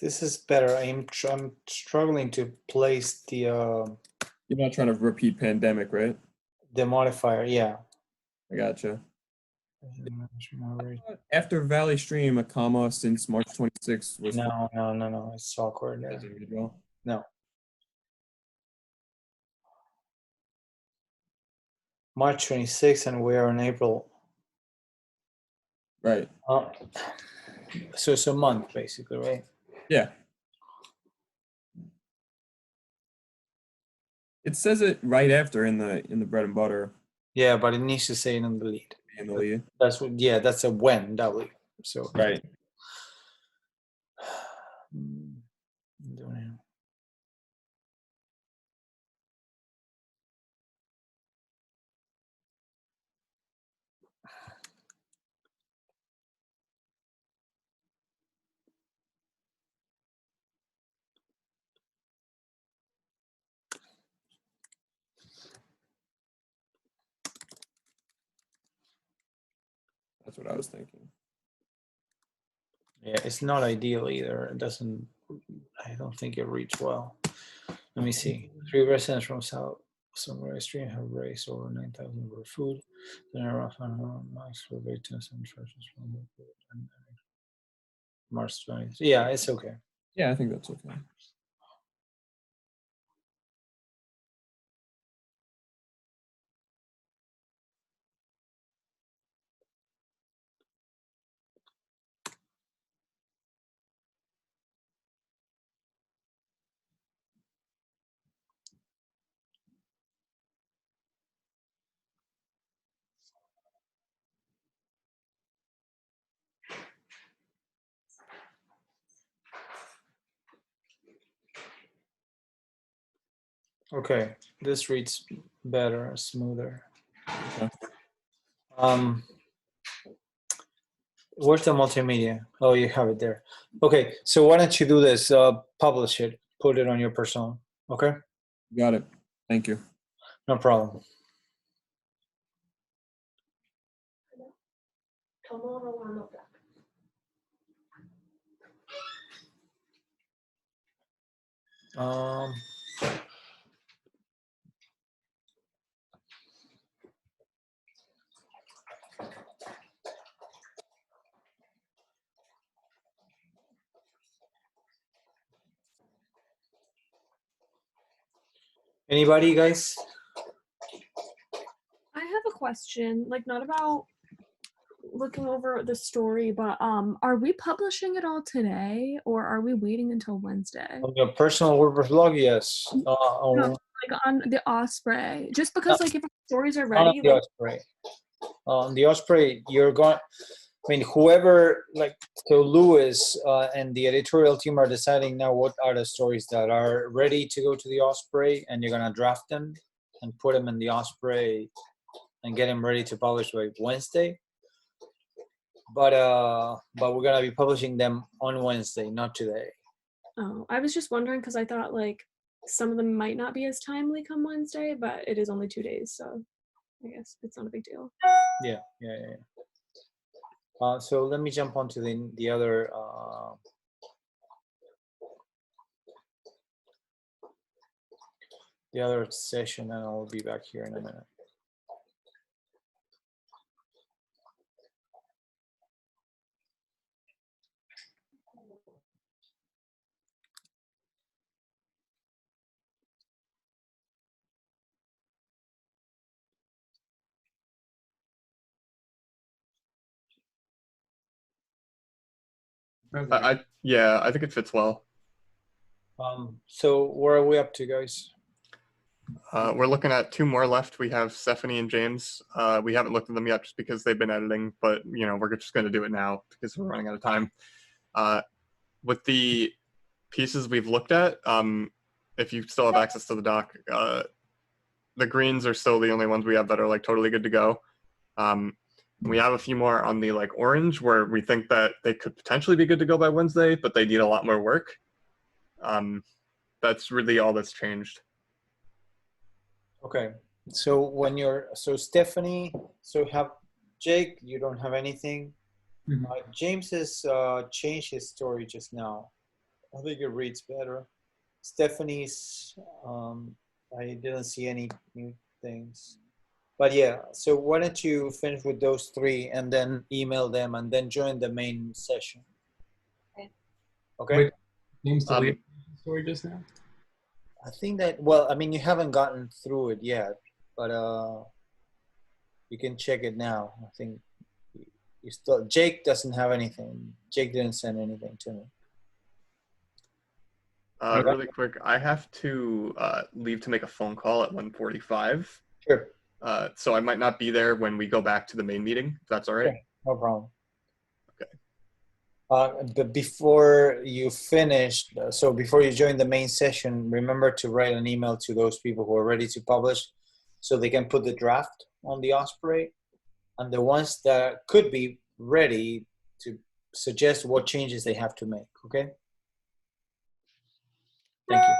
[SPEAKER 2] This is better. I'm struggling to place the
[SPEAKER 16] You're not trying to repeat pandemic, right?
[SPEAKER 2] the modifier. Yeah.
[SPEAKER 16] I gotcha. After Valley Stream, a comma since March 26th was.
[SPEAKER 2] No. It's awkward. Yeah.
[SPEAKER 16] Doesn't read well.
[SPEAKER 2] No. March 26th, and we are in April.
[SPEAKER 16] Right.
[SPEAKER 2] So it's a month, basically, right?
[SPEAKER 16] Yeah. It says it right after in the bread and butter.
[SPEAKER 2] Yeah, but it needs to say it in the lead.
[SPEAKER 16] In the lead.
[SPEAKER 2] That's what. Yeah, that's a when W. So.
[SPEAKER 16] Right. That's what I was thinking.
[SPEAKER 2] Yeah, it's not ideal either. It doesn't. I don't think it reads well. Let me see. 3 residents from South Sunrise Street have raised over 9,000 for food. Then a rough max for victims and churches from the pandemic. March 20th. Yeah, it's okay.
[SPEAKER 16] Yeah, I think that's okay.
[SPEAKER 2] Okay, this reads better, smoother.
[SPEAKER 16] Okay.
[SPEAKER 2] Where's the multimedia? Oh, you have it there. Okay, so why don't you do this? Publish it, put it on your personal. Okay.
[SPEAKER 16] Got it. Thank you.
[SPEAKER 2] No problem. Um. Anybody, guys?
[SPEAKER 3] I have a question, like not about looking over the story, but are we publishing it all today or are we waiting until Wednesday?
[SPEAKER 2] On your personal WordPress blog, yes.
[SPEAKER 3] No, like on the Osprey. Just because like if our stories are
[SPEAKER 2] Not on
[SPEAKER 3] ready,
[SPEAKER 2] the
[SPEAKER 3] like
[SPEAKER 2] Osprey. On the Osprey, you're going. I mean, whoever, like, so Lewis and the editorial team are deciding now what are the stories that are ready to go to the Osprey, and you're gonna draft them and put them in the Osprey and get them ready to publish by Wednesday. But we're gonna be publishing them on Wednesday, not today.
[SPEAKER 3] oh, I was just wondering because I thought like some of them might not be as timely come Wednesday, but it is only 2 days, so I guess it's not a big deal.
[SPEAKER 2] Yeah. So let me jump onto the other. The other session, and I'll be back here in a minute.
[SPEAKER 4] I think it fits well.
[SPEAKER 2] So where are we up to, guys?
[SPEAKER 4] We're looking at 2 more left. We have Stephanie and James. We haven't looked at them yet just because they've been editing, but we're just going to do it now because we're running out of time. With the pieces we've looked at, if you still have access to the doc, the greens are still the only ones we have that are like totally good to go. We have a few more on the like orange where we think that they could potentially be good to go by Wednesday, but they need a lot more work. That's really all that's changed.
[SPEAKER 2] Okay, so Stephanie, so have Jake, you don't have anything.
[SPEAKER 6] Mm-hmm.
[SPEAKER 2] James has changed his story just now. I think it reads better. Stephanie's, I didn't see any new things. But yeah, so why don't you finish with those three and then email them and then join the main session. Okay?
[SPEAKER 6] Wait, names deleted the story just now?
[SPEAKER 2] I think that, well, I mean, you haven't gotten through it yet, but you can check it now. I think you still, Jake doesn't have anything. Jake didn't send anything to me.
[SPEAKER 4] Really quick, I have to leave to make a phone call at 1:45.
[SPEAKER 2] Sure.
[SPEAKER 4] So I might not be there when we go back to the main meeting, if that's all right.
[SPEAKER 2] Sure. No problem. But before you finish, so before you join the main session, remember to write an email to those people who are ready to publish so they can put the draft on the Osprey. And the ones that could be ready to suggest what changes they have to make, okay? Thank you.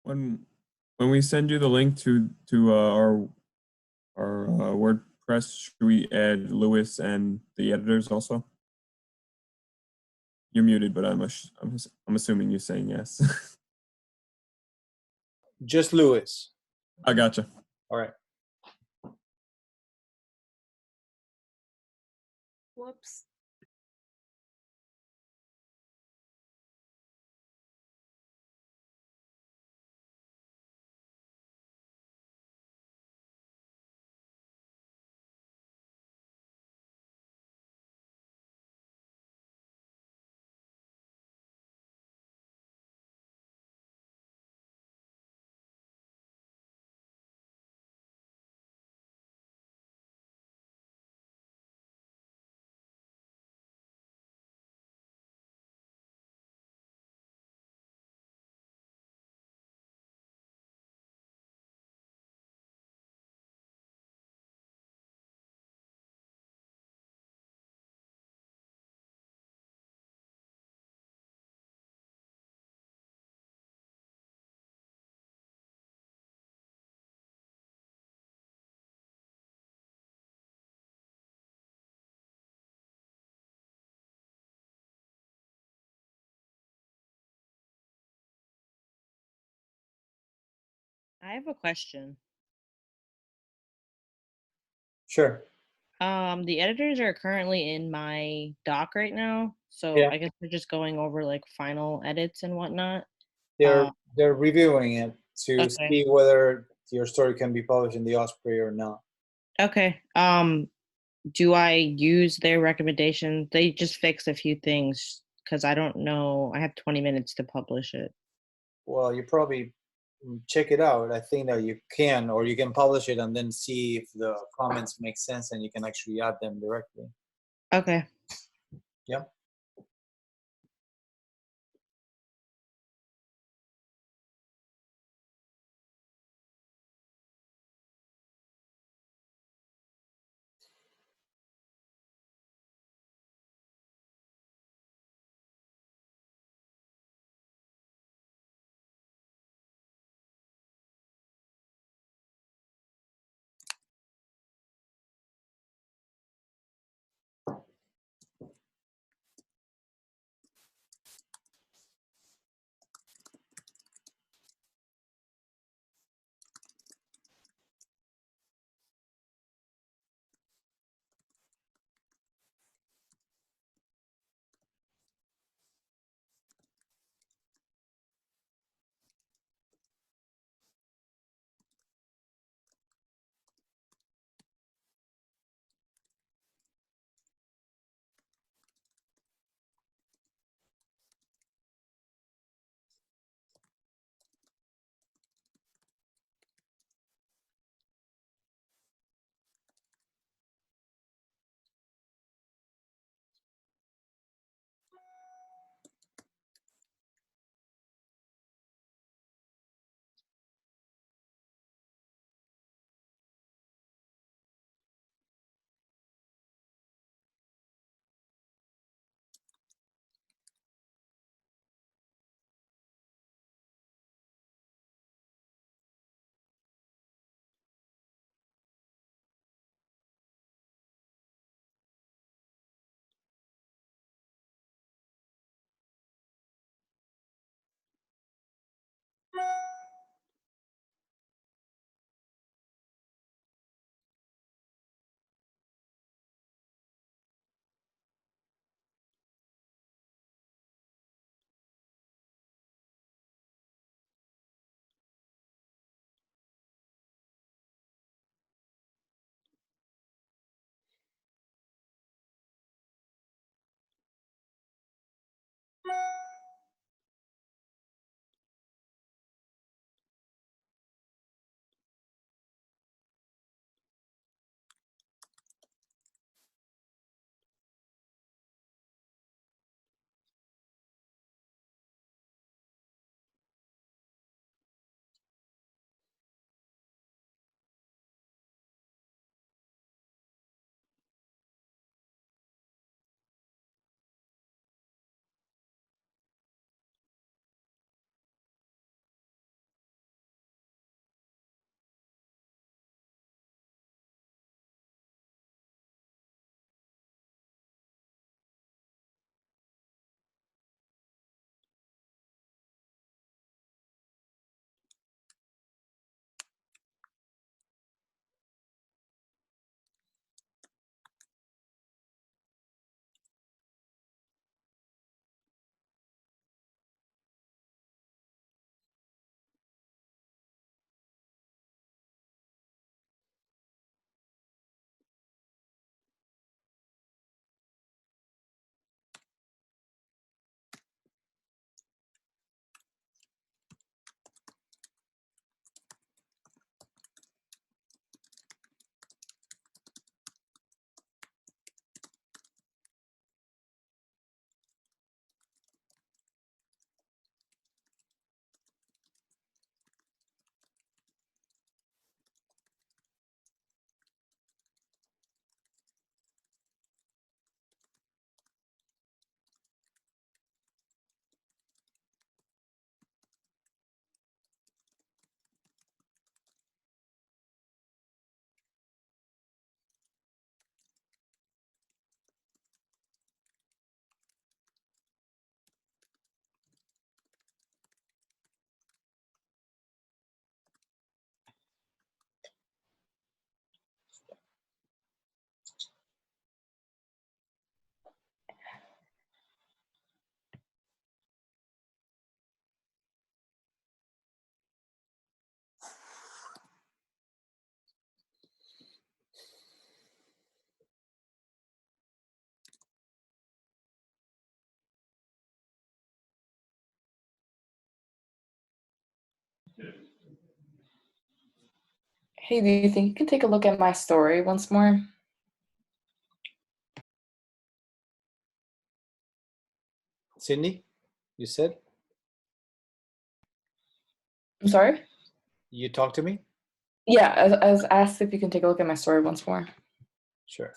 [SPEAKER 16] When we send you the link to our WordPress, should we add Lewis and the editors also? You're muted, but I'm assuming you're saying yes.
[SPEAKER 2] Just Lewis.
[SPEAKER 16] I gotcha.
[SPEAKER 2] All right.
[SPEAKER 14] Whoops.
[SPEAKER 18] I have a question.
[SPEAKER 2] Sure.
[SPEAKER 18] The editors are currently in my doc right now, so
[SPEAKER 2] Yeah.
[SPEAKER 18] I guess we're just going over like final edits and whatnot.
[SPEAKER 2] They're reviewing it to
[SPEAKER 18] Okay.
[SPEAKER 2] see whether your story can be published in the Osprey or not.
[SPEAKER 18] Okay. Do I use their recommendation? They just fixed a few things because I don't know. I have 20 minutes to publish it.
[SPEAKER 2] Well, you probably check it out. I think that you can, or you can publish it and then see if the comments make sense and you can actually add them directly.
[SPEAKER 18] Okay.
[SPEAKER 2] Yep.
[SPEAKER 15] Hey, do you think you can take a look at my story once more?
[SPEAKER 2] Sydney, you said?
[SPEAKER 15] I'm sorry?
[SPEAKER 2] You talk to me?
[SPEAKER 15] Yeah, I was asked if you can take a look at my story once more.
[SPEAKER 2] Sure.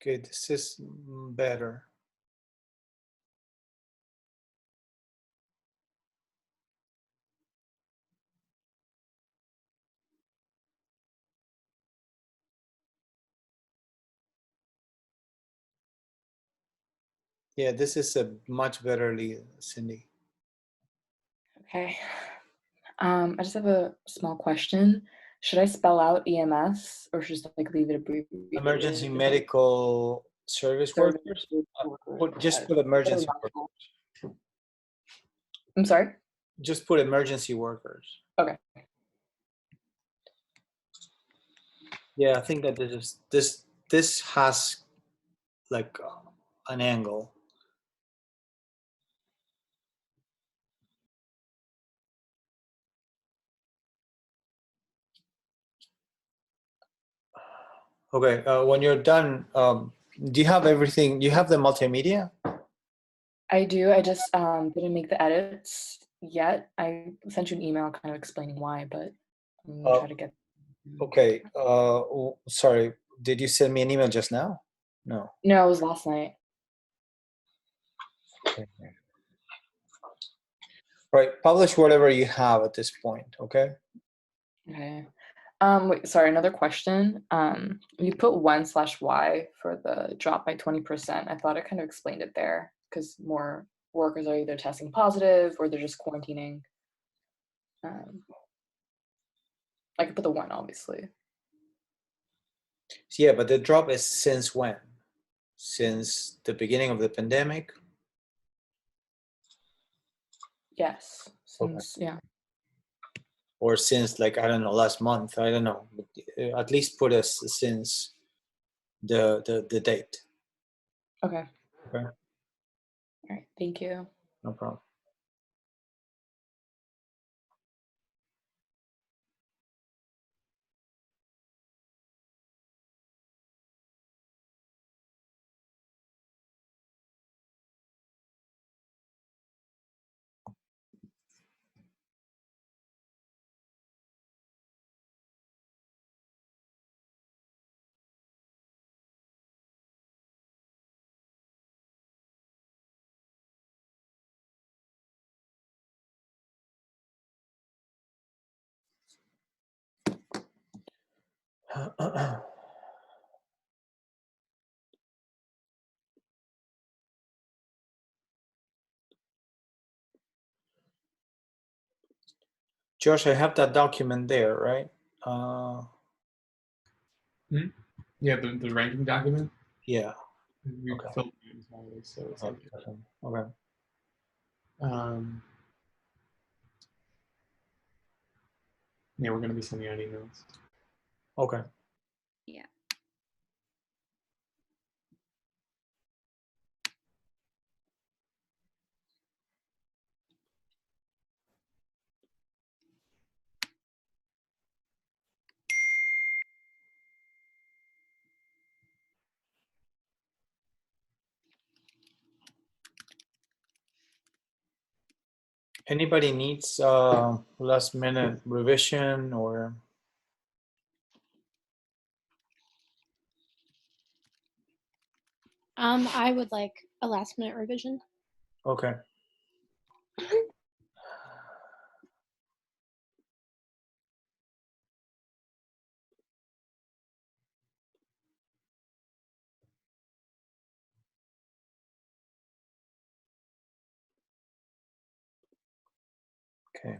[SPEAKER 2] Okay, this is better. Yeah, this is a much better lead, Cindy.
[SPEAKER 15] Okay. I just have a small question. Should I spell out EMS or just like leave it abbreviated?
[SPEAKER 2] Emergency medical service workers? Just put emergency workers.
[SPEAKER 15] I'm sorry?
[SPEAKER 2] Just put emergency workers.
[SPEAKER 15] Okay.
[SPEAKER 2] Yeah, I think that this has like an angle. Okay, when you're done, do you have everything? You have the multimedia?
[SPEAKER 15] I do. I just didn't make the edits yet. I sent you an email kind of explaining why, but I'm gonna try to get.
[SPEAKER 2] Okay. Sorry. Did you send me an email just now? No.
[SPEAKER 15] No, it was last night.
[SPEAKER 2] Okay. Right. Publish whatever you have at this point. Okay.
[SPEAKER 15] Okay. Wait, sorry, another question. You put 1/Y for the drop by 20%. I thought I kind of explained it there because more workers are either testing positive or they're just quarantining. I could put the 1, obviously.
[SPEAKER 2] Yeah, but the drop is since when? Since the beginning of the pandemic?
[SPEAKER 15] Yes. Since,
[SPEAKER 2] Okay.
[SPEAKER 15] yeah.
[SPEAKER 2] Or since, like, I don't know, last month. I don't know. But at least put us since the date.
[SPEAKER 15] Okay.
[SPEAKER 2] Okay.
[SPEAKER 15] All right. Thank you.
[SPEAKER 2] No problem. Josh, I have that document there, right?
[SPEAKER 6] Yeah, the ranking document.
[SPEAKER 2] Yeah.
[SPEAKER 6] We
[SPEAKER 2] Okay.
[SPEAKER 6] filled it in already, so it's like.
[SPEAKER 2] Okay.
[SPEAKER 6] Yeah, we're gonna be sending out emails.
[SPEAKER 2] Okay.
[SPEAKER 1] Yeah.
[SPEAKER 2] Anybody needs last minute revision or?
[SPEAKER 14] I would like a last minute revision.
[SPEAKER 2] Okay. Okay.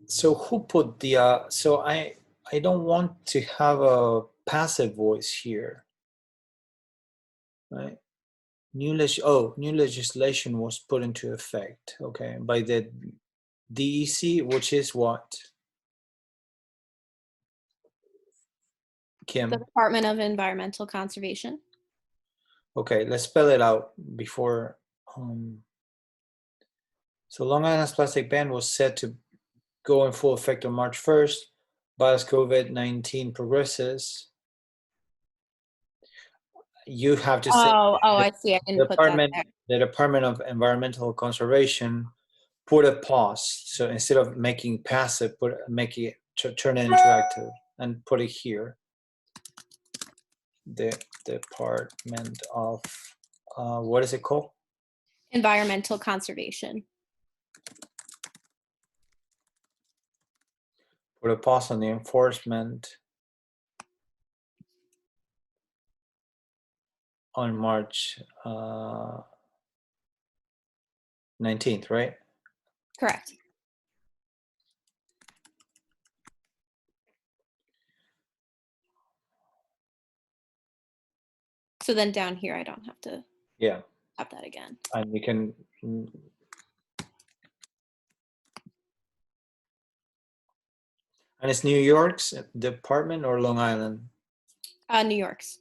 [SPEAKER 2] So who put the, so I don't want to have a passive voice here, right? New legislation was put into effect, okay, by the DEC, which is what? Kim?
[SPEAKER 14] The Department of Environmental Conservation.
[SPEAKER 2] Okay, let's spell it out before. So Long Island's plastic ban was set to go in full effect on March 1st, but as COVID-19 progresses, you have to say.
[SPEAKER 14] Oh, I see. I didn't put that there.
[SPEAKER 2] The Department of Environmental Conservation put a pause. So instead of making passive, make it turn it interactive and put it here. The Department of what is it called?
[SPEAKER 14] Environmental Conservation.
[SPEAKER 2] Put a pause on the enforcement on March 19th, right?
[SPEAKER 14] Correct. So then down here, I don't have to have that again.
[SPEAKER 2] And we can. And it's New York's department or Long Island?
[SPEAKER 14] New York's.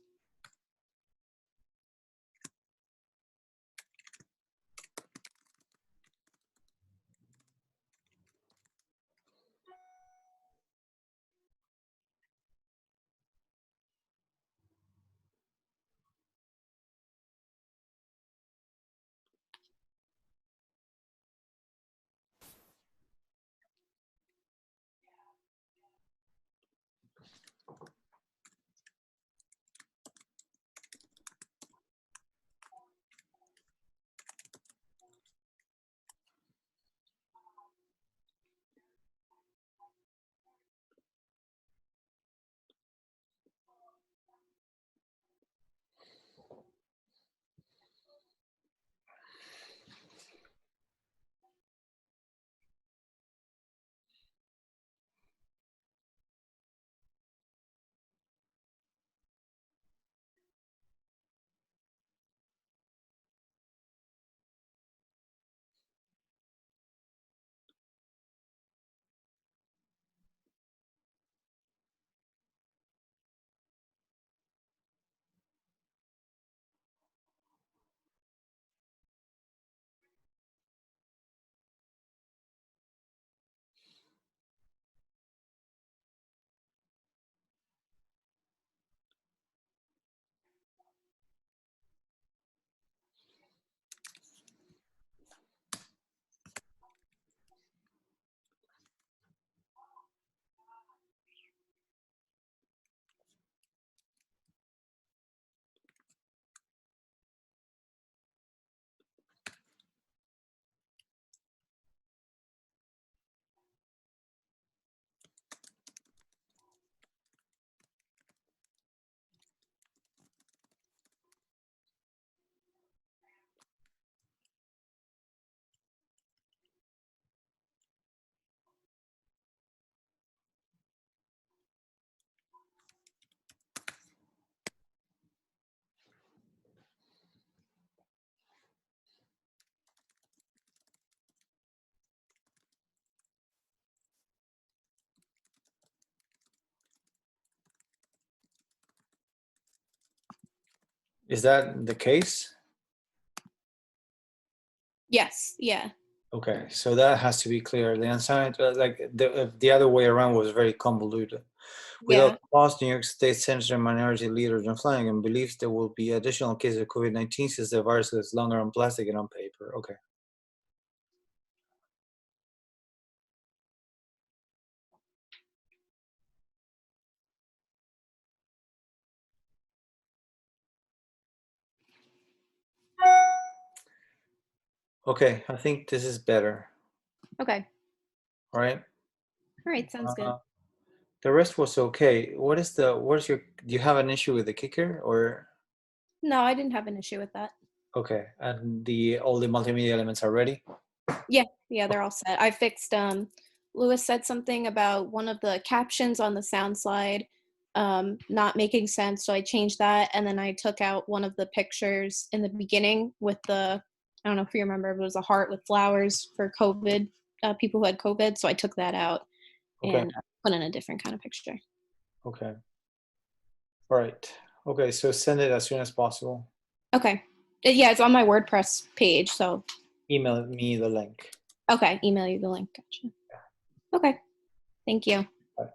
[SPEAKER 2] Is that the case?
[SPEAKER 14] Yes. Yeah.
[SPEAKER 2] Okay, so that has to be clear. The unsigned, like the other way around was very convoluted. Without pause, New York State Senator Minority Leader John Flanagan believes there will be additional cases of COVID-19 since the virus lives longer on plastic and on paper. Okay. Okay, I think this is better.
[SPEAKER 14] Okay.
[SPEAKER 2] All right.
[SPEAKER 14] All right. Sounds good.
[SPEAKER 2] The rest was okay. What's your, do you have an issue with the kicker or?
[SPEAKER 14] No, I didn't have an issue with that.
[SPEAKER 2] Okay, and all the multimedia elements are ready?
[SPEAKER 14] Yeah, they're all set. I fixed Lewis said something about one of the captions on the sound slide not making sense, so I changed that, and then I took out one of the pictures in the beginning with the, I don't know if you remember, it was a heart with flowers for COVID, people who had COVID, so I took that out and put in a different kind of picture.
[SPEAKER 2] Okay. All right. Okay, so send it as soon as possible.
[SPEAKER 14] Okay. Yeah, it's on my WordPress page, so.
[SPEAKER 2] Email me the link.
[SPEAKER 14] Okay, email you the link. Gotcha. Okay. Thank you.
[SPEAKER 2] Bye.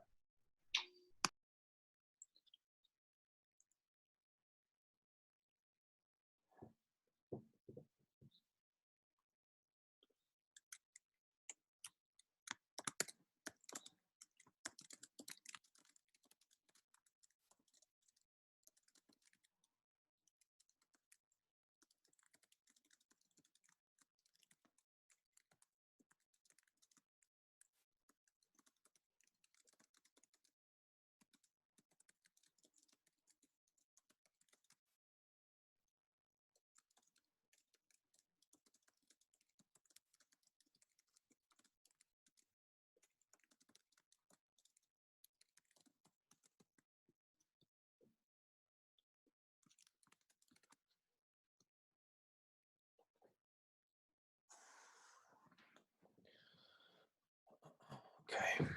[SPEAKER 2] Okay.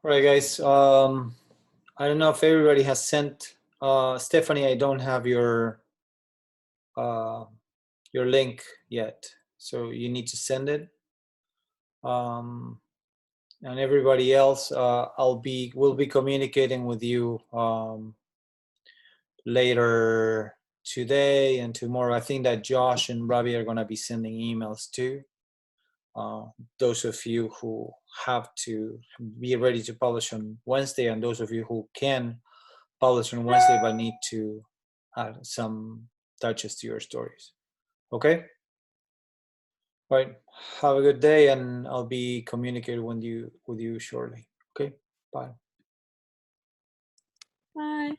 [SPEAKER 2] All right, guys. I don't know if everybody has sent. Stephanie, I don't have your link yet, so you need to send it. And everybody else, we'll be communicating with you later today and tomorrow. I think that Josh and Robbie are gonna be sending emails too. Those of you who have to be ready to publish on Wednesday, and those of you who can publish on Wednesday but need to add some touches to your stories. Okay? All right. Have a good day, and I'll be communicating with you shortly. Okay? Bye.
[SPEAKER 3] Bye.